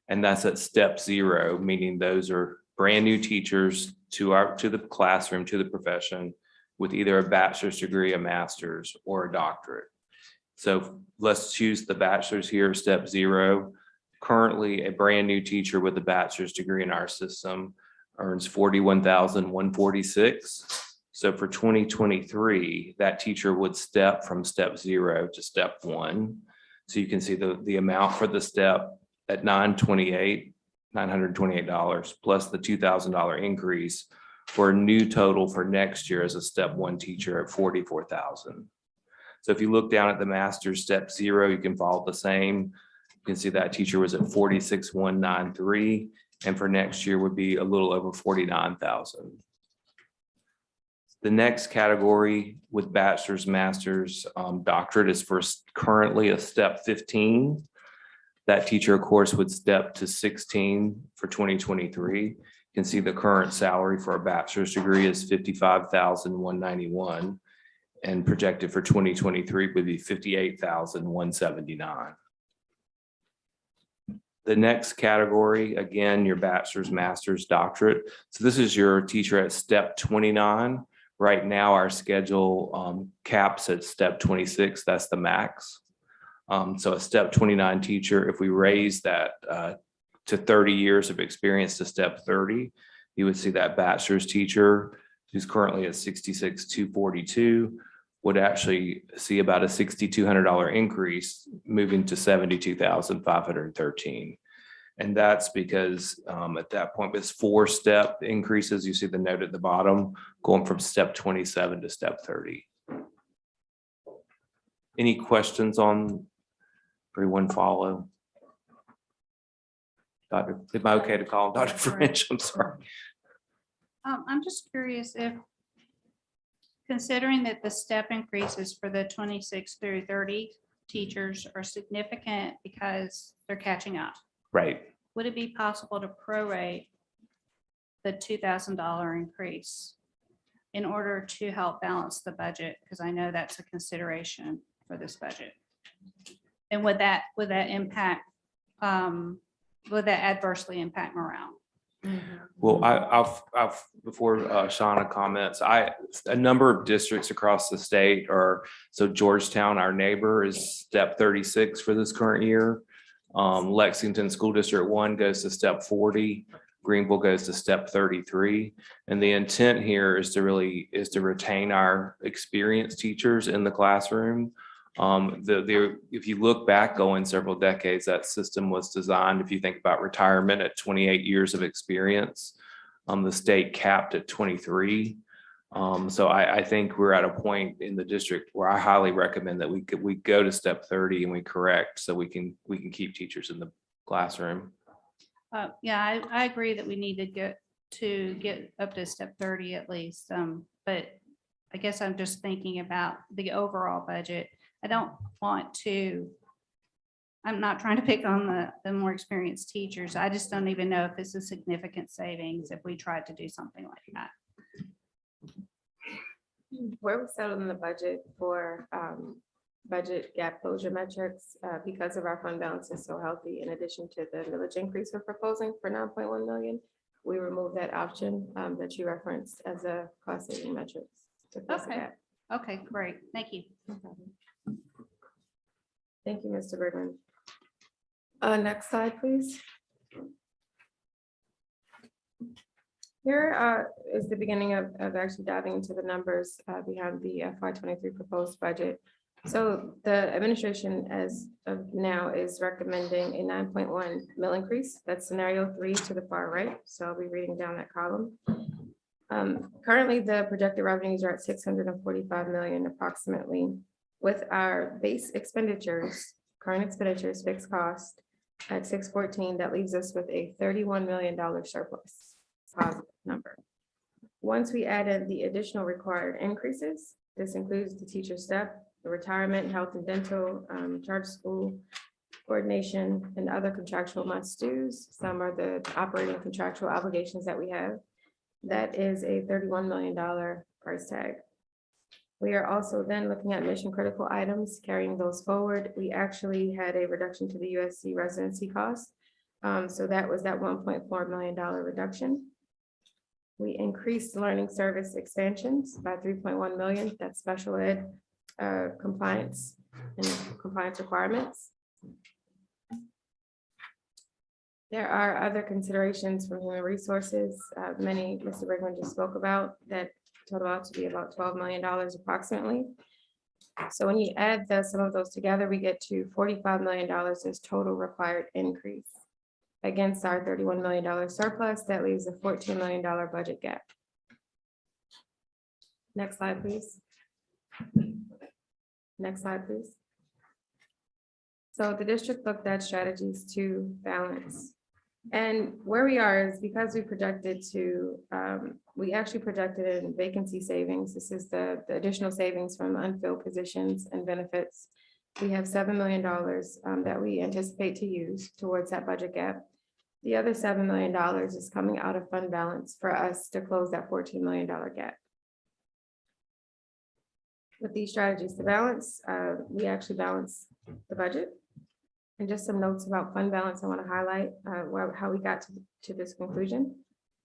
And that's at step 0, meaning those are brand new teachers to the classroom, to the profession, with either a bachelor's degree, a master's, or a doctorate. So let's choose the bachelor's here, step 0. Currently, a brand new teacher with a bachelor's degree in our system earns $41,146. So for 2023, that teacher would step from step 0 to step 1. So you can see the amount for the step at $928 plus the $2,000 increase for a new total for next year as a step 1 teacher at $44,000. So if you look down at the master's step 0, you can follow the same. You can see that teacher was at $46,193, and for next year would be a little over $49,000. The next category with bachelor's, master's, doctorate is for currently a step 15. That teacher, of course, would step to 16 for 2023. You can see the current salary for a bachelor's degree is $55,191, and projected for 2023 would be $58,179. The next category, again, your bachelor's, master's, doctorate. So this is your teacher at step 29. Right now, our schedule caps at step 26. That's the max. So a step 29 teacher, if we raise that to 30 years of experience to step 30, you would see that bachelor's teacher who's currently at $66,242 would actually see about a $6,200 increase, moving to $72,513. And that's because at that point, it's 4-step increases. You see the note at the bottom, going from step 27 to step 30. Any questions on? Everyone follow? Dr. Am I okay to call him Dr. French? I'm sorry. I'm just curious if, considering that the step increases for the 26 through 30 teachers are significant because they're catching up. Right. Would it be possible to prorate the $2,000 increase in order to help balance the budget? Because I know that's a consideration for this budget. And would that impact, would that adversely impact morale? Well, I've before Shauna comments, a number of districts across the state are, so Georgetown, our neighbor, is step 36 for this current year. Lexington School District 1 goes to step 40. Greenville goes to step 33. And the intent here is to retain our experienced teachers in the classroom. If you look back going several decades, that system was designed, if you think about retirement at 28 years of experience, the state capped at 23. So I think we're at a point in the district where I highly recommend that we go to step 30 and we correct so we can keep teachers in the classroom. Yeah, I agree that we need to get up to step 30 at least. But I guess I'm just thinking about the overall budget. I don't want to I'm not trying to pick on the more experienced teachers. I just don't even know if it's a significant savings if we tried to do something like that. Where we settled in the budget for budget gap closure metrics, because of our fund balance is so healthy, in addition to the millage increase we're proposing for 9.1 million, we removed that option that you referenced as a cost saving metrics. to close the Okay. gap. Okay, great. Thank you. No problem. Thank you, Mr. Bergman. Next slide, please. Here is the beginning of actually diving into the numbers behind the FY23 proposed budget. So the administration as of now is recommending a 9.1 mill increase. That's scenario 3 to the far right. So I'll be reading down that column. Currently, the projected revenues are at 645 million approximately, with our base expenditures, current expenditures, fixed cost at 614. That leaves us with a $31 million surplus, positive number. Once we add in the additional required increases, this includes the teacher step, the retirement, health and dental, charter school coordination, and other contractual must-dos. Some are the operating contractual obligations that we have. That is a $31 million price tag. We are also then looking at mission critical items, carrying those forward. We actually had a reduction to the USC residency cost. So that was that $1.4 million reduction. We increased learning service expansions by 3.1 million. That's special ed compliance and compliance requirements. There are other considerations from human resources. Many Mr. Bergman just spoke about that total out to be about $12 million approximately. So when you add some of those together, we get to $45 million as total required increase against our $31 million surplus. That leaves a $14 million budget gap. Next slide, please. Next slide, please. So the district looked at strategies to balance. And where we are is because we projected to, we actually projected in vacancy savings. This is the additional savings from unfilled positions and benefits. We have $7 million that we anticipate to use towards that budget gap. The other $7 million is coming out of fund balance for us to close that $14 million gap. With these strategies to balance, we actually balance the budget. And just some notes about fund balance I want to highlight how we got to this conclusion.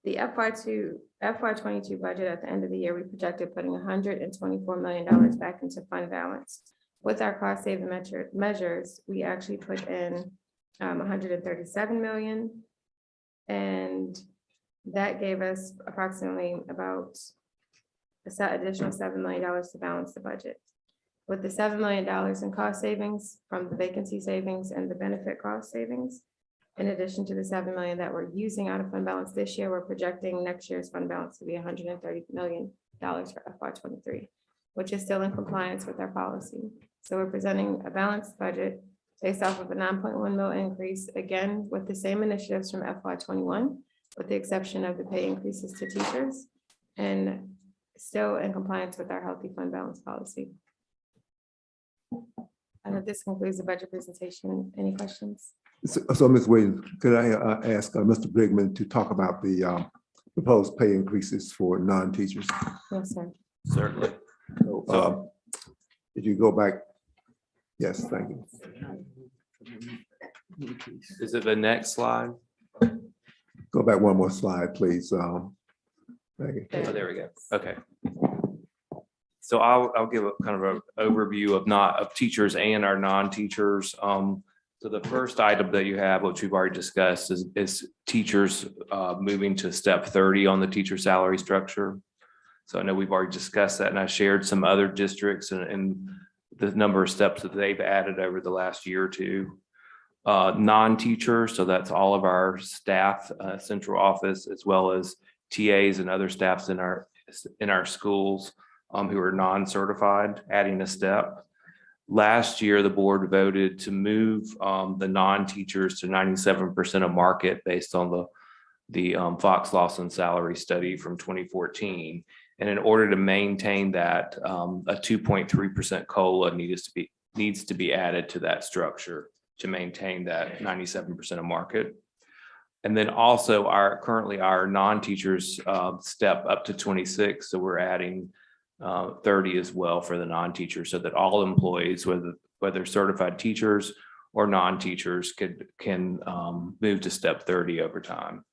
The FY22 budget at the end of the year, we projected putting $124 million back into fund balance. With our cost saving measures, we actually put in 137 million. And that gave us approximately about additional $7 million to balance the budget. With the $7 million in cost savings from the vacancy savings and the benefit cost savings, in addition to the $7 million that we're using out of fund balance this year, we're projecting next year's fund balance to be $130 million for FY23, which is still in compliance with our policy. So we're presenting a balanced budget based off of a 9.1 mil increase, again, with the same initiatives from FY21, with the exception of the pay increases to teachers, and still in compliance with our healthy fund balance policy. This concludes the budget presentation. Any questions? So Ms. Williams, could I ask Mr. Brigman to talk about the proposed pay increases for non-teachers? Yes, sir. Certainly. So, if you go back, yes, thank you. Is it the next slide? Go back one more slide, please. Thank you. Oh, there we go. Okay. So I'll give a kind of an overview of teachers and our non-teachers. So the first item that you have, which we've already discussed, is teachers moving to step 30 on the teacher salary structure. So I know we've already discussed that, and I shared some other districts and the number of steps that they've added over the last year or two. Non-teachers, so that's all of our staff, central office, as well as TAs and other staffs in our schools who are non-certified, adding a step. Last year, the board voted to move the non-teachers to 97% of market based on the Fox Lawson salary study from 2014. And in order to maintain that, a 2.3% COLA needs to be added to that structure. to maintain that 97% of market. And then also currently our non-teachers step up to 26. So we're adding 30 as well for the non-teachers, so that all employees, whether certified teachers or non-teachers, can move to step 30 over time.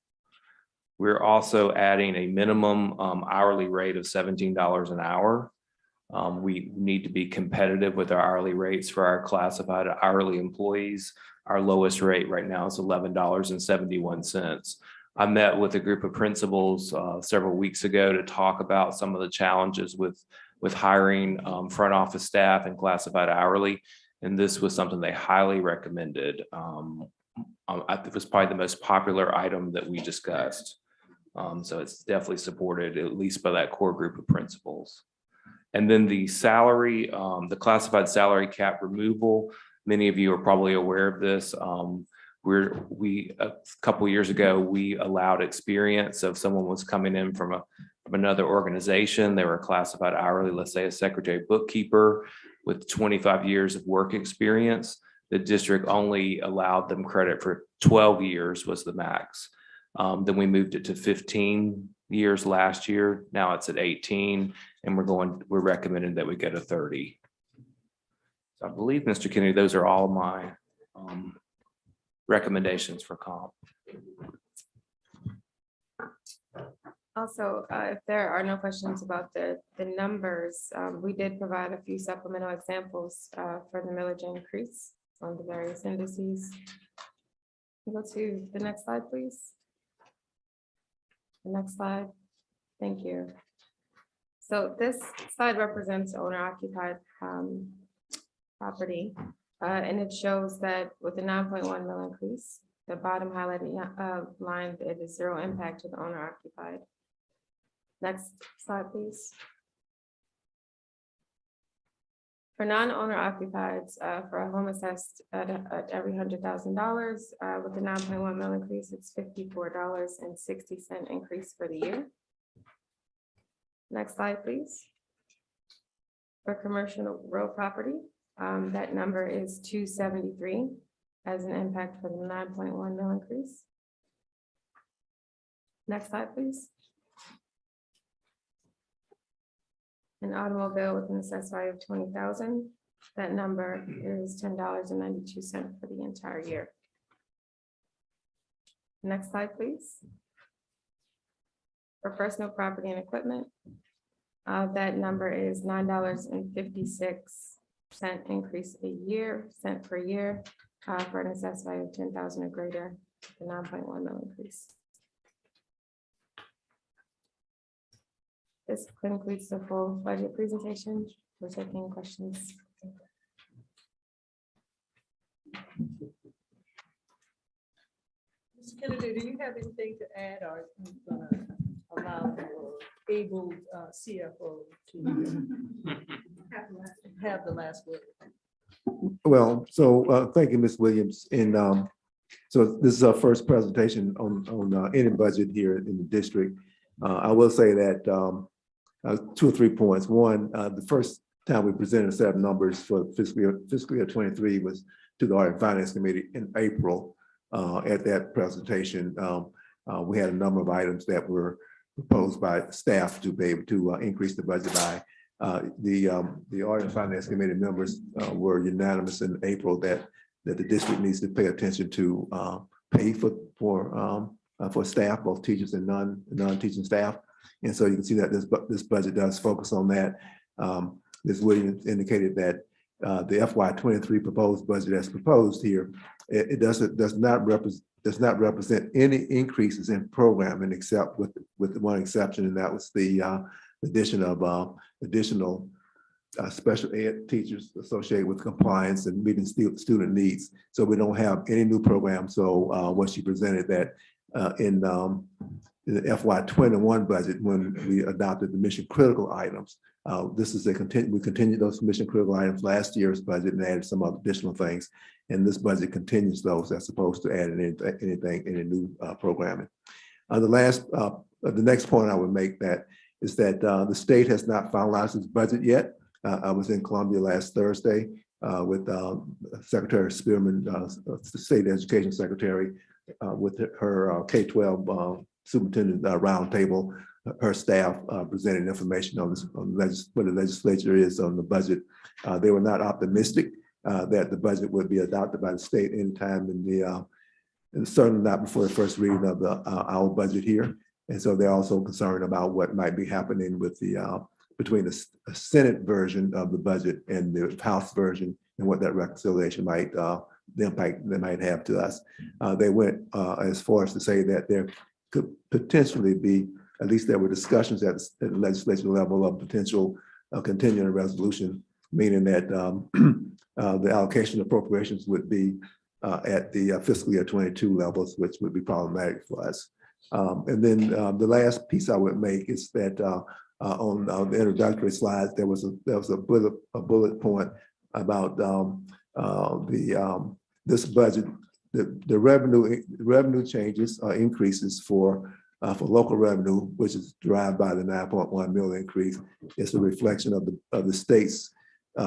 We're also adding a minimum hourly rate of $17 an hour. We need to be competitive with our hourly rates for our classified hourly employees. Our lowest rate right now is $11.71. I met with a group of principals several weeks ago to talk about some of the challenges with hiring front office staff and classified hourly. And this was something they highly recommended. It was probably the most popular item that we discussed. So it's definitely supported, at least by that core group of principals. And then the salary, the classified salary cap removal, many of you are probably aware of this. A couple of years ago, we allowed experience of someone was coming in from another organization. They were classified hourly, let's say a secretary bookkeeper with 25 years of work experience. The district only allowed them credit for 12 years was the max. Then we moved it to 15 years last year. Now it's at 18, and we're recommending that we get a 30. So I believe, Mr. Kennedy, those are all my recommendations for comp. Also, if there are no questions about the numbers, we did provide a few supplemental examples for the millage increase on the various indices. Go to the next slide, please. The next slide. Thank you. So this slide represents owner-occupied property, and it shows that with the 9.1 mil increase, the bottom highlighted line, it is zero impact to the owner-occupied. Next slide, please. For non-owner occupieds, for a home assessed at every $100,000, with the 9.1 mil increase, it's $54.60 increase for the year. Next slide, please. For commercial real property, that number is 273 as an impact for the 9.1 mil increase. Next slide, please. An automobile with an assessed value of 20,000. That number is $10.92 for the entire year. Next slide, please. For personal property and equipment, that number is $9.56 increase cent per year for an assessed value of 10,000 or greater, the 9.1 mil increase. This concludes the full budget presentation. We're taking questions. Ms. Kennedy, do you have anything to add, or are you gonna allow your able CFO to have the last word? Well, so thank you, Ms. Williams. And so this is our first presentation on any budget here in the district. I will say that 2 or 3 points. One, the first time we presented a set of numbers for fiscal year 23 was to the Audit and Finance Committee in April. At that presentation, we had a number of items that were proposed by staff to be able to increase the budget by. The Audit and Finance Committee members were unanimous in April that the district needs to pay attention to pay for staff, both teachers and non-teaching staff. And so you can see that this budget does focus on that. Ms. Williams indicated that the FY23 proposed budget as proposed here, it does not represent any increases in programming, except with one exception, and that was the addition of additional special ed teachers associated with compliance and meeting student needs. So we don't have any new programs. So what she presented that in the FY21 budget, when we adopted the mission critical items, this is we continued those mission critical items last year's budget and added some additional things. And this budget continues those as opposed to adding anything, any new programming. The next point I would make is that the state has not finalized its budget yet. I was in Columbia last Thursday, with Secretary Spearman, the State Education Secretary, with her K-12 superintendent roundtable, her staff presenting information on this, on what the legislature is on the budget. They were not optimistic that the budget would be adopted by the state anytime in the, and certainly not before the first reading of our budget here. And so they're also concerned about what might be happening with the between the Senate version of the budget and the House version, and what that reconciliation might, the impact they might have to us. They went as far as to say that there could potentially be, at least there were discussions at the legislature level of potential continuing resolution, meaning that the allocation of appropriations would be at the fiscal year 22 levels, which would be problematic for us. And then the last piece I would make is that on the introductory slides, there was a bullet point about this budget, the revenue changes or increases for local revenue, which is derived by the 9.1 million increase. It's a reflection of the state's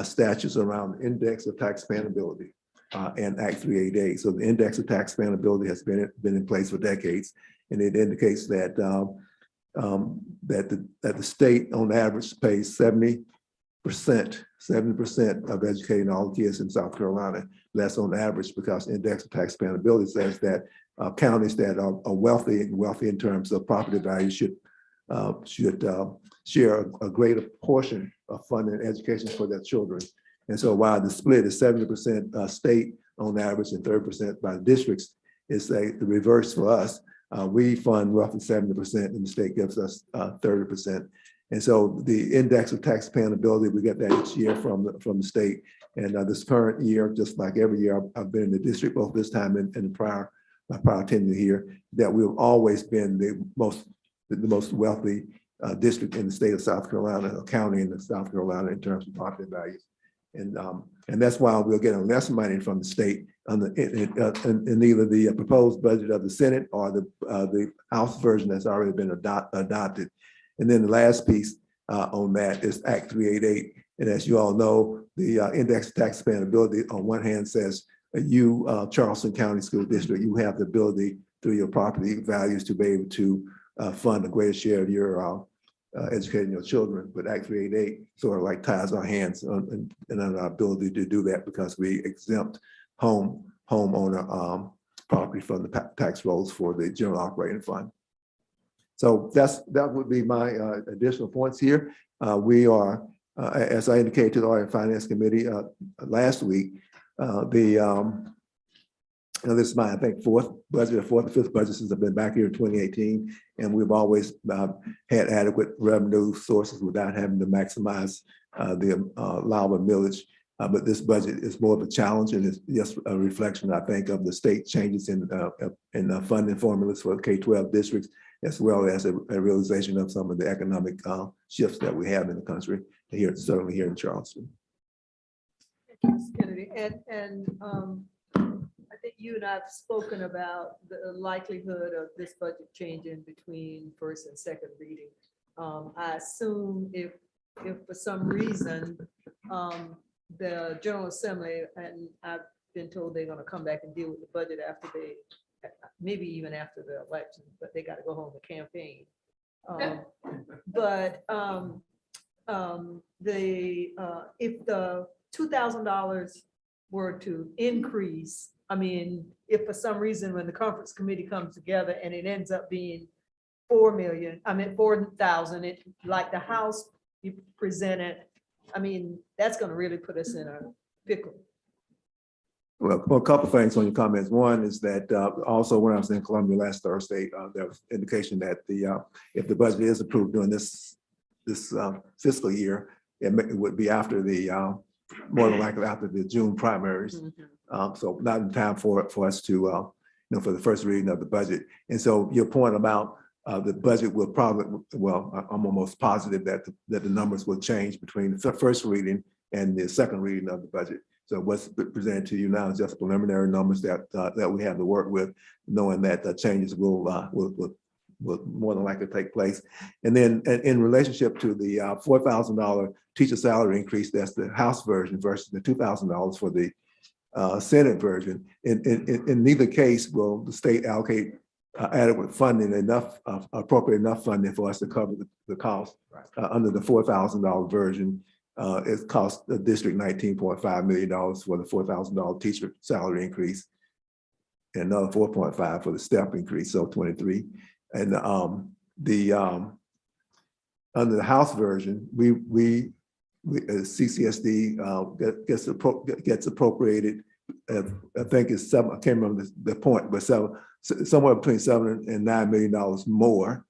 statutes around the index of tax expandability and Act 388. So the index of tax expandability has been in place for decades, and it indicates that that the state on average pays 70% of educating all kids in South Carolina. That's on average, because index of tax expandability says that counties that are wealthy in terms of property value should share a greater portion of funding education for their children. And so while the split is 70% state on average and 30% by the districts, it's the reverse for us. We fund roughly 70% and the state gives us 30%. And so the index of tax expandability, we get that each year from the state. And this current year, just like every year I've been in the district, both this time and my prior tenure here, that we've always been the most wealthy district in the state of South Carolina, or county in South Carolina in terms of property values. And that's why we're getting less money from the state in either the proposed budget of the Senate or the House version that's already been adopted. And then the last piece on that is Act 388. And as you all know, the index of tax expandability on one hand says you, Charleston County School District, you have the ability through your property values to be able to fund a greater share of your educating your children. But Act 388 sort of like ties our hands on our ability to do that, because we exempt homeowner property from the tax rolls for the general operating fund. So that would be my additional points here. We are, as I indicated to the Audit and Finance Committee last week, this is my, I think, fourth or fifth budget since I've been back here in 2018. And we've always had adequate revenue sources without having to maximize the allowable millage. But this budget is more of a challenge, and it's just a reflection, I think, of the state changes in funding formulas for K-12 districts, as well as a realization of some of the economic shifts that we have in the country here, certainly here in Charleston. Ms. Kennedy, and I think you and I have spoken about the likelihood of this budget changing between first and second reading. I assume if for some reason the General Assembly, and I've been told they're going to come back and deal with the budget after maybe even after the election, but they got to go home to campaign. If the $2,000 were to increase, I mean, if for some reason when the conference committee comes together and it ends up being 4,000, like the House you presented, I mean, that's going to really put us in a pickle. Well, a couple of things on your comments. One is that also when I was in Columbia last Thursday, there was indication that if the budget is approved during this fiscal year, it would be after more than likely after the June primaries. So not in time for us to, for the first reading of the budget. And so your point about the budget will probably, well, I'm almost positive that the numbers will change between the first reading and the second reading of the budget. So what's presented to you now is just preliminary numbers that we have to work with, knowing that the changes will will more than likely take place. And then in relationship to the $4,000 teacher salary increase, that's the House version versus the $2,000 for the Senate version. In neither case will the state allocate adequate funding, appropriate enough funding for us to cover the cost. Under the $4,000 version, it cost the district $19.5 million for the $4,000 teacher salary increase, and another 4.5 for the step increase, so 23. And under the House version, we CCSD gets appropriated. I think it's seven. I can't remember the point, but somewhere between $7 and $9 million more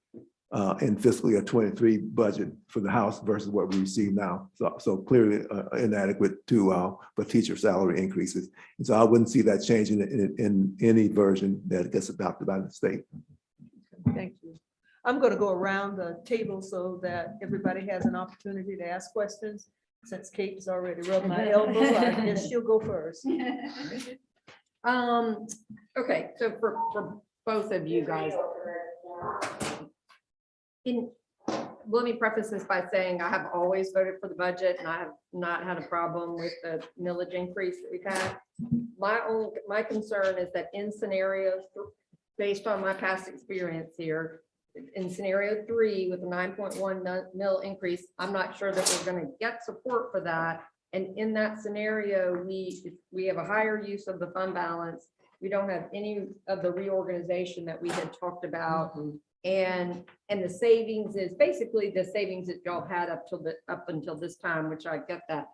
in fiscal year 23 budget for the House versus what we receive now. So clearly inadequate for teacher salary increases. And so I wouldn't see that changing in any version that gets adopted by the state. Thank you. I'm going to go around the table so that everybody has an opportunity to ask questions. Since Kate has already rubbed my elbow, I guess she'll go first. Okay, so for both of you guys, let me preface this by saying I have always voted for the budget and I have not had a problem with the millage increase that we've had. My concern is that in scenarios, based on my past experience here, in scenario 3 with a 9.1 mil increase, I'm not sure that we're going to get support for that. And in that scenario, we have a higher use of the fund balance. We don't have any of the reorganization that we had talked about. And the savings is basically the savings that y'all had up until this time, which I get that.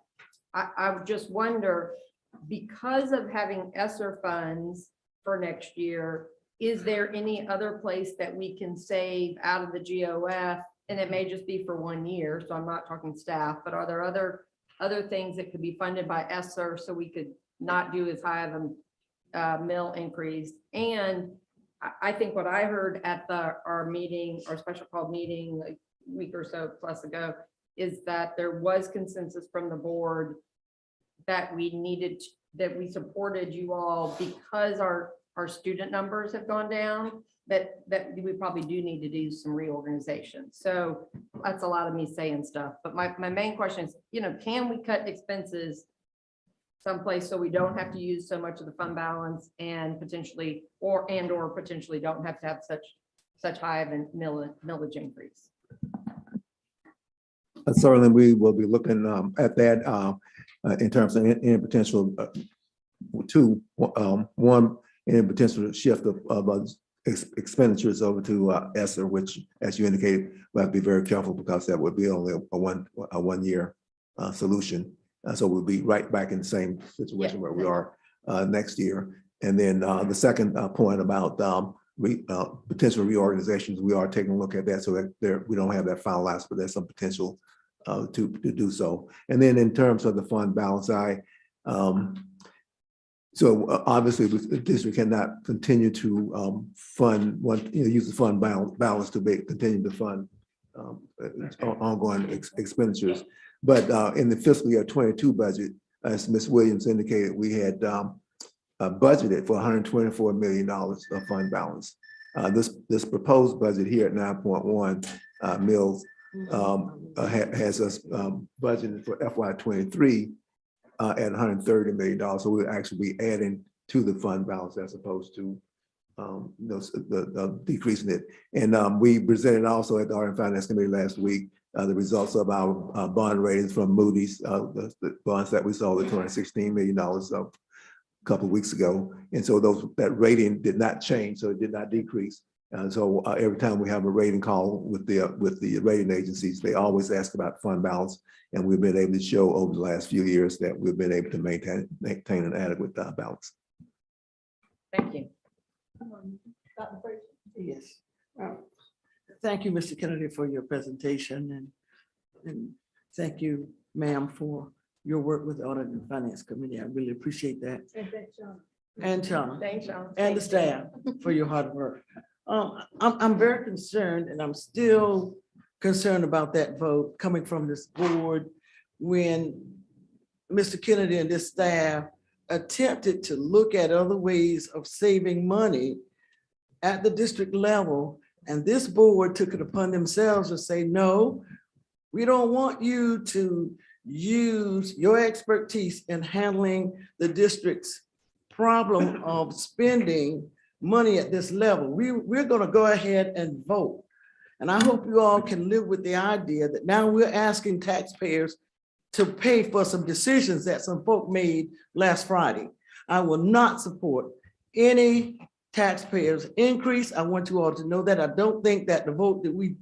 I would just wonder, because of having ESSER funds for next year, is there any other place that we can save out of the GOF? And it may just be for 1 year, so I'm not talking staff, but are there other things that could be funded by ESSER so we could not do as high of a mill increase? And I think what I heard at our meeting, our special call meeting a week or so plus ago, is that there was consensus from the board that we supported you all because our student numbers have gone down, that we probably do need to do some reorganization. So that's a lot of me saying stuff. But my main question is, can we cut expenses someplace so we don't have to use so much of the fund balance and potentially or potentially don't have to have such high of a millage increase? Certainly, we will be looking at that in terms of any potential one and potential shift of expenditures over to ESSER, which, as you indicated, we have to be very careful because that would be only a 1 year solution. So we'll be right back in the same situation where we are next year. And then the second point about potential reorganizations, we are taking a look at that so that we don't have that finalized, but there's some potential to do so. And then in terms of the fund balance, so obviously the district cannot continue to use the fund balance to continue to fund ongoing expenditures. But in the fiscal year 22 budget, as Ms. Williams indicated, we had budgeted for $124 million of fund balance. This proposed budget here at 9.1 mils has us budgeted for FY23 at $130 million. So we'll actually be adding to the fund balance as opposed to decreasing it. And we presented also at the Audit and Finance Committee last week the results of our bond ratings from Moody's, the bonds that we sold at $216 million a couple of weeks ago. And so that rating did not change, so it did not decrease. And so every time we have a rating call with the rating agencies, they always ask about fund balance. And we've been able to show over the last few years that we've been able to maintain an adequate balance. Thank you. Yes. Thank you, Mr. Kennedy, for your presentation, and thank you, ma'am, for your work with the Audit and Finance Committee. I really appreciate that. And Sean. Thanks, Sean. And the staff for your hard work. I'm very concerned, and I'm still concerned about that vote coming from this board when Mr. Kennedy and this staff attempted to look at other ways of saving money at the district level And this board took it upon themselves to say, no, we don't want you to use your expertise in handling the district's problem of spending money at this level. We're gonna go ahead and vote. And I hope you all can live with the idea that now we're asking taxpayers to pay for some decisions that some folk made last Friday. I will not support any taxpayers increase. I want you all to know that. I don't think that the vote that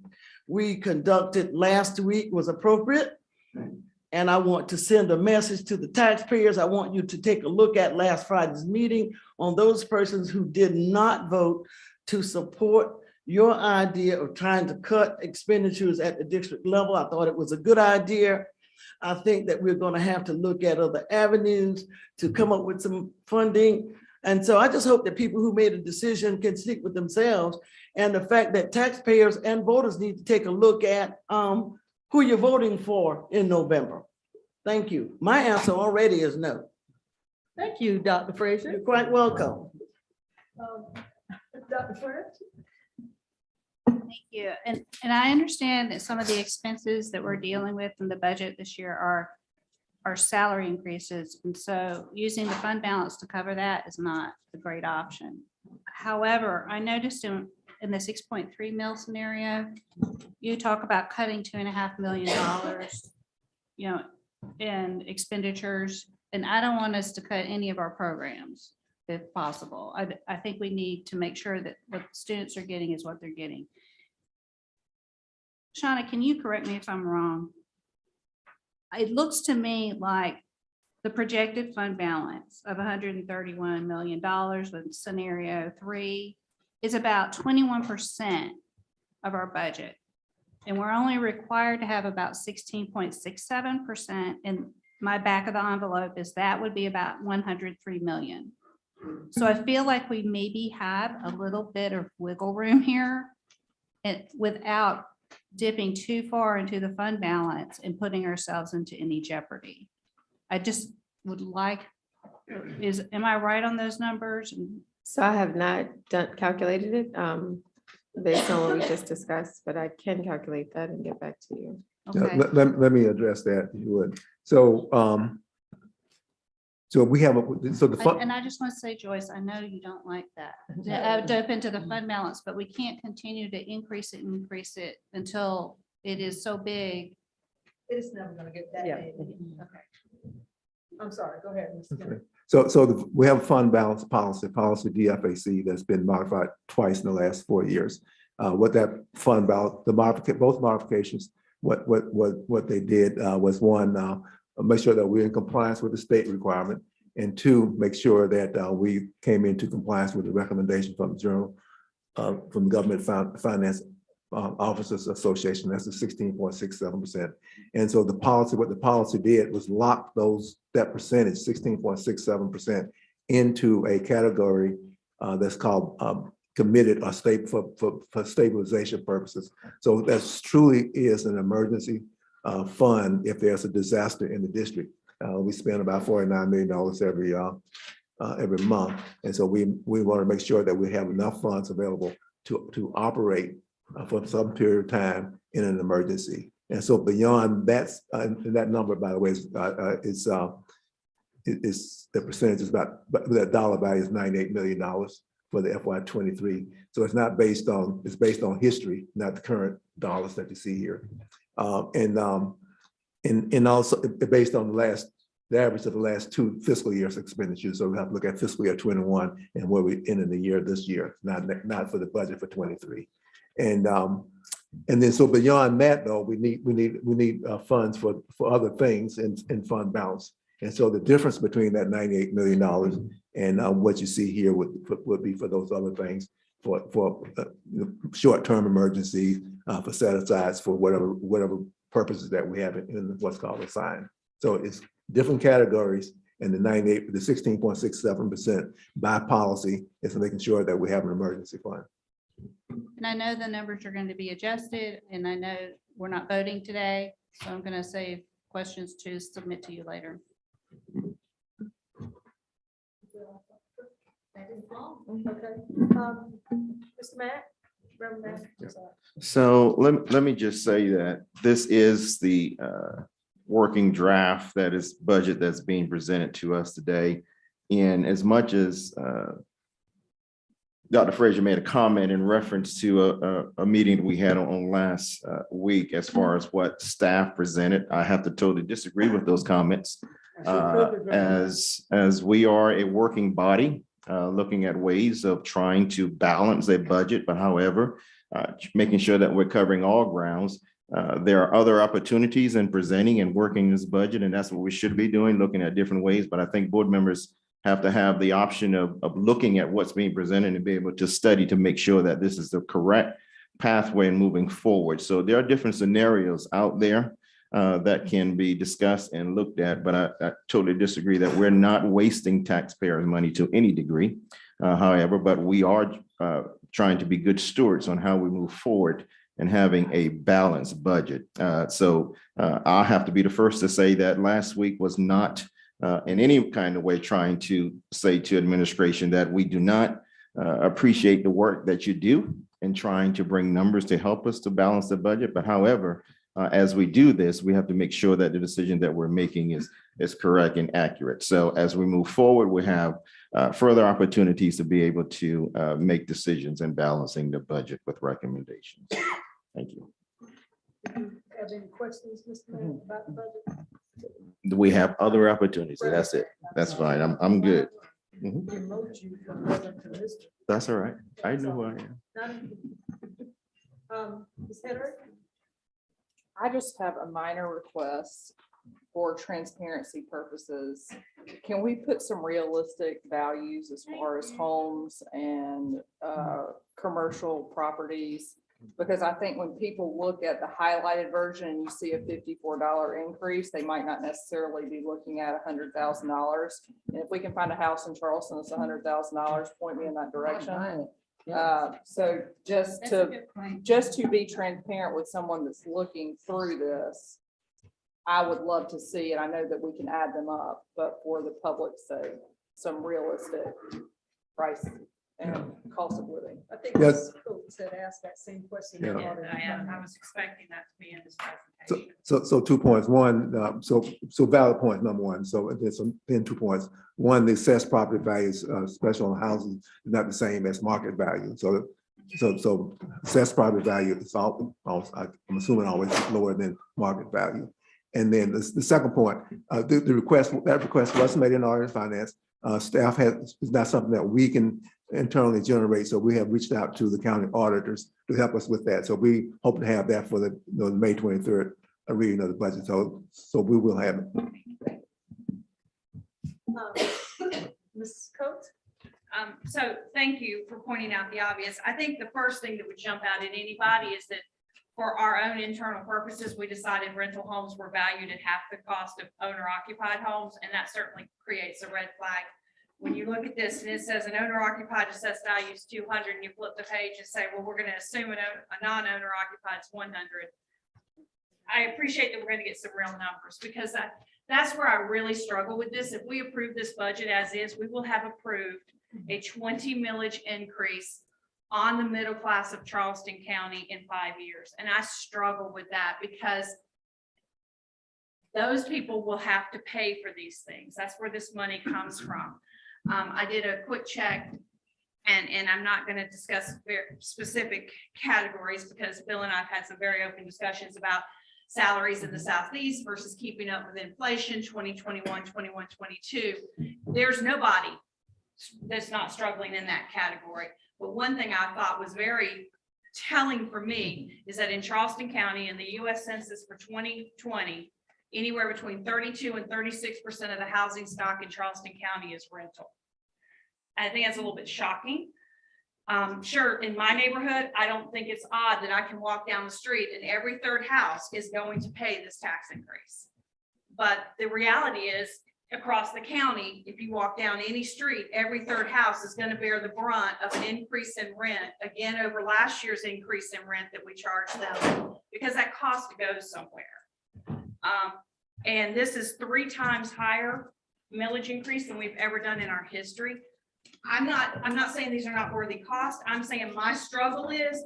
we conducted last week was appropriate. And I want to send a message to the taxpayers. I want you to take a look at last Friday's meeting on those persons who did not vote to support your idea of trying to cut expenditures at the district level. I thought it was a good idea. I think that we're going to have to look at other avenues to come up with some funding. And so I just hope that people who made a decision can stick with themselves. And the fact that taxpayers and voters need to take a look at who you're voting for in November. Thank you. My answer already is no. Thank you, Dr. Frazier. You're quite welcome. Dr. French? Thank you. And I understand that some of the expenses that we're dealing with in the budget this year are salary increases. And so using the fund balance to cover that is not a great option. However, I noticed in the 6.3 mil scenario, you talk about cutting $2.5 million, in expenditures. And I don't want us to cut any of our programs if possible. I think we need to make sure that what students are getting is what they're getting. Shauna, can you correct me if I'm wrong? It looks to me like the projected fund balance of $131 million with scenario 3 is about 21% of our budget. And we're only required to have about 16.67%. And my back of the envelope is that would be about 103 million. So I feel like we maybe have a little bit of wiggle room here and without dipping too far into the fund balance and putting ourselves into any jeopardy. I just would like, am I right on those numbers? So I have not calculated it based on what we just discussed, but I can calculate that and get back to you. Okay. Let me address that, if you would. So, so we have, And I just want to say, Joyce, I know you don't like that. Dip into the fund balance, but we can't continue to increase it until it is so big. It's never gonna get that big. Okay. I'm sorry, go ahead, Mr. Kennedy. So we have a fund balance policy DFAC that's been modified twice in the last 4 years. What that fund balance, both modifications, what they did was one, make sure that we're in compliance with the state requirement, and two, make sure that we came into compliance with the recommendation from the journal, from the Government Finance Officers Association. That's the 16.67%. And so the policy, what the policy did was lock that percentage, 16.67%, into a category that's called committed or for stabilization purposes. So that truly is an emergency fund if there's a disaster in the district. We spend about $49 million every month. And so we want to make sure that we have enough funds available to operate for some period of time in an emergency. And so beyond that, that number, by the way, is the percentage is about, that dollar value is $98 million for the FY23. So it's not based on, it's based on history, not the current dollars that you see here. And also based on the average of the last 2 fiscal years expenditures. So we have to look at fiscal year 21 and where we end in the year this year, not for the budget for 23. And then so beyond that though, we need funds for other things in fund balance. And so the difference between that $98 million and what you see here would be for those other things, for short-term emergencies, for set-asides, for whatever purposes that we have in what's called a sign. So it's different categories, and the 16.67% by policy is making sure that we have an emergency fund. And I know the numbers are going to be adjusted, and I know we're not voting today, so I'm going to save questions to submit to you later. Okay, Mr. Mack, So let me just say that this is the working draft that is budget that's being presented to us today. And as much as Dr. Frazier made a comment in reference to a meeting that we had on last week as far as what staff presented, I have to totally disagree with those comments. As we are a working body, looking at ways of trying to balance a budget, but however, making sure that we're covering all grounds. There are other opportunities in presenting and working this budget, and that's what we should be doing, looking at different ways. But I think board members have to have the option of looking at what's being presented and be able to study to make sure that this is the correct pathway and moving forward. So there are different scenarios out there that can be discussed and looked at, but I totally disagree that we're not wasting taxpayers' money to any degree. However, but we are trying to be good stewards on how we move forward and having a balanced budget. So I'll have to be the first to say that last week was not in any kind of way trying to say to administration that we do not appreciate the work that you do in trying to bring numbers to help us to balance the budget. But however, as we do this, we have to make sure that the decision that we're making is correct and accurate. So as we move forward, we have further opportunities to be able to make decisions and balancing the budget with recommendations. Thank you. Have any questions, Mr. Mayor, about the budget? Do we have other opportunities? That's it. That's fine. I'm good. Mhm. Promote you from brother to Mr. That's all right. I know who I am. Ms. Hedrick? I just have a minor request for transparency purposes. Can we put some realistic values as far as homes and commercial properties? Because I think when people look at the highlighted version and you see a $54 increase, they might not necessarily be looking at $100,000. And if we can find a house in Charleston that's $100,000, point me in that direction. So just to be transparent with someone that's looking through this, I would love to see, and I know that we can add them up, but for the public's sake, some realistic price and cost of living. I think Ms. Coates had asked that same question. Yeah. I was expecting that to be in this presentation. So 2 points. One, so valid point number one. So there's been 2 points. One, the assessed property values, special on housing, is not the same as market value. So assessed property value is I'm assuming always lower than market value. And then the second point, the request was made in Audit and Finance. Staff is not something that we can internally generate. So we have reached out to the county auditors to help us with that. So we hope to have that for the May 23rd reading of the budget. So we will have it. Ms. Coates? So thank you for pointing out the obvious. I think the first thing that would jump out at anybody is that for our own internal purposes, we decided rental homes were valued at half the cost of owner occupied homes. And that certainly creates a red flag. When you look at this and it says an owner occupied assessed value is 200 and you flip the page and say, well, we're going to assume a non-owner occupied is 100. I appreciate that we're going to get some real numbers because that's where I really struggle with this. If we approve this budget as is, we will have approved a 20 millage increase on the middle class of Charleston County in 5 years. And I struggle with that because those people will have to pay for these things. That's where this money comes from. I did a quick check and I'm not going to discuss very specific categories because Bill and I've had some very open discussions about salaries in the Southeast versus keeping up with inflation, 2021, 21, 22. There's nobody that's not struggling in that category. But one thing I thought was very telling for me is that in Charleston County in the US Census for 2020, anywhere between 32 and 36% of the housing stock in Charleston County is rental. I think that's a little bit shocking. Sure, in my neighborhood, I don't think it's odd that I can walk down the street and every third house is going to pay this tax increase. But the reality is across the county, if you walk down any street, every third house is going to bear the brunt of an increase in rent, again, over last year's increase in rent that we charged them because that cost goes somewhere. And this is 3 times higher millage increase than we've ever done in our history. I'm not saying these are not worthy costs. I'm saying my struggle is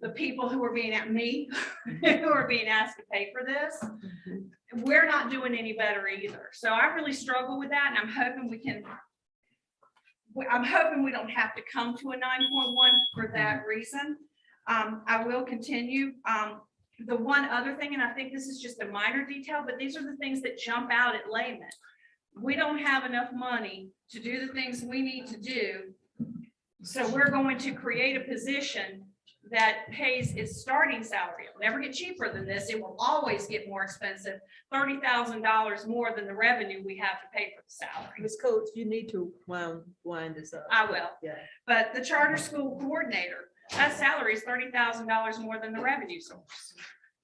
the people who are being at me, who are being asked to pay for this, we're not doing any better either. So I really struggle with that, and I'm hoping we don't have to come to a 9.1 for that reason. I will continue. The one other thing, and I think this is just a minor detail, but these are the things that jump out at laymen. We don't have enough money to do the things we need to do. So we're going to create a position that pays its starting salary. It'll never get cheaper than this. It will always get more expensive, $30,000 more than the revenue we have to pay for the salary. Ms. Coates, you need to wind this up. I will. Yeah. But the charter school coordinator, that salary is $30,000 more than the revenue source.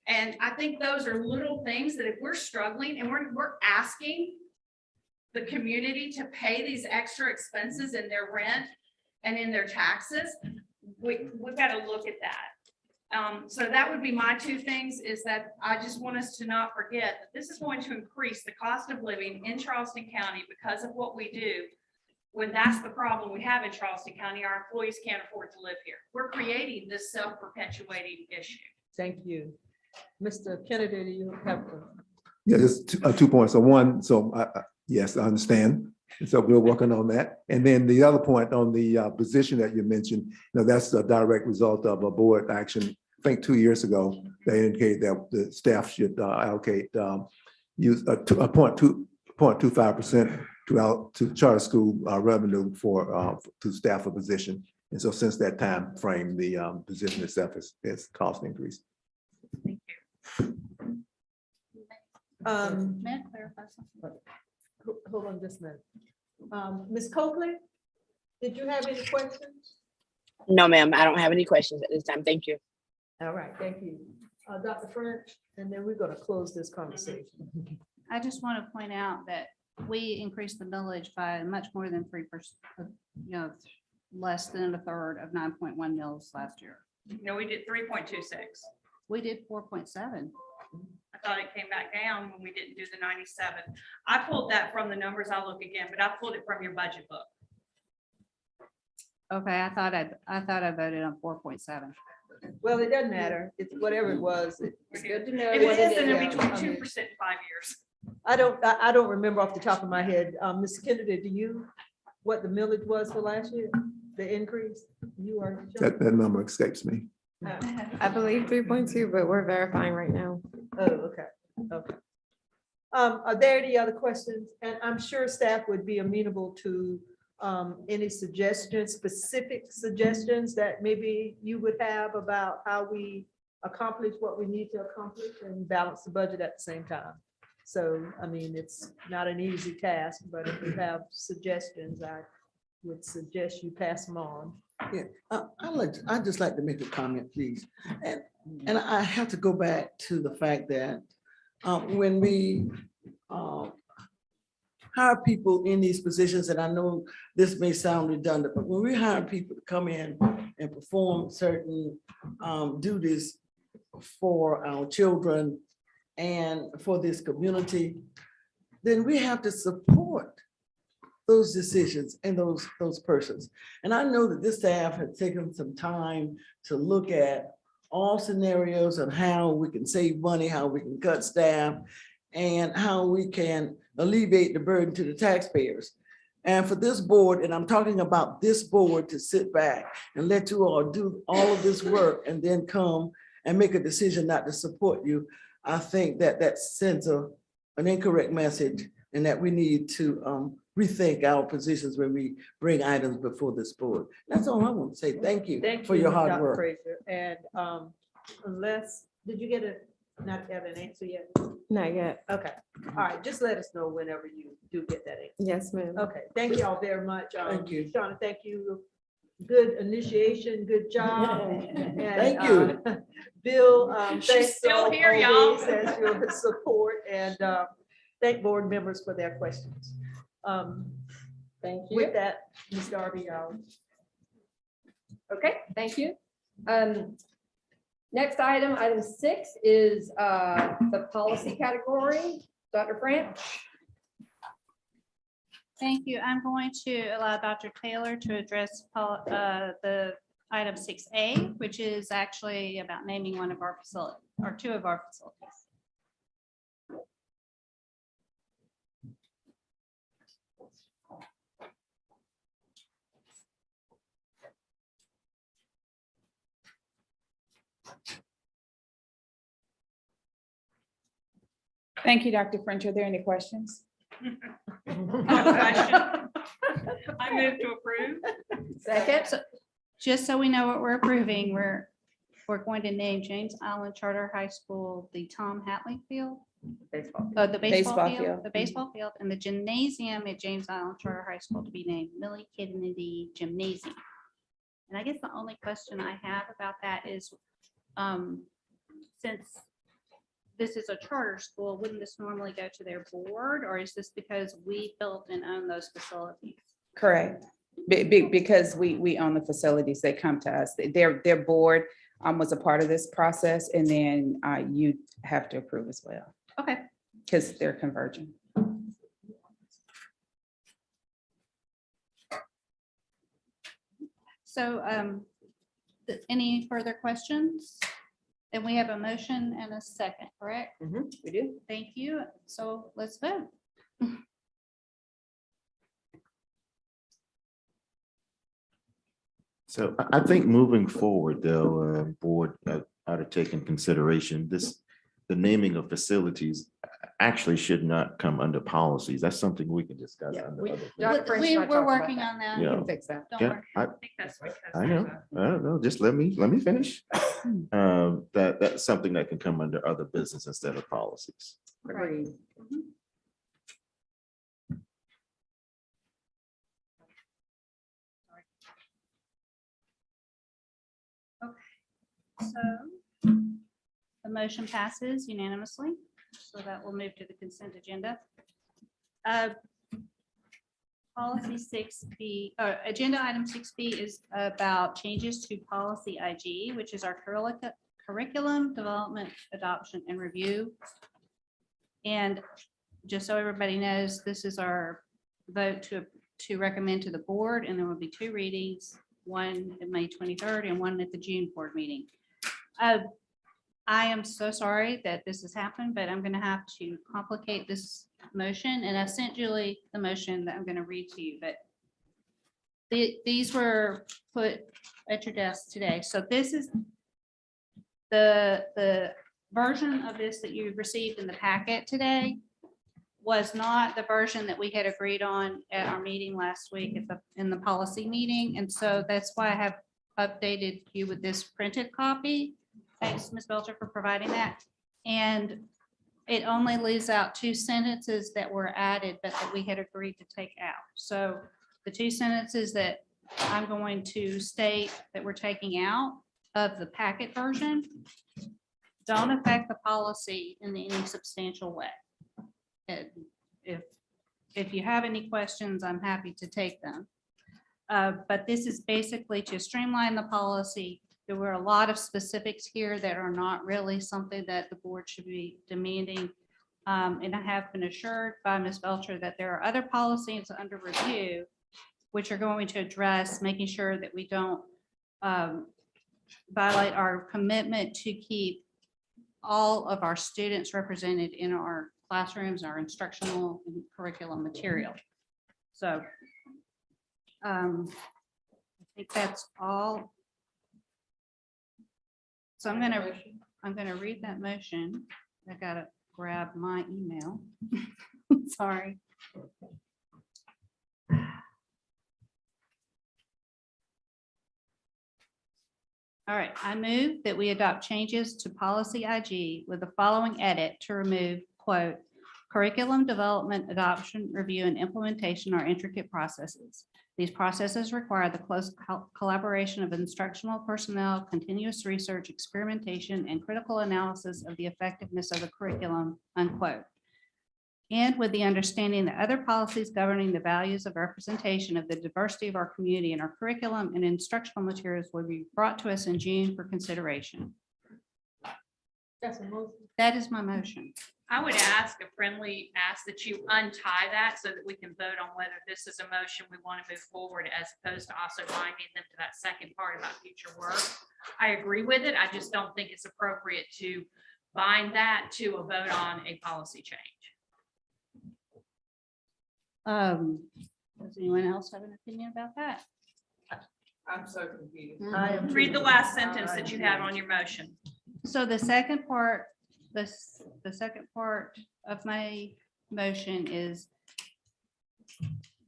And I think those are little things that if we're struggling and we're asking the community to pay these extra expenses in their rent and in their taxes, we've got to look at that. So that would be my two things, is that I just want us to not forget that this is going to increase the cost of living in Charleston County because of what we do. When that's the problem we have in Charleston County, our employees can't afford to live here. We're creating this self-perpetuating issue. Thank you. Mr. Kennedy, do you have? Yeah, just 2 points. So one, yes, I understand. And so we're working on that. And then the other point on the position that you mentioned, that's a direct result of a board action. I think 2 years ago, they indicated that the staff should allocate use a 0.25% to charter school revenue to staff a position. And so since that time frame, the position itself is cost increase. Thank you. May I clarify something? Hold on just a minute. Ms. Coakley, did you have any questions? No, ma'am, I don't have any questions at this time. Thank you. All right, thank you. Dr. French, and then we're going to close this conversation. I just want to point out that we increased the millage by much more than 3%, less than a third of 9.1 mils last year. No, we did 3.26. We did 4.7. I thought it came back down when we didn't do the 97. I pulled that from the numbers. I'll look again, but I pulled it from your budget book. Okay, I thought I voted on 4.7. Well, it doesn't matter. It's whatever it was. It's good to know. It what is, and it'll be is. 2% in 5 years. I don't remember off the top of my head. Ms. Kennedy, do you, what the millage was for last year? The increase? You are. That number escapes me. I believe 3.2, but we're verifying right now. Oh, okay, okay. Are there any other questions? And I'm sure staff would be amenable to any suggestions, specific suggestions that maybe you would have about how we accomplish what we need to accomplish and balance the budget at the same time. So, I mean, it's not an easy task, but if you have suggestions, I would suggest you pass them on. Yeah, I'd just like to make a comment, please. And I have to go back to the fact that when we hire people in these positions, and I know this may sound redundant, but when we hire people to come in and perform certain duties for our children and for this community, then we have to support those decisions and those persons. And I know that this staff has taken some time to look at all scenarios on how we can save money, how we can cut staff, and how we can alleviate the burden to the taxpayers. And for this board, and I'm talking about this board, to sit back and let you all do all of this work and then come and make a decision not to support you, I think that sends an incorrect message, and that we need to rethink our positions when we bring items before this board. That's all I want to say. Thank you for your hard Dr. work. Frazier. And unless, did you not have an answer yet? Not yet. Okay, all right, just let us know whenever you do get that answer. Yes, ma'am. Okay, thank you all very much. Thank you. Shauna, thank you. Good initiation, good job. And, Thank you. Bill, She's thanks still here, always y'all. as your support, and thank board members for their questions. Thank you. With that, Ms. Darby, Okay, thank you. Next item 6 is the policy category. Dr. French. Thank you. I'm going to allow Dr. Taylor to address the item 6A, which is actually about naming one of our facilities, or two of our facilities. Thank you, Dr. French. Are there any questions? I move to approve. Second. So, just so we know what we're approving, we're going to name James Island Charter High School the Tom Hatley Field. Baseball. The baseball Baseball field, field. the baseball field, and the gymnasium at James Island Charter High School to be named Millie Kennedy Gymnasium. And I guess the only question I have about that is, since this is a charter school, wouldn't this normally go to their board, or is this because we built and own those facilities? Correct. Because we own the facilities, they come to us. Their board was a part of this process, and then you have to approve as well. Okay. Because they're converging. So, any further questions? And we have a motion and a second, correct? We do. Thank you. So let's vote. So I think moving forward, though, board ought to take in consideration the naming of facilities actually should not come under policies. That's something we can discuss. Yeah, under we- other things. Dr. French and I We're talked about working that. on that. Yeah. We can fix that. Don't Yeah, worry. I think that's because I know, just let me finish. That's something that can come under other business instead of policies. Agreed. So the motion passes unanimously, so that will move to the consent agenda. Policy 6B, agenda item 6B is about changes to policy IG, which is our curriculum development, adoption, and review. And just so everybody knows, this is our vote to recommend to the board, and there will be two readings, one at May 23rd and one at the June board meeting. I am so sorry that this has happened, but I'm going to have to complicate this motion, and I sent Julie the motion that I'm going to read to you, but these were put at your desk today. So this is the version of this that you received in the packet today was not the version that we had agreed on at our meeting last week in the policy meeting. And so that's why I have updated you with this printed copy. Thanks, Ms. Belcher, for providing that. And it only leaves out two sentences that were added, but that we had agreed to take out. So the two sentences that I'm going to state that we're taking out of the packet version don't affect the policy in any substantial way. If you have any questions, I'm happy to take them. But this is basically to streamline the policy. There were a lot of specifics here that are not really something that the board should be demanding. And I have been assured by Ms. Belcher that there are other policies under review which are going to address making sure that we don't violate our commitment to keep all of our students represented in our classrooms, our instructional and curriculum material. So I think that's all. So I'm gonna read that motion. I gotta grab my email. Sorry. All right, I move that we adopt changes to policy IG with the following edit to remove, quote, curriculum development, adoption, review, and implementation are intricate processes. These processes require the close collaboration of instructional personnel, continuous research, experimentation, and critical analysis of the effectiveness of the curriculum, unquote. And with the understanding that other policies governing the values of representation of the diversity of our community in our curriculum and instructional materials will be brought to us in June for consideration. That's a motion. That is my motion. I would ask a friendly ask that you untie that so that we can vote on whether this is a motion we want to move forward as opposed to also binding them to that second part about future work. I agree with it. I just don't think it's appropriate to bind that to a vote on a policy change. Does anyone else have an opinion about that? I'm so confused. Read the last sentence that you have on your motion. So the second part, the second part of my motion is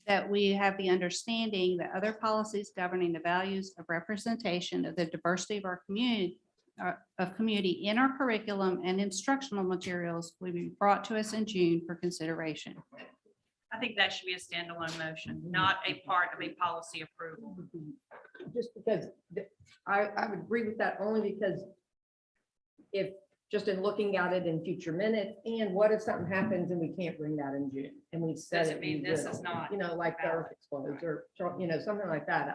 that we have the understanding that other policies governing the values of representation of the diversity of our community in our curriculum and instructional materials will be brought to us in June for consideration. I think that should be a standalone motion, not a part of a policy approval. Just because I would agree with that only because if just in looking at it in future minutes, and what if something happens and we can't bring that in June and we said Doesn't it mean we this will, is not you know, like the earth explodes or, you know, something like that.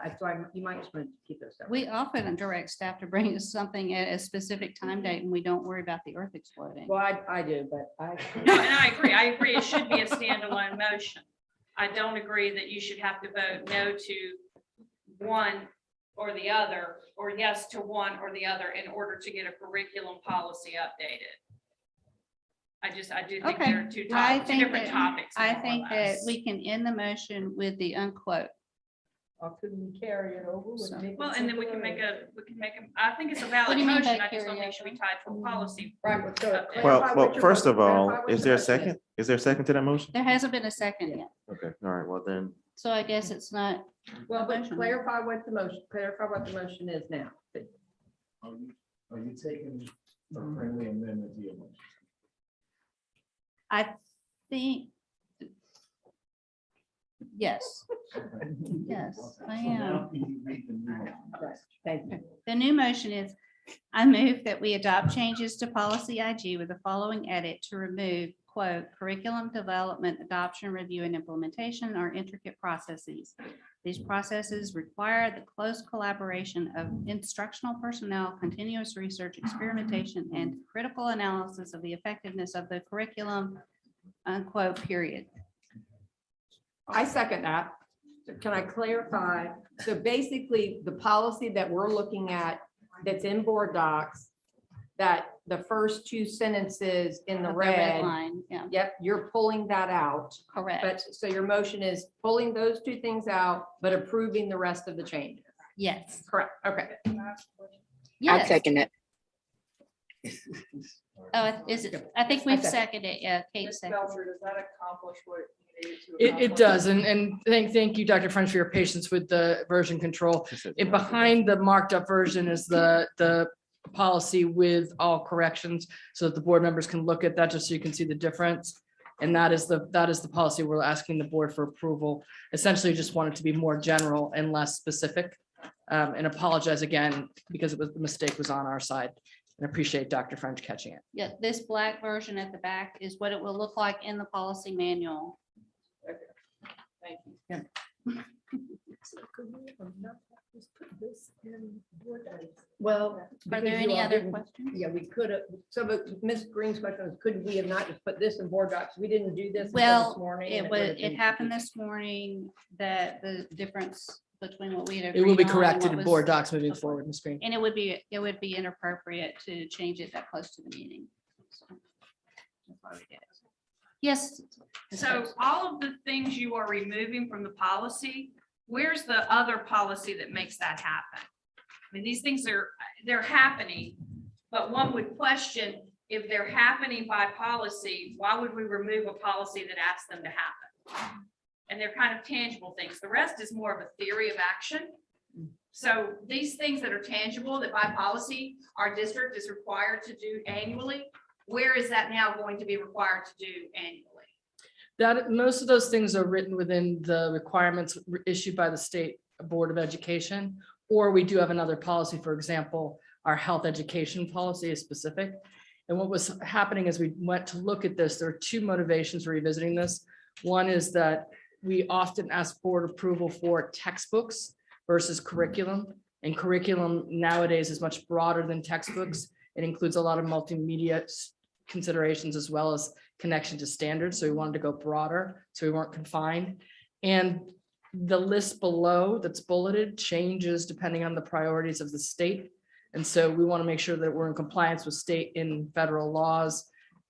You might just want to keep those separate. We often direct staff to bring us something at a specific time date and we don't worry about the earth exploding. Well, I do, but No, and I agree. I agree. It should be a standalone motion. I don't agree that you should have to vote no to one or the other, or yes to one or the other in order to get a curriculum policy updated. I do think Okay. there are two different topics. I more or think that less. we can end the motion with the unquote. Or couldn't we carry it over? So- Well, and then we can make a, I think it's a What valid do you mean by motion. I just don't carry think it should be tied to a policy. Right. So update. Well, first of all, is there a second? Is there a second to that motion? There hasn't been a second yet. Okay, all right, well then, So I guess it's not. Well, but motion. clarify what the motion is now. Are you taking a friendly amendment to your motion? I think. Yes. Yes, I am. Thank you. The new motion is, I move that we adopt changes to policy IG with the following edit to remove, quote, curriculum development, adoption, review, and implementation are intricate processes. These processes require the close collaboration of instructional personnel, continuous research, experimentation, and critical analysis of the effectiveness of the curriculum, unquote, period. I second that. So can I clarify? So basically, the policy that we're looking at that's in board docs, that the first two sentences in the Of the red red. line, yeah. Yep, you're pulling that out. Correct. But so your motion is pulling those two things out, but approving the rest of the changes. Yes. Correct. Okay. I'll Yes. second it. Oh, is it? I think we've seconded it. Yeah, Kate Ms. seconded. Belcher, does that accomplish what you needed to It accomplish? does, and thank you, Dr. French, for your patience with the version control. And behind the marked up version is the policy with all corrections, so that the board members can look at that, just so you can see the difference. And that is the policy we're asking the board for approval. Essentially, just want it to be more general and less specific. And apologize again, because the mistake was on our side, and appreciate Dr. French catching it. Yeah, this black version at the back is what it will look like in the policy manual. Thank you. Well. Are because there you any all other didn't- questions? Yeah, we could have, so but Ms. Green's question was, could we have not just put this in board docs? We didn't do this until this Well, morning. it and was, would've it been happened confusing. this morning that the difference between what we had. It will be agreed on and corrected what in was- board docs moving forward, Ms. Green. And it would be inappropriate to change it that close to the meeting. So, that's why we did it. Yes. Ms. So Coates. all of the things you are removing from the policy, where's the other policy that makes that happen? I mean, these things they're happening, but one would question if they're happening by policy, why would we remove a policy that asks them to happen? And they're kind of tangible things. The rest is more of a theory of action. So these things that are tangible, that by policy, our district is required to do annually, where is that now going to be required to do annually? That, most of those things are written within the requirements issued by the State Board of Education, or we do have another policy, for example, our health education policy is specific. And what was happening as we went to look at this, there are two motivations for revisiting this. One is that we often ask board approval for textbooks versus curriculum. And curriculum nowadays is much broader than textbooks. It includes a lot of multimedia considerations as well as connection to standards. So we wanted to go broader, so we weren't confined. And the list below that's bulleted changes depending on the priorities of the state. And so we want to make sure that we're in compliance with state and federal laws,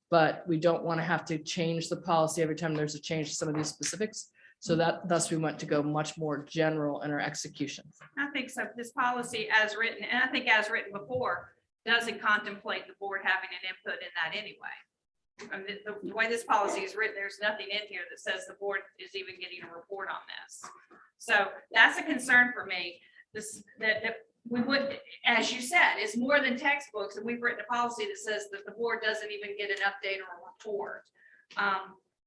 but we don't want to have to change the policy every time there's a change to some of these specifics. So that thus we went to go much more general in our execution. I think so. This policy as written, and I think as written before, doesn't contemplate the board having an input in that anyway. I mean, the way this policy is written, there's nothing in here that says the board is even getting a report on this. So that's a concern for me. That we would, as you said, it's more than textbooks, and we've written a policy that says that the board doesn't even get an update or a report.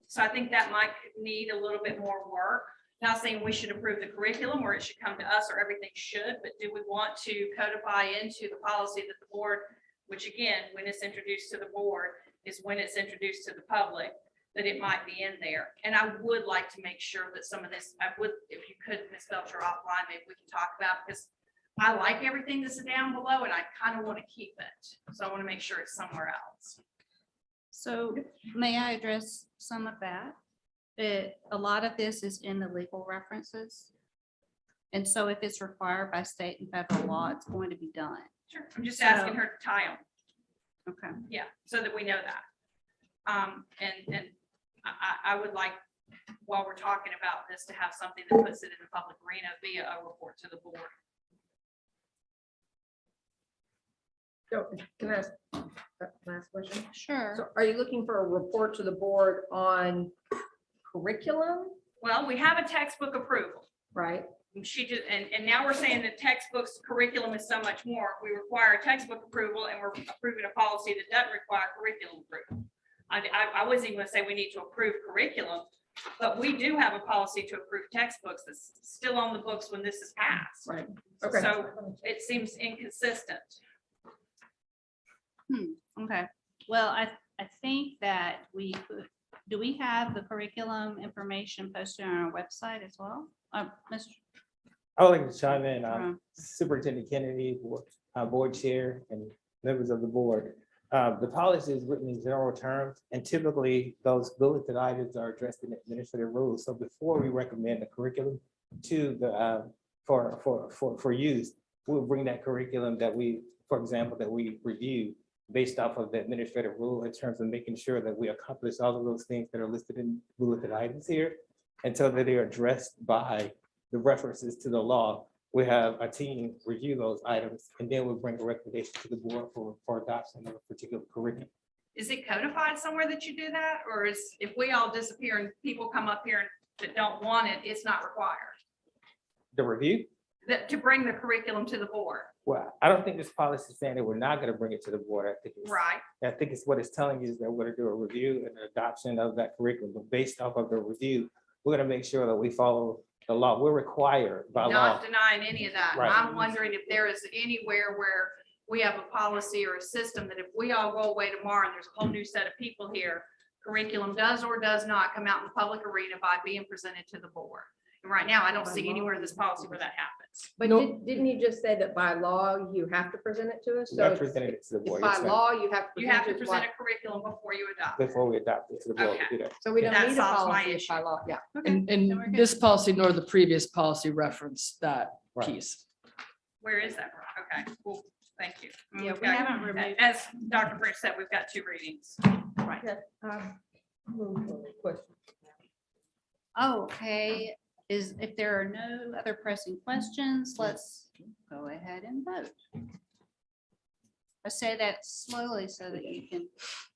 So I think that might need a little bit more work. Not saying we should approve the curriculum or it should come to us or everything should, but do we want to codify into the policy that the board, which again, when it's introduced to the board, is when it's introduced to the public, that it might be in there. And I would like to make sure that some of this, I would, if you could, Ms. Belcher, offline, maybe we can talk about, because I like everything that's down below and I kind of want to keep it. So I want to make sure it's somewhere else. So may I address some of that? A lot of this is in the legal references. And so if it's required by state and federal law, it's going to be done. Sure. I'm just asking her to tie them. Okay. Yeah, so that we know that. And I would like, while we're talking about this, to have something that puts it in the public arena via a report to the board. So can I ask a last question? Sure. So are you looking for a report to the board on curriculum? Well, we have a textbook approval. Right. She just, and now we're saying that textbooks curriculum is so much more. We require a textbook approval and we're approving a policy that doesn't require curriculum approval. I wasn't even gonna say we need to approve curriculum, but we do have a policy to approve textbooks that's still on the books when this is passed. Right. Okay. So it seems inconsistent. Okay. Well, I think that do we have the curriculum information posted on our website as well? Mr. I would like to chime in, Ron. Superintendent Kennedy, board chair and members of the board. The policy is written in general terms, and typically those bulleted items are addressed in administrative rules. So before we recommend the curriculum to the for use, we'll bring that curriculum that we, for example, that we review based off of the administrative rule in terms of making sure that we accomplish all of those things that are listed in bulleted items here, until that they are addressed by the references to the law. We have a team review those items, and then we'll bring a recommendation to the board for adoption of a particular curriculum. Is it codified somewhere that you do that? Or is, if we all disappear and people come up here that don't want it, it's not required? The review? That to bring the curriculum to the board? Well, I don't think this policy is saying that we're not going to bring it to the board. I think it's what it's telling you is that we're going to do a review and an adoption of that curriculum. But based off of the review, we're going to make sure that we follow the law. We're required by law. Not denying any of that. Right. I'm wondering if there is anywhere where we have a policy or a system that if we all go away tomorrow and there's a whole new set of people here, curriculum does or does not come out in the public arena by being presented to the board. And right now, I don't see anywhere in this policy where that happens. But didn't you just say that by law, you have to present it to us? Not So presented it to the board. by yes, ma'am. law, you have to. You have to it present what? a curriculum before you adopt. Before we adopt it to the board, Okay. we do that. So we don't That need a solves my policy issue. by law, yeah. And this policy nor the previous policy reference that piece. Where is that? Okay, cool. Thank you. Yeah, We've we got- haven't removed- As Dr. French said, we've got 2 readings. Right. Question. Okay, if there are no other pressing questions, let's go ahead and vote. I say that slowly so that you can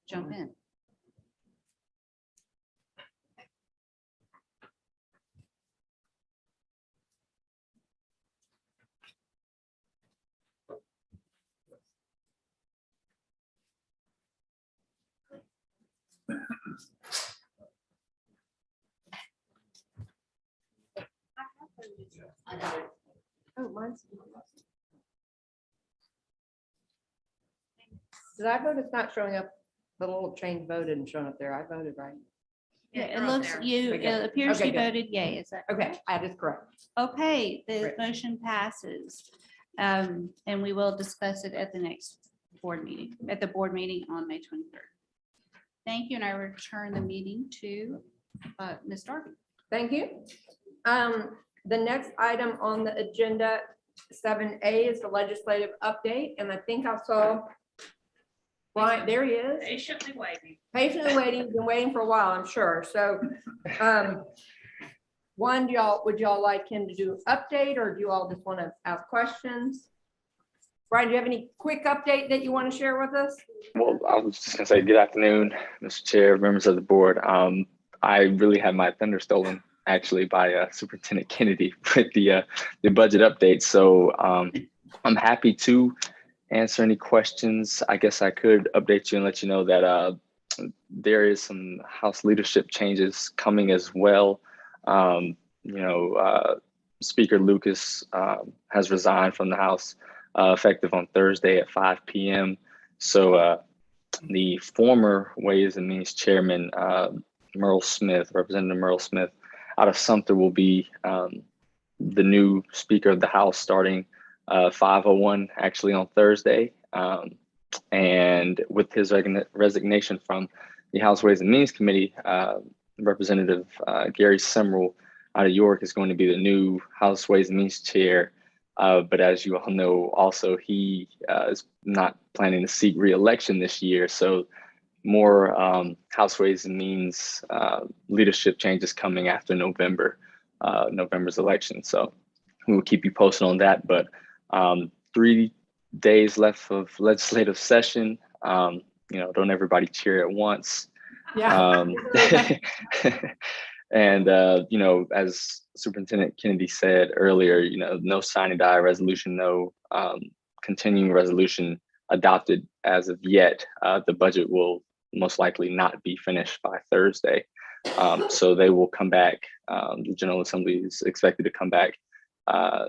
jump in. Oh, mine's. Did I vote? It's not showing up. The little change voted and showing up there. I voted right. Yeah, it you're up looks, there. it appears Okay, you good. voted yay, is that? Okay, that is correct. Okay, the Great. motion passes. And we will discuss it at the next board meeting, at the board meeting on May 23rd. Thank you, and I return the meeting to Ms. Darby. Thank you. The next item on the agenda, 7A, is the legislative update, and I think I saw Brian, there he is. Patiently waiting. Patiently waiting, been waiting for a while, I'm sure. So, one, would y'all like him to do an update, or do you all just want to ask questions? Brian, do you have any quick update that you want to share with us? Well, I was just gonna say good afternoon, Mr. Chair, members of the board. I really had my thunder stolen actually by Superintendent Kennedy with the budget update. So I'm happy to answer any questions. I guess I could update you and let you know that there is some House leadership changes coming as well. Speaker Lucas has resigned from the House effective on Thursday at 5 p.m. So the former Ways and Means Chairman, Representative Merle Smith out of Sumter will be the new Speaker of the House starting 5:01 actually on Thursday. And with his resignation from the House Ways and Means Committee, Representative Gary Semrell out of York is going to be the new House Ways and Means Chair. But as you all know, also he is not planning to seek re-election this year. So more House Ways and Means leadership changes coming after November's election. So we will keep you posted on that. But 3 days left of legislative session. Don't everybody cheer at once. Yeah. And, as Superintendent Kennedy said earlier, no sine die resolution, no continuing resolution adopted as of yet. The budget will most likely not be finished by Thursday. So they will come back. The General Assembly is expected to come back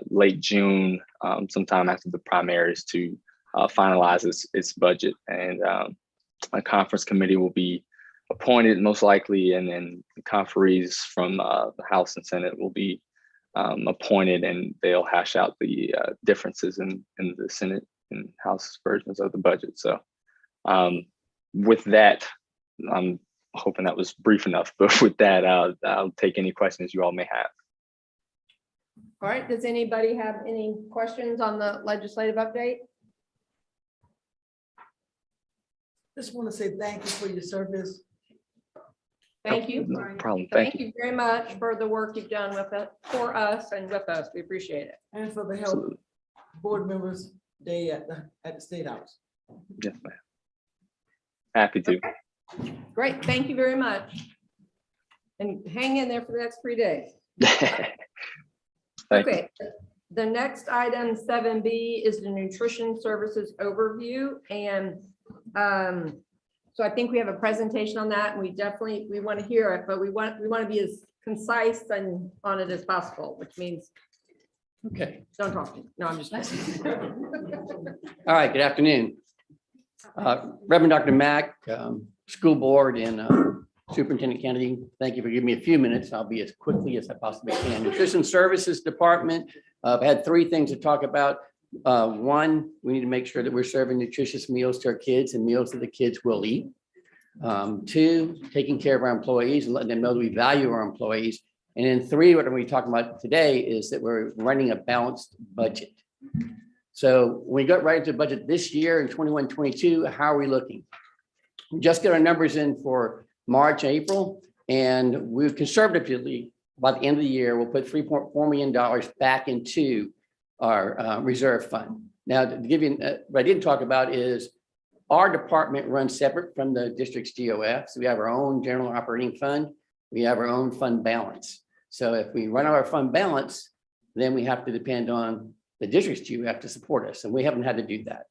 late June, sometime after the primaries to finalize its budget. And a conference committee will be appointed most likely, and then conferees from the House and Senate will be appointed, and they'll hash out the differences in the Senate and House versions of the budget. So with that, I'm hoping that was brief enough, but with that, I'll take any questions you all may have. All right, does anybody have any questions on the legislative update? Just want to say thank you for your service. Thank you. No problem. Thank you very much for the work you've done with it, for us and with us. We appreciate it. And for the help board members day at the State House. Yes, ma'am. Happy to. Okay. Great, thank you very much. And hang in there for the next 3 days. Okay, the next item, 7B, is the nutrition services overview. And so I think we have a presentation on that, and we want to hear it, but we want to be as concise and on it as possible, which means okay, don't talk to me. No, I'm just all right, good afternoon. Reverend Dr. Mack, school board, and Superintendent Kennedy, thank you for giving me a few minutes. I'll be as quickly as I possibly can. Nutrition Services Department, I've had 3 things to talk about. One, we need to make sure that we're serving nutritious meals to our kids and meals that the kids will eat. 2, taking care of our employees and letting them know that we value our employees. And then 3, what we're talking about today is that we're running a balanced budget. So when we got right into the budget this year in 21-22, how are we looking? We just got our numbers in for March, April, and we've conservatively, by the end of the year, we'll put $3.4 million back into our reserve fund. Now, to give you, what I didn't talk about is our department runs separate from the district's GOF. So we have our own general operating fund. We have our own fund balance. So if we run out of our fund balance, then we have to depend on the district's GOF to support us. And we haven't had to do that.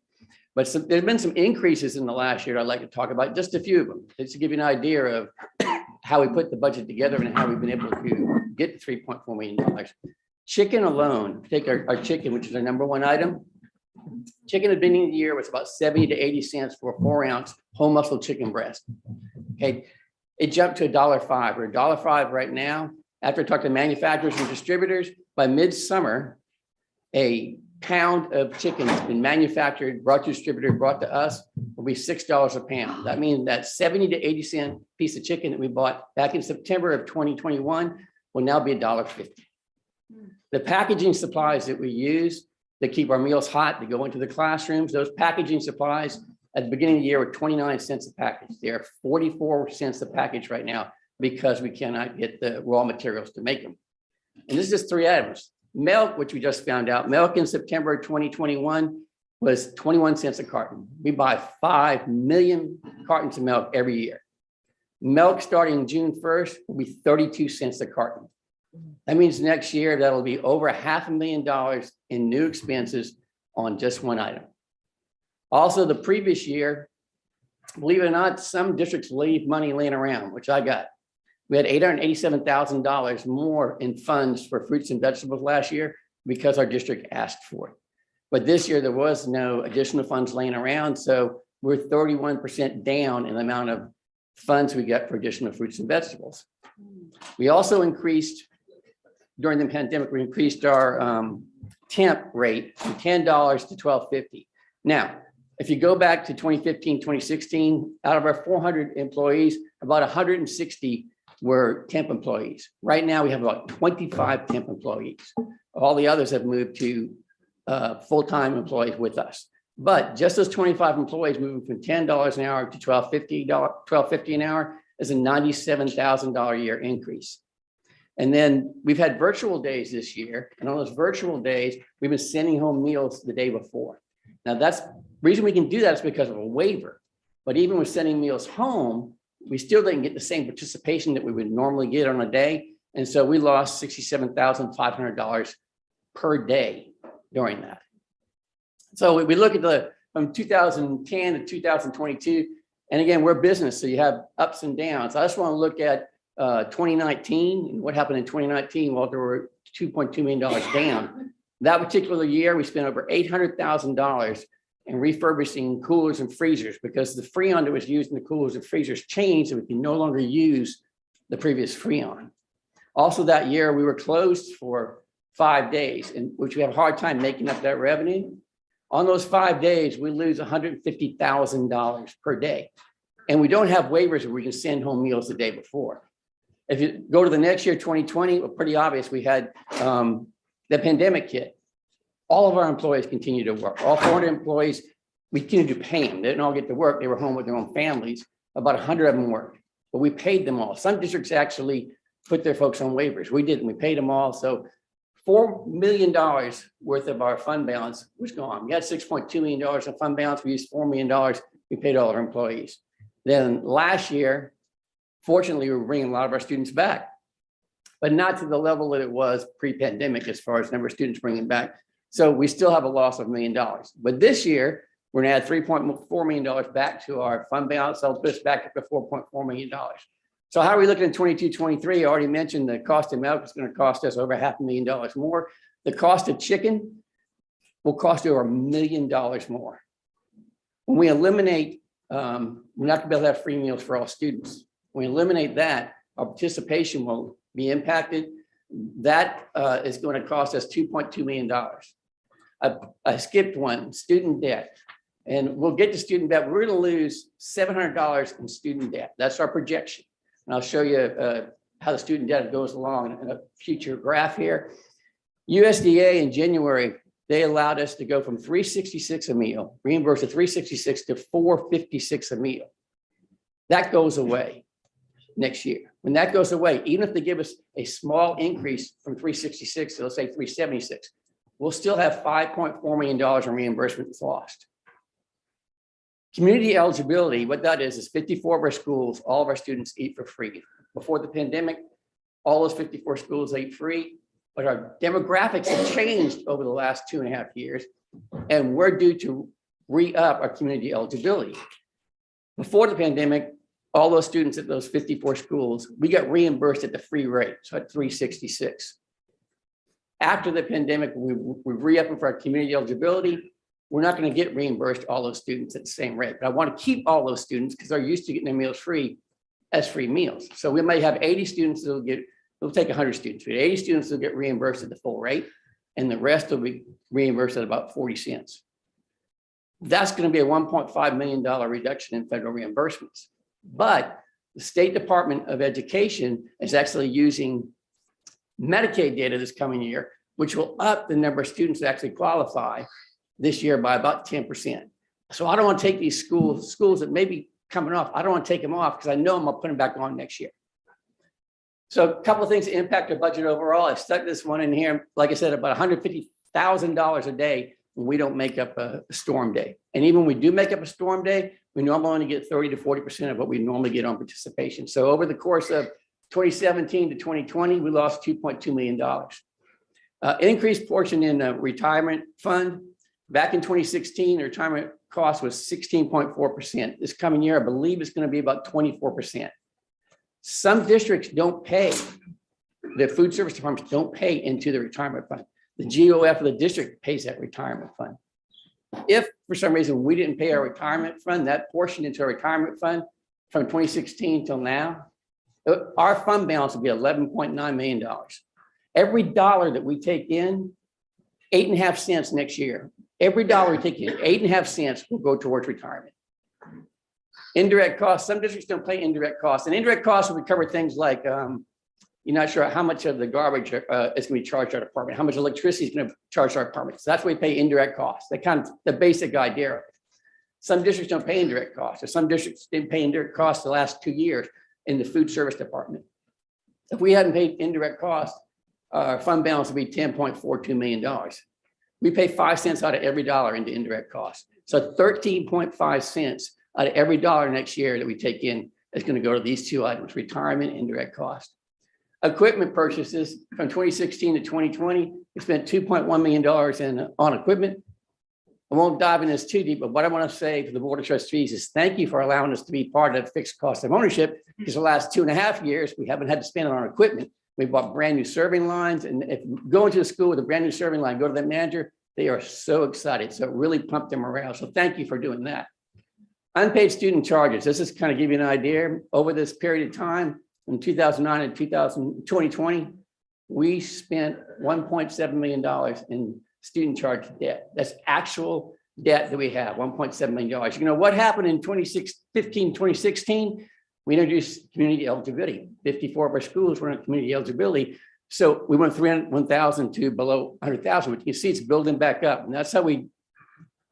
But there's been some increases in the last year I'd like to talk about, just a few of them, just to give you an idea of how we put the budget together and how we've been able to get $3.4 million. Chicken alone, take our chicken, which is our #1 item. Chicken at the beginning of the year was about 70 to 80 cents for a 4-ounce whole muscle chicken breast. Okay, it jumped to $1.05. We're $1.05 right now. After I talked to manufacturers and distributors, by midsummer, a pound of chicken has been manufactured, brought to distributor, brought to us will be $6 a pound. That means that 70 to 80 cent piece of chicken that we bought back in September of 2021 will now be $1.50. The packaging supplies that we use to keep our meals hot, to go into the classrooms, those packaging supplies at the beginning of the year were 29 cents a package. They are 44 cents a package right now because we cannot get the raw materials to make them. And this is just 3 items. Milk, which we just found out, milk in September 2021 was 21 cents a carton. We buy 5 million cartons of milk every year. Milk starting June 1st will be 32 cents a carton. That means next year that'll be over $500,000 in new expenses on just one item. Also, the previous year, believe it or not, some districts leave money laying around, which I got. We had $887,000 more in funds for fruits and vegetables last year because our district asked for it. But this year there was no additional funds laying around, so we're 31% down in the amount of funds we get for additional fruits and vegetables. We also increased, during the pandemic, we increased our temp rate from $10 to $12.50. Now, if you go back to 2015, 2016, out of our 400 employees, about 160 were temp employees. Right now, we have about 25 temp employees. All the others have moved to full-time employees with us. But just those 25 employees moving from $10 an hour to $12.50 an hour is a $97,000 a year increase. And then we've had virtual days this year, and on those virtual days, we've been sending home meals the day before. Now, that's reason we can do that is because of a waiver. But even with sending meals home, we still didn't get the same participation that we would normally get on a day. And so we lost $67,500 per day during that. So we look at from 2010 to 2022, and again, we're business, so you have ups and downs. I just want to look at 2019 and what happened in 2019. Well, there were $2.2 million down. That particular year, we spent over $800,000 in refurbishing coolers and freezers because the Freon that was used in the coolers and freezers changed, and we can no longer use the previous Freon. Also that year, we were closed for 5 days, in which we have a hard time making up that revenue. On those 5 days, we lose $150,000 per day. And we don't have waivers where we can send home meals the day before. If you go to the next year, 2020, well, pretty obvious, we had the pandemic hit. All of our employees continue to work. All 400 employees, we continued to pay them. They didn't all get to work. They were home with their own families. About 100 of them worked, but we paid them all. Some districts actually put their folks on waivers. We didn't. We paid them all. So $4 million worth of our fund balance was gone. We had $6.2 million in fund balance. We used $4 million. We paid all our employees. Then last year, fortunately, we were bringing a lot of our students back, but not to the level that it was pre-pandemic as far as number of students bringing back. So we still have a loss of $1 million. But this year, we're going to add $3.4 million back to our fund balance. I'll put us back up to $4.4 million. So how are we looking at 22, 23? I already mentioned the cost of milk is going to cost us over $500,000 more. The cost of chicken will cost over $1 million more. When we eliminate, we're not going to be able to have free meals for all students. When we eliminate that, our participation will be impacted. That is going to cost us $2.2 million. I skipped one, student debt. And we'll get to student debt. We're going to lose $700 in student debt. That's our projection. And I'll show you how the student debt goes along in a future graph here. USDA in January, they allowed us to go from $3.66 a meal, reimbursed at $3.66 to $4.56 a meal. That goes away next year. When that goes away, even if they give us a small increase from $3.66 to let's say $3.76, we'll still have $5.4 million in reimbursement that's lost. Community eligibility, what that is 54 of our schools, all of our students eat for free. Before the pandemic, all those 54 schools ate free, but our demographics have changed over the last 2.5 years, and we're due to re-up our community eligibility. Before the pandemic, all those students at those 54 schools, we got reimbursed at the free rate, so at $3.66. After the pandemic, we've re-upped for our community eligibility. We're not going to get reimbursed all those students at the same rate, but I want to keep all those students because they're used to getting their meals free as free meals. So we may have 80 students that'll get, we'll take 100 students. We have 80 students that'll get reimbursed at the full rate, and the rest will be reimbursed at about 40 cents. That's going to be a $1.5 million reduction in federal reimbursements. But the State Department of Education is actually using Medicaid data this coming year, which will up the number of students that actually qualify this year by about 10%. So I don't want to take these schools that may be coming off, I don't want to take them off because I know I'm going to put them back on next year. So a couple of things that impact our budget overall. I stuck this one in here, like I said, about $150,000 a day when we don't make up a storm day. And even when we do make up a storm day, we normally only get 30 to 40% of what we normally get on participation. So over the course of 2017 to 2020, we lost $2.2 million. Increased portion in the retirement fund. Back in 2016, the retirement cost was 16.4%. This coming year, I believe it's going to be about 24%. Some districts don't pay, the food service departments don't pay into the retirement fund. The GOF of the district pays that retirement fund. If for some reason we didn't pay our retirement fund, that portion into our retirement fund from 2016 till now, our fund balance would be $11.9 million. Every dollar that we take in, 8.5 cents next year. Every dollar we take in, 8.5 cents will go towards retirement. Indirect costs, some districts don't pay indirect costs. And indirect costs will cover things like, you're not sure how much of the garbage is going to be charged our department, how much electricity is going to charge our department. So that's why we pay indirect costs. That kind of the basic idea of it. Some districts don't pay indirect costs, or some districts didn't pay indirect costs the last 2 years in the food service department. If we hadn't paid indirect costs, our fund balance would be $10.42 million. We pay 5 cents out of every dollar into indirect costs. So 13.5 cents out of every dollar next year that we take in is going to go to these two items, retirement and indirect cost. Equipment purchases from 2016 to 2020, we spent $2.1 million on equipment. I won't dive in this too deep, but what I want to say to the Board of Trustees is thank you for allowing us to be part of the fixed cost of ownership, because the last 2.5 years, we haven't had to spend on our equipment. We bought brand new serving lines, and if you go into the school with a brand new serving line, go to the manager, they are so excited. So it really pumped their morale. So thank you for doing that. Unpaid student charges. This is kind of give you an idea. Over this period of time, from 2009 to 2020, we spent $1.7 million in student charge debt. That's actual debt that we have, $1.7 million. You know what happened in 2016? We introduced community eligibility. 54 of our schools were in community eligibility. So we went 301,000 to below 100,000, but you can see it's building back up. And that's how we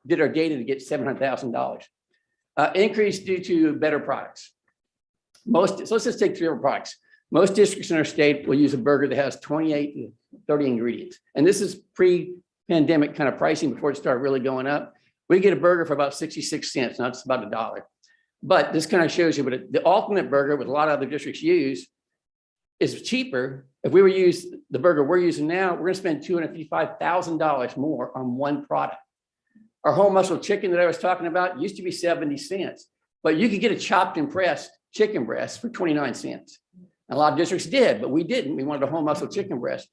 did our data to get $700,000. Increase due to better products. So let's just take 3 of our products. Most districts in our state will use a burger that has 28 to 30 ingredients. And this is pre-pandemic kind of pricing before it started really going up. We get a burger for about 66 cents. Now it's about $1. But this kind of shows you, but the alternate burger, what a lot of other districts use, is cheaper. If we were use the burger we're using now, we're going to spend $255,000 more on one product. Our whole muscle chicken that I was talking about used to be 70 cents, but you could get a chopped and pressed chicken breast for 29 cents. A lot of districts did, but we didn't. We wanted a whole muscle chicken breast.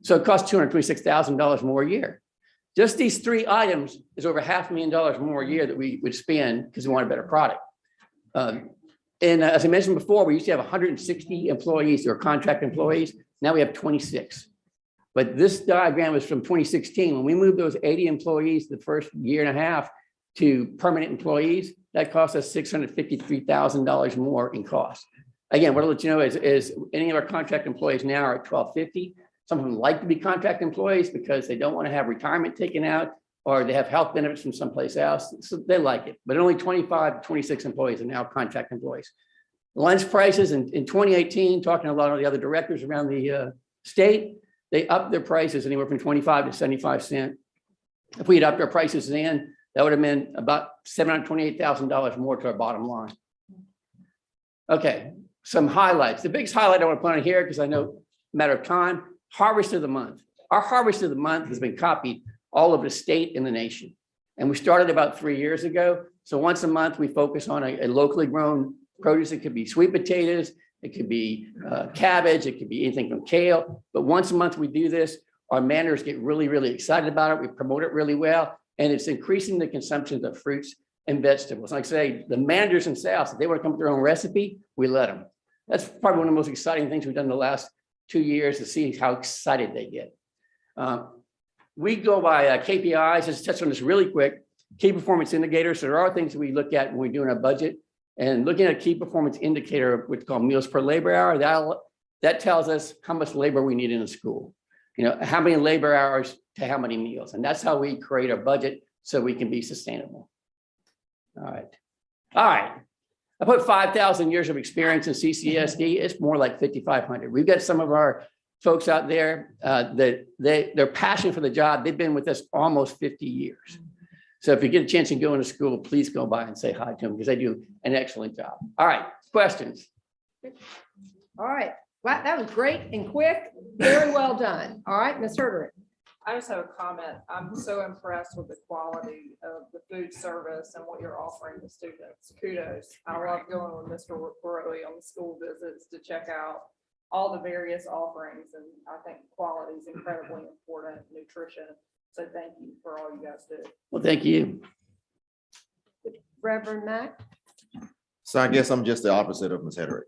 So it cost $226,000 more a year. Just these 3 items is over $500,000 more a year that we would spend because we want a better product. And as I mentioned before, we used to have 160 employees or contract employees. Now we have 26. But this diagram is from 2016. When we moved those 80 employees the first year and a half to permanent employees, that cost us $653,000 more in cost. Again, what I'll let you know is any of our contract employees now are at $1,250. Some of them like to be contract employees because they don't want to have retirement taken out, or they have health benefits from someplace else. So they like it, but only 25 to 26 employees are now contract employees. Lunch prices in 2018, talking to a lot of the other directors around the state, they upped their prices anywhere from 25 to 75 cents. If we had upped our prices then, that would have been about $728,000 more to our bottom line. Okay, some highlights. The biggest highlight I want to put on here, because I know matter of time, harvest of the month. Our harvest of the month has been copied all over the state and the nation. And we started about 3 years ago. So once a month, we focus on a locally grown produce. It could be sweet potatoes, it could be cabbage, it could be anything from kale. But once a month we do this, our managers get really, really excited about it. We promote it really well. And it's increasing the consumption of fruits and vegetables. Like I say, the managers themselves, if they want to come up with their own recipe, we let them. That's probably one of the most exciting things we've done in the last 2 years, to see how excited they get. We go by KPIs. Just touch on this really quick. key performance indicators. So there are things we look at when we're doing our budget. And looking at a key performance indicator, which is called meals per labor hour, that tells us how much labor we need in a school. You know, how many labor hours to how many meals. And that's how we create our budget so we can be sustainable. All right. All right. I put 5,000 years of experience in CCSD. It's more like 5,500. We've got some of our folks out there that they're passionate for the job. They've been with us almost 50 years. So if you get a chance to go into school, please go by and say hi to them because they do an excellent job. All right, questions? All right. Wow, that was great and quick. Very well done. All right, Ms. Herder. I just have a comment. I'm so impressed with the quality of the food service and what you're offering the students. Kudos. I love going with Mr. Worley on the school visits to check out all the various offerings. And I think quality is incredibly important, nutrition. So thank you for all you guys do. Well, thank you. Reverend Mack. So I guess I'm just the opposite of Ms. Hedrick.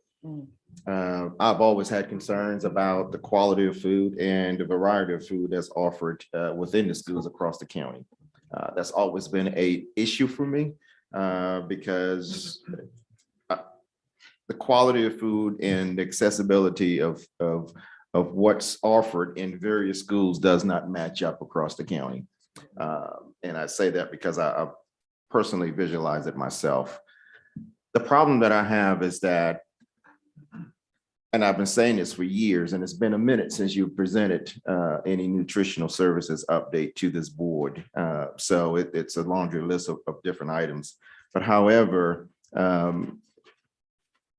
I've always had concerns about the quality of food and the variety of food that's offered within the schools across the county. That's always been an issue for me because the quality of food and the accessibility of what's offered in various schools does not match up across the county. And I say that because I personally visualize it myself. The problem that I have is that, and I've been saying this for years, and it's been a minute since you presented any nutritional services update to this board. So it's a laundry list of different items. But however,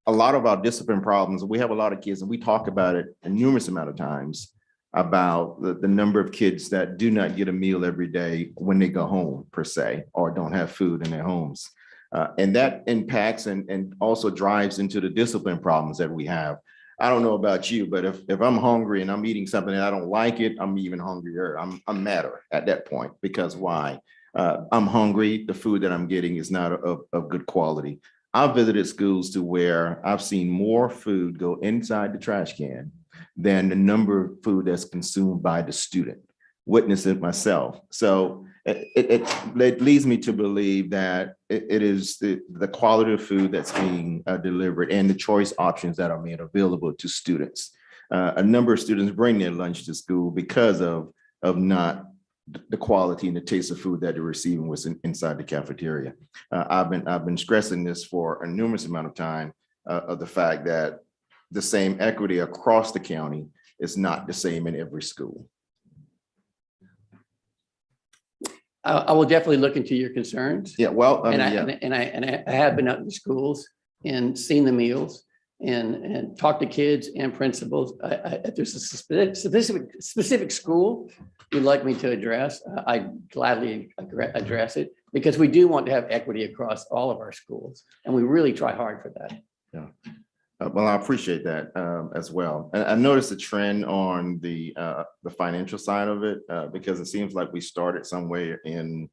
a lot of our discipline problems, we have a lot of kids, and we talk about it a numerous amount of times about the number of kids that do not get a meal every day when they go home, per se, or don't have food in their homes. And that impacts and also drives into the discipline problems that we have. I don't know about you, but if I'm hungry and I'm eating something and I don't like it, I'm even hungrier. I'm madder at that point because why? I'm hungry. The food that I'm getting is not of good quality. I've visited schools to where I've seen more food go inside the trash can than the number of food that's consumed by the student. Witnessed it myself. So it leads me to believe that it is the quality of food that's being delivered and the choice options that are made available to students. A number of students bring their lunch to school because of not the quality and the taste of food that they're receiving was inside the cafeteria. I've been stressing this for a numerous amount of time of the fact that the same equity across the county is not the same in every school. I will definitely look into your concerns. Yeah, well, I have been out in schools and seen the meals and talked to kids and principals. If there's a specific school you'd like me to address, I gladly address it because we do want to have equity across all of our schools, and we really try hard for that. Yeah. Well, I appreciate that as well. And I noticed a trend on the financial side of it because it seems like we started somewhere in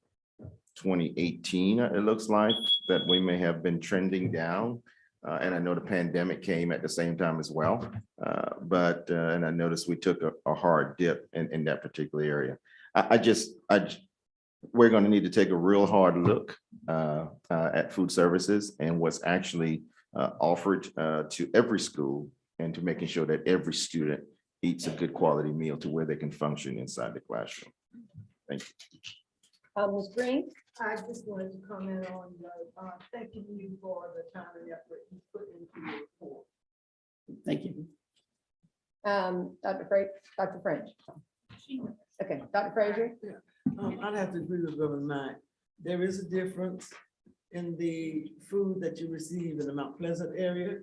2018. It looks like that we may have been trending down. And I know the pandemic came at the same time as well. And I noticed we took a hard dip in that particular area. We're going to need to take a real hard look at food services and what's actually offered to every school and to making sure that every student eats a good quality meal to where they can function inside the classroom. Thank you. Ms. Green? I just wanted to comment on thanking you for the time and effort you put into your report. Thank you. Dr. French. Okay, Dr. Frazier. I'd have to agree with Reverend Mack. There is a difference in the food that you receive in the Mount Pleasant area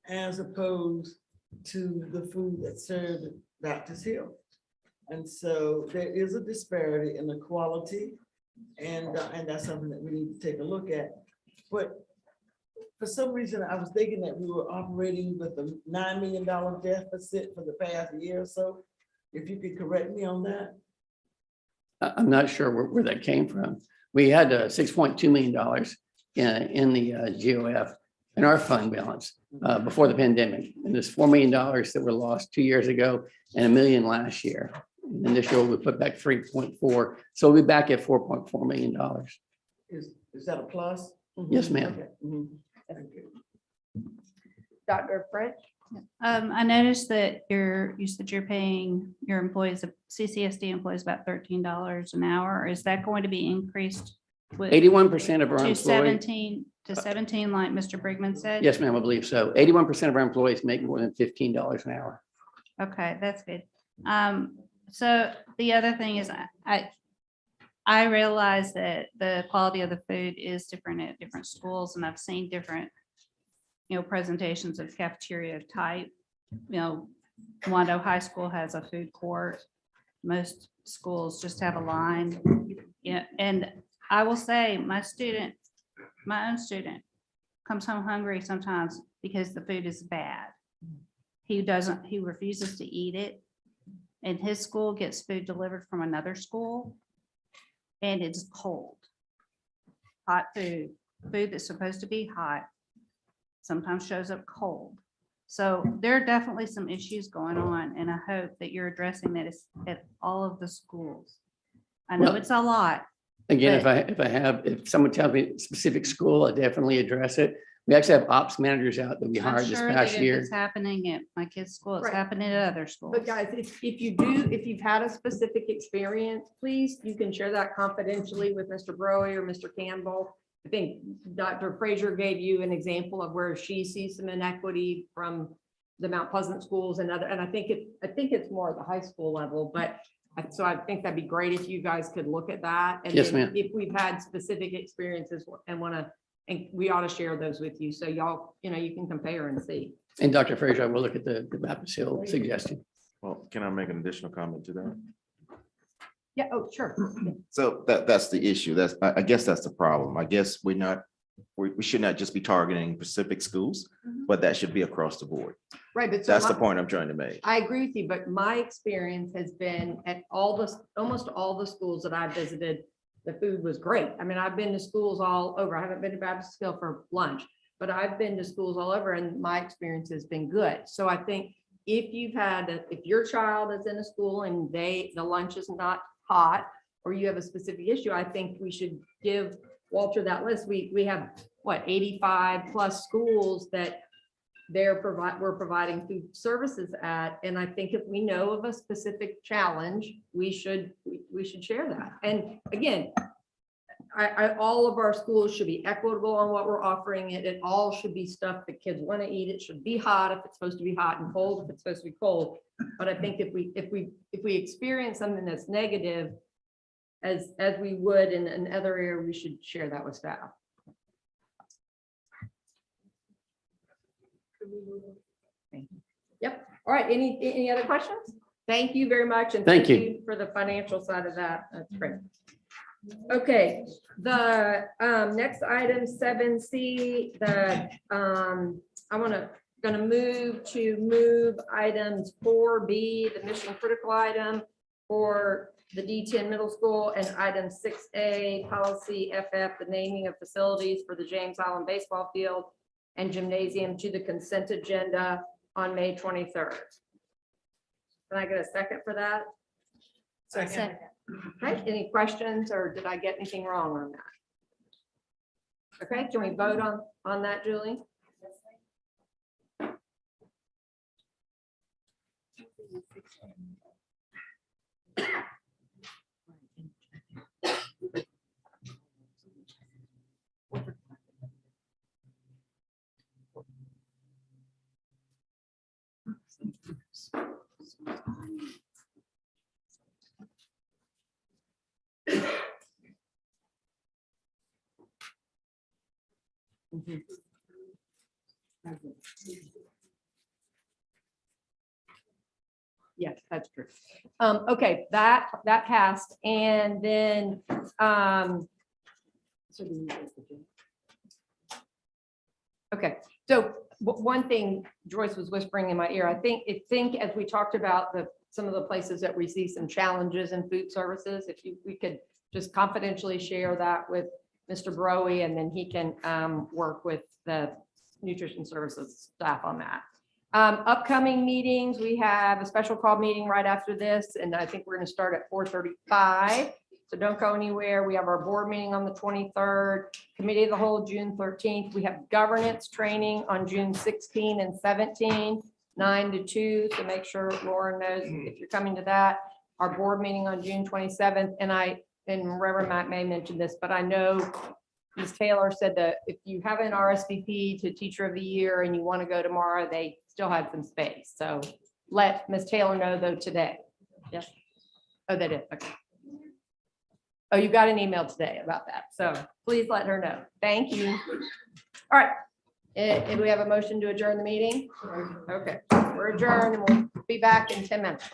as opposed to the food that's served at Baptist Hill. And so there is a disparity in the quality, and that's something that we need to take a look at. But for some reason, I was thinking that we were operating with a $9 million deficit for the past year or so. If you could correct me on that. I'm not sure where that came from. We had $6.2 million in the GOF in our fund balance before the pandemic. And there's $4 million that were lost 2 years ago and $1 million last year. And this year we put back 3.4. So we'll be back at $4.4 million. Is that a plus? Yes, ma'am. Okay. Dr. French? I noticed that you said you're paying your employees, CCSD employees about $13 an hour. Is that going to be increased? 81% of our To employees. 17 like Mr. Brigman said? Yes, ma'am, I believe so. 81% of our employees make more than $15 an hour. Okay, that's good. So the other thing is I realize that the quality of the food is different at different schools, and I've seen different, presentations of cafeteria type. Wando High School has a food court. Most schools just have a line. Yeah, and I will say my own student comes home hungry sometimes because the food is bad. He refuses to eat it. And his school gets food delivered from another school. And it's cold. Hot food that's supposed to be hot, sometimes shows up cold. So there are definitely some issues going on, and I hope that you're addressing that at all of the schools. I know Well, it's a lot. Again, but- if someone tells me a specific school, I definitely address it. We actually have ops managers out that we I'm hired this sure that past if year. it's happening at my kid's school, it's Right. happening at other schools. But guys, if you've had a specific experience, please, you can share that confidentially with Mr. Broy or Mr. Campbell. I think Dr. Frazier gave you an example of where she sees some inequity from the Mount Pleasant schools and I think it's more at the high school level, but so I think that'd be great if you guys could look at that. And Yes, then ma'am. if we've had specific experiences and we ought to share those with you. So y'all, you can compare and see. And Dr. Frazier, I will look at the Baptist Hill suggestion. Well, can I make an additional comment to that? Yeah, oh, sure. So that's the issue. I guess that's the problem. I guess we should not just be targeting Pacific schools, but that should be across the board. Right, but That's the point I'm trying to make. I agree with you, but my experience has been at almost all the schools that I visited, the food was great. I mean, I've been to schools all over. I haven't been to Baptist Hill for lunch, but I've been to schools all over and my experience has been good. So I think if your child is in a school and the lunch is not hot, or you have a specific issue, I think we should give Walter that list. We have 85 plus schools that we're providing food services at. And I think if we know of a specific challenge, we should share that. And again, all of our schools should be equitable on what we're offering. It all should be stuff that kids want to eat. It should be hot if it's supposed to be hot, and cold if it's supposed to be cold. But I think if we experience something that's negative, as we would in another area, we should share that with staff. Yep. All right. Any other questions? Thank you very much. And Thank thank you. you for the financial side of that. That's great. Okay, the next item, 7C, gonna move items 4B, the mission critical item for the D10 middle school, and item 6A, policy FF, the naming of facilities for the James Island baseball field and gymnasium, to the consent agenda on May 23rd. Can I get a second for that? Second. Okay, any questions, or did I get anything wrong on that? Okay, can we vote on that, Julie? Yes, that's true. Okay, that passed, and then okay, so one thing Joyce was whispering in my ear, I think as we talked about some of the places that we see some challenges in food services, we could just confidentially share that with Mr. Broey, and then he can work with the nutrition services staff on that. Upcoming meetings, we have a special call meeting right after this, and I think we're going to start at 4:35. So don't go anywhere. We have our board meeting on the 23rd, committee of the whole June 13th. We have governance training on June 16 and 17, 9 to 2. So make sure Lauren knows if you're coming to that. Our board meeting on June 27th, and Reverend Matt may mention this, but I know Ms. Taylor said that if you have an RSVP to Teacher of the Year and you want to go tomorrow, they still had some space. So let Ms. Taylor know though today. Yes. Oh, they did. Okay. Oh, you got an email today about that. So please let her know. Thank you. All right. If we have a motion to adjourn the meeting? Okay, we're adjourned and we'll be back in 10 minutes.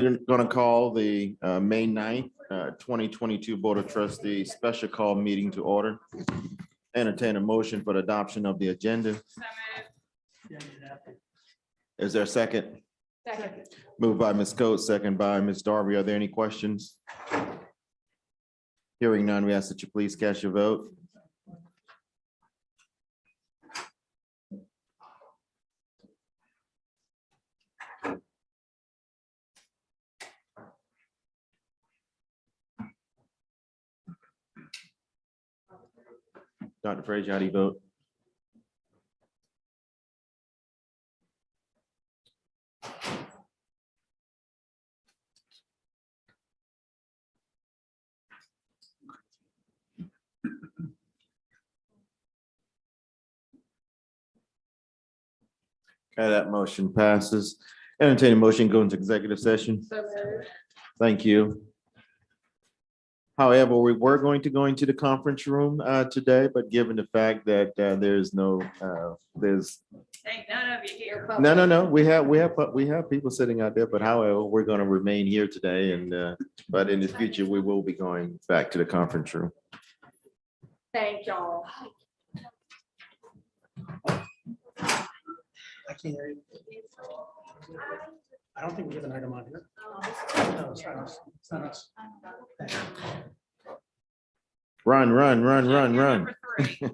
We're going to call the May 9th, 2022 Board of Trustees special call meeting to order. Entertain a motion for the adoption of the agenda. Is there a second? Second. Moved by Ms. Coates, second by Ms. Darby. Are there any questions? Hearing none, we ask that you please cast your vote. Dr. Frazier, how do you vote? Okay, that motion passes. Entertain a motion, go into executive session. So moved. Thank you. However, we were going to go into the conference room today, but given the fact that there's no, Ain't none of you here. no, we have people sitting out there, but however, we're going to remain here today and, but in the future, we will be going back to the conference room. Thank y'all. I can't hear you. I don't think we have an item on here. No, it's not us. It's not us. Run, run, run, run, run. Number 3.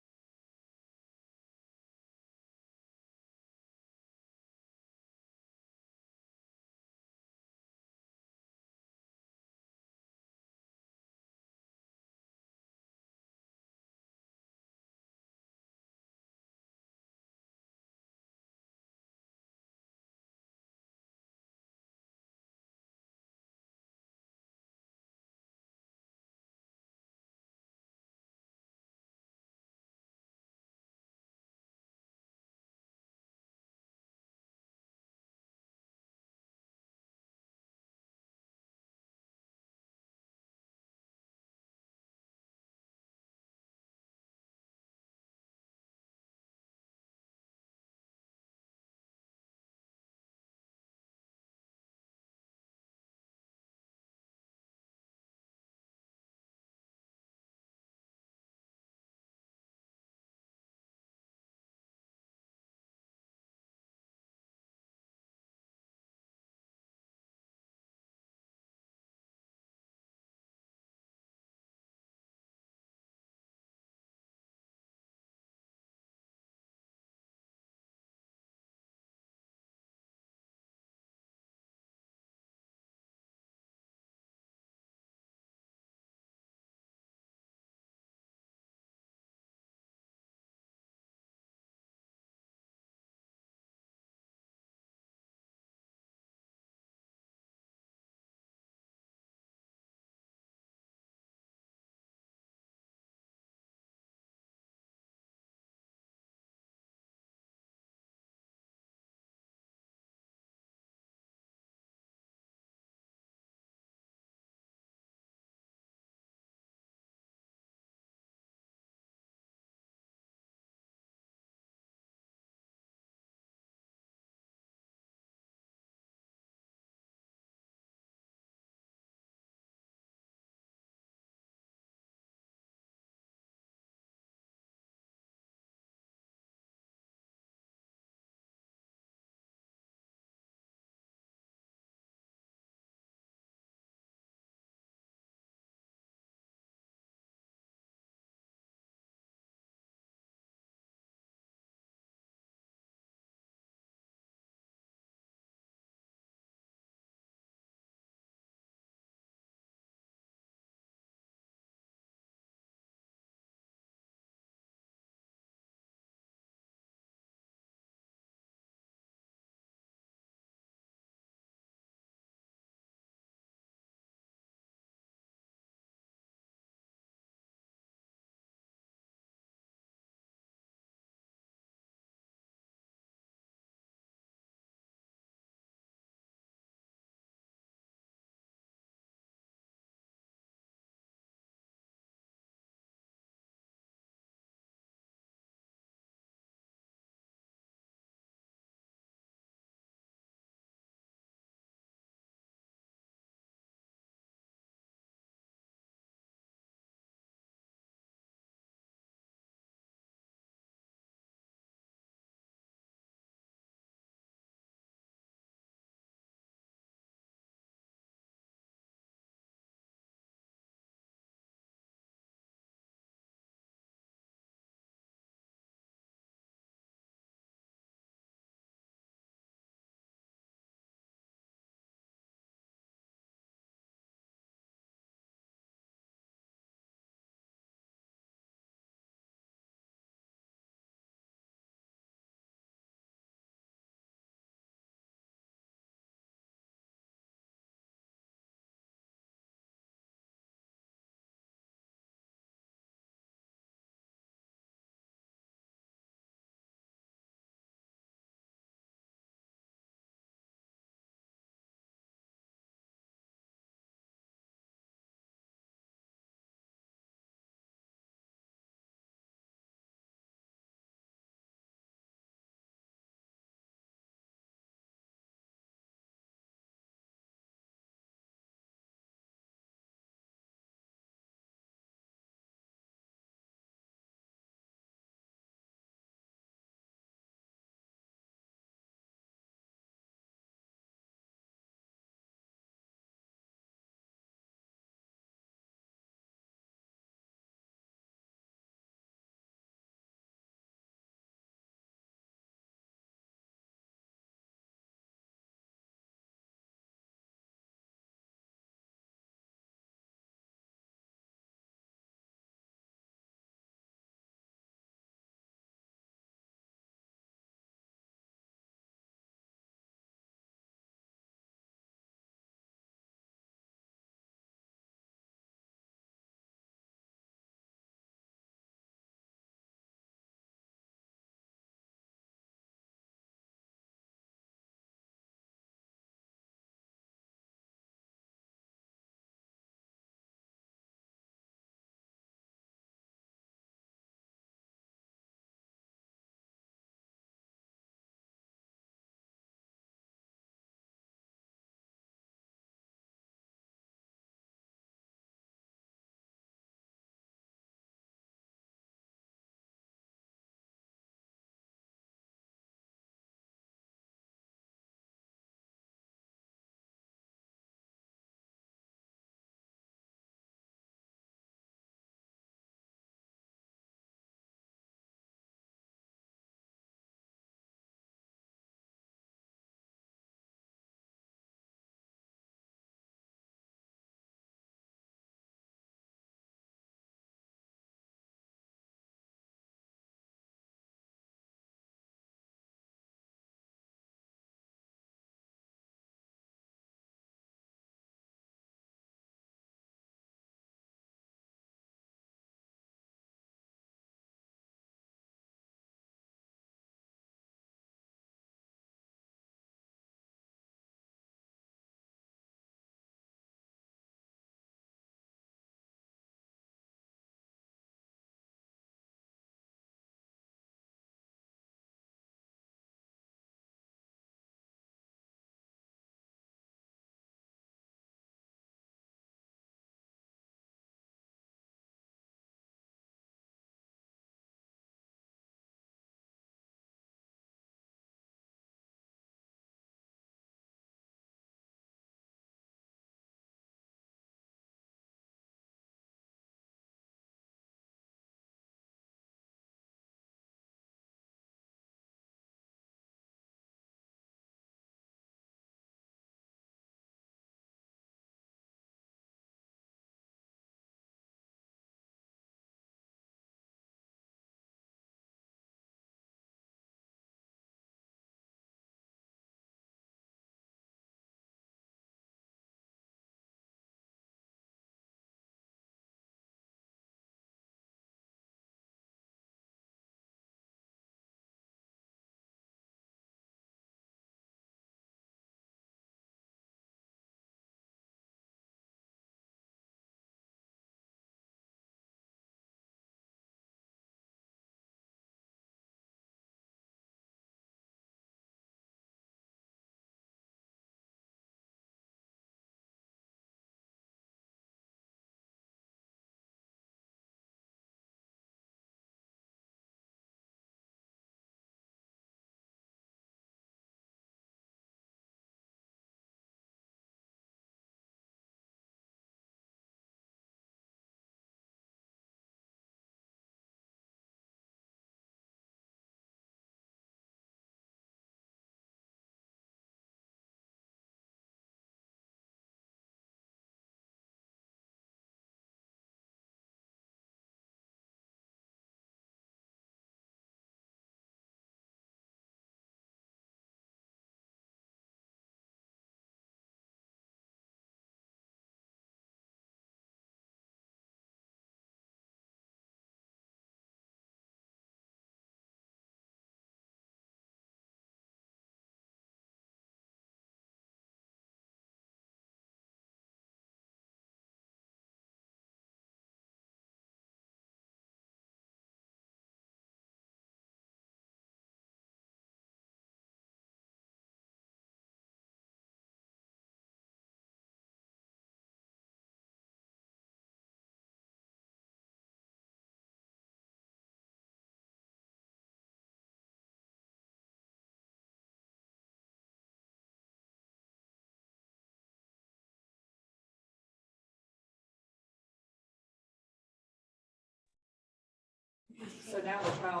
now the child.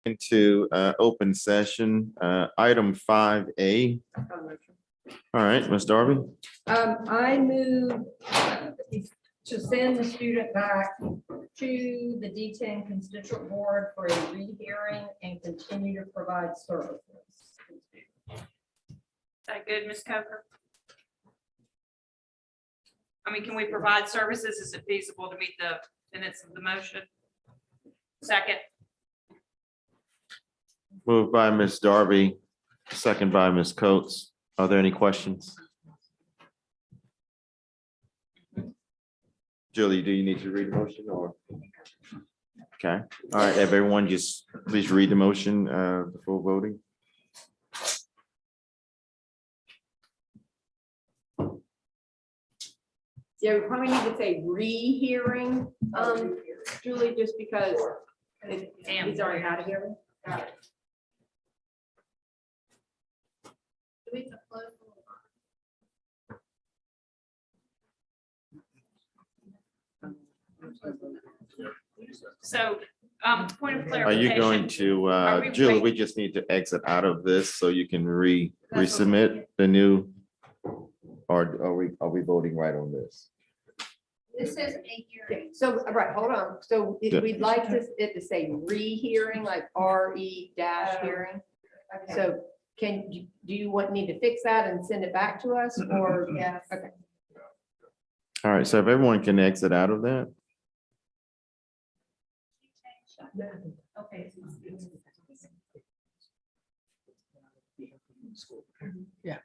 Into open session, item 5A. All right, Ms. Darby. I move to send the student back to the D10 constituent board for a rehearing and continue to provide services. Is that good, Ms. Coker? I mean, can we provide services? Is it feasible to meet the minutes of the motion? Second. Moved by Ms. Darby, second by Ms. Coates. Are there any questions? Julie, do you need to read the motion or? Okay, all right, everyone, just please read the motion before voting. Yeah, we probably need to say rehearing, Julie, just because he's already had a hearing. So, point of Are clarification. you going to, Are we Julie, wait- we just need to exit out of this so you can resubmit the new, or are we voting right on this? This is a hearing. So, right, hold on. So Yeah. we'd like it to say rehearing, like RE dash hearing. So do you need to fix that and send it back to us or? Yes. Okay. All right, so if everyone can exit out of that. Okay. Yeah.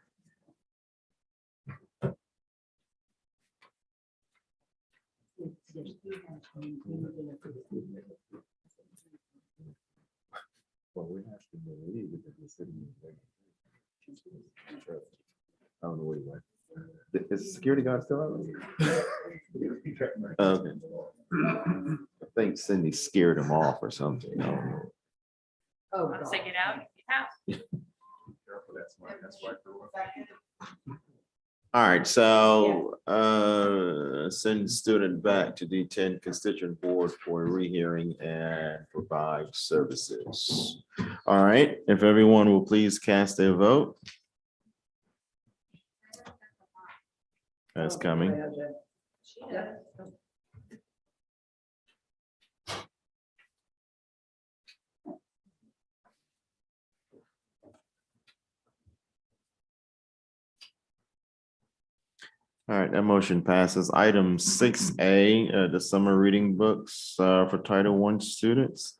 Well, we have to believe because the city. I don't know where he went. Is the security guard still out? Okay. I think Cindy scared him off or something. I don't know. Oh, Let's take it out. Yeah. All right, so send student back to D10 constituent board for a rehearing and provide services. All right, if everyone will please cast their vote. That's coming. All right, that motion passes. Item 6A, the summer reading books for Title I students.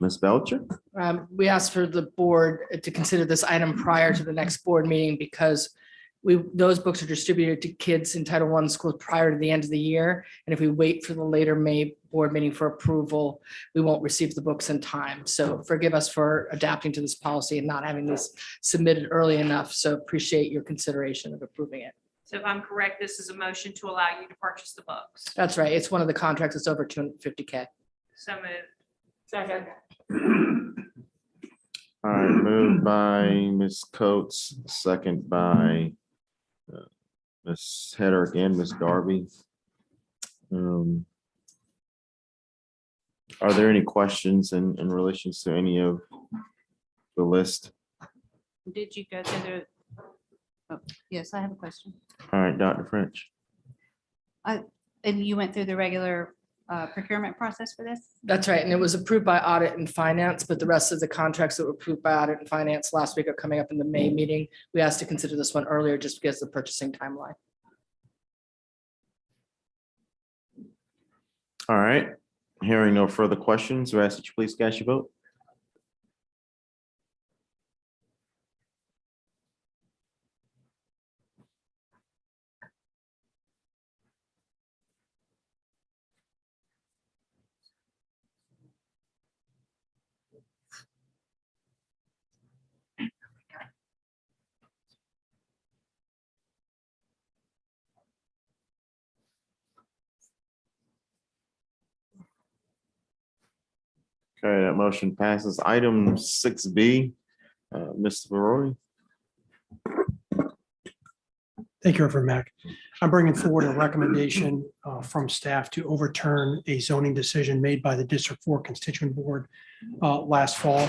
Ms. Belcher? We asked for the board to consider this item prior to the next board meeting because those books are distributed to kids in Title I schools prior to the end of the year. And if we wait for the later May board meeting for approval, we won't receive the books in time. So forgive us for adapting to this policy and not having this submitted early enough. So appreciate your consideration of approving it. So if I'm correct, this is a motion to allow you to purchase the books. That's right. It's one of the contracts that's over $250K. So moved. Second. All right, moved by Ms. Coates, second by Ms. Header again, Ms. Darby. Are there any questions in relations to any of the list? Did you go through Yes, I have a question. All right, Dr. French. And you went through the regular procurement process for this? That's right. And it was approved by audit and finance, but the rest of the contracts that were approved by audit and finance last week are coming up in the May meeting. We asked to consider this one earlier just because of the purchasing timeline. All right, hearing no further questions, we ask that you please cast your vote. Okay, that motion passes. Item 6B, Mr. Barori. Thank you, Reverend Mack. I'm bringing forward a recommendation from staff to overturn a zoning decision made by the District 4 Constituent Board last fall.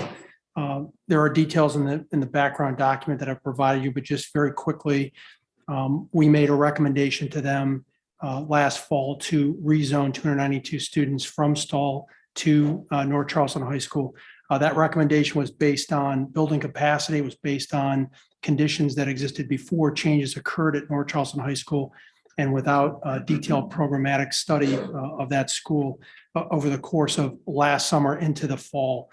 There are details in the background document that I've provided you, but just very quickly, we made a recommendation to them last fall to rezone 292 students from Stall to North Charleston High School. That recommendation was based on building capacity, it was based on conditions that existed before changes occurred at North Charleston High School, and without a detailed programmatic study of that school over the course of last summer into the fall.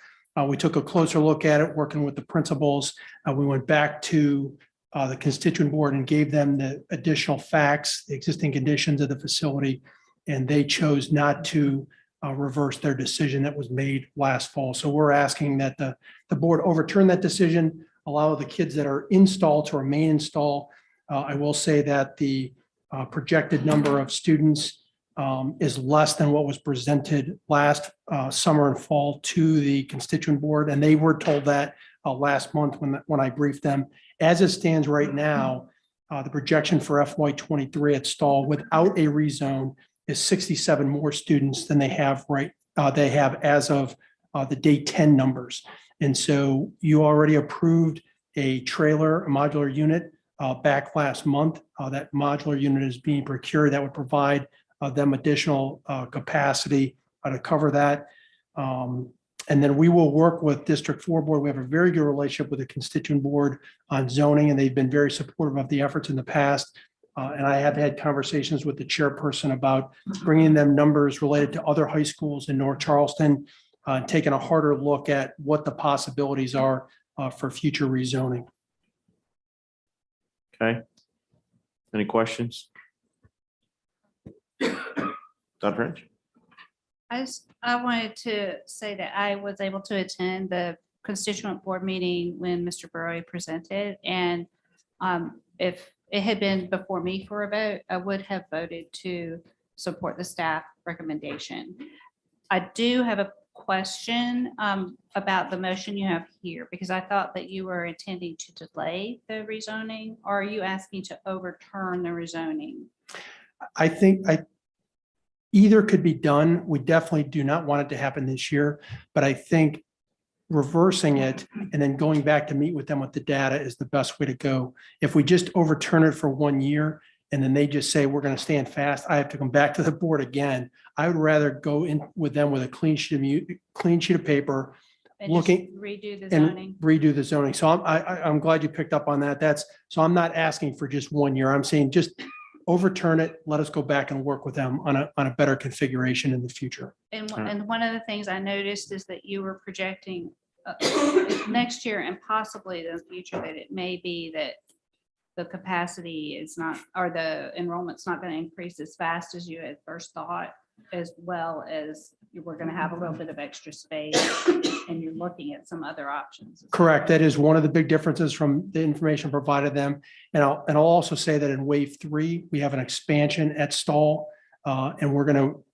We took a closer look at it, working with the principals. We went back to the constituent board and gave them the additional facts, the existing conditions of the facility, and they chose not to reverse their decision that was made last fall. So we're asking that the board overturn that decision, allow the kids that are installed to remain installed. I will say that the projected number of students is less than what was presented last summer and fall to the constituent board. And they were told that last month when I briefed them. As it stands right now, the projection for FY23 at Stall without a rezone is 67 more students than they have as of the day 10 numbers. And so you already approved a trailer, a modular unit back last month. That modular unit is being procured. That would provide them additional capacity to cover that. And then we will work with District 4 Board. We have a very good relationship with the constituent board on zoning, and they've been very supportive of the efforts in the past. And I have had conversations with the chairperson about bringing them numbers related to other high schools in North Charleston, taking a harder look at what the possibilities are for future rezoning. Okay. Any questions? Dr. French? I wanted to say that I was able to attend the constituent board meeting when Mr. Burrow presented. And if it had been before me for a vote, I would have voted to support the staff recommendation. I do have a question about the motion you have here, because I thought that you were intending to delay the rezoning, or are you asking to overturn the rezoning? I think either could be done. We definitely do not want it to happen this year, but I think reversing it and then going back to meet with them with the data is the best way to go. If we just overturn it for 1 year and then they just say, we're going to stand fast, I have to come back to the board again. I would rather go in with them with a clean sheet of paper, And looking just redo the and zoning. redo the zoning. So I'm glad you picked up on that. So I'm not asking for just 1 year. I'm saying just overturn it. Let us go back and work with them on a better configuration in the future. And one of the things I noticed is that you were projecting next year and possibly the future that it may be that the capacity is not, or the enrollment's not going to increase as fast as you had first thought, as well as you were going to have a little bit of extra space and you're looking at some other options. Correct. That is one of the big differences from the information provided them. And I'll also say that in wave 3, we have an expansion at Stall, and we're going to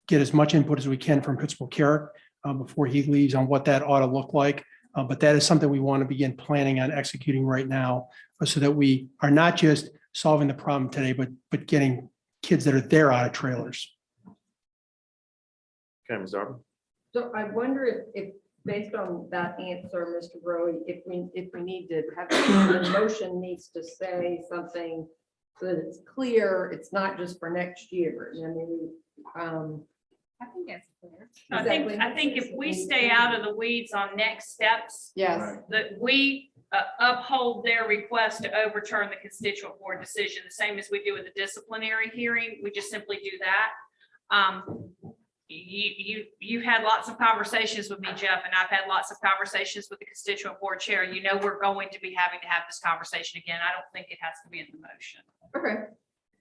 get as much input as we can from Principal Carrick before he leaves on what that ought to look like. But that is something we want to begin planning on executing right now, so that we are not just solving the problem today, but getting kids that are there out of trailers. Okay, Ms. Arbor. So I wonder if based on that answer, Mr. Rowe, if we need to have, the motion needs to say something so that it's clear, it's not just for next year. I mean, I think that's clear. Exactly. I think if we stay out of the weeds on next steps, yes, that we uphold their request to overturn the constituent board decision, the same as we do with the disciplinary hearing. We just simply do that. You've had lots of conversations with me, Jeff, and I've had lots of conversations with the constituent board chair. You know, we're going to be having to have this conversation again. I don't think it has to be in the motion. okay,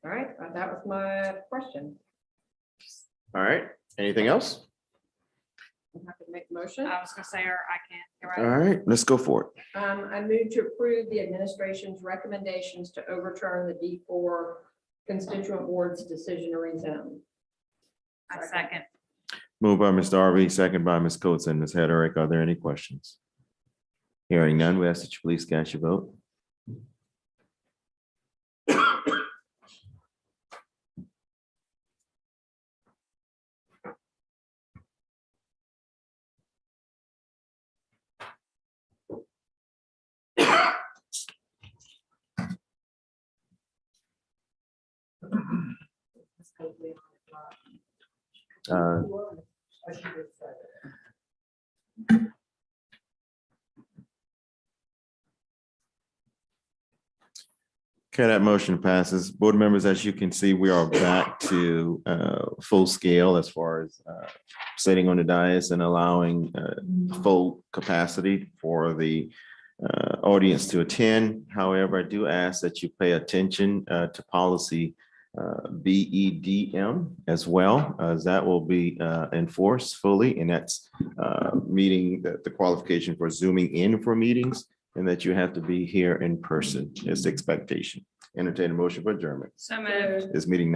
all right, that was my question. All right, anything else? I'm happy to make the motion. I was gonna say, or I can't. You're All right. right, let's go for it. I move to approve the administration's recommendations to overturn the D4 constituent board's decision to rezone. I second. Moved by Mr. Darby, second by Ms. Coates and Ms. Hederick. Are there any questions? Hearing none, we ask that you please cast your vote. Uh, Okay, that motion passes. Board members, as you can see, we are back to full scale as far as sitting on the dais and allowing full capacity for the audience to attend. However, I do ask that you pay attention to policy BEDM as well, as that will be enforced fully, and that's meeting the qualification for zooming in for meetings, and that you have to be here in person is the expectation. Entertain a motion for adjournment. So moved. This meeting now.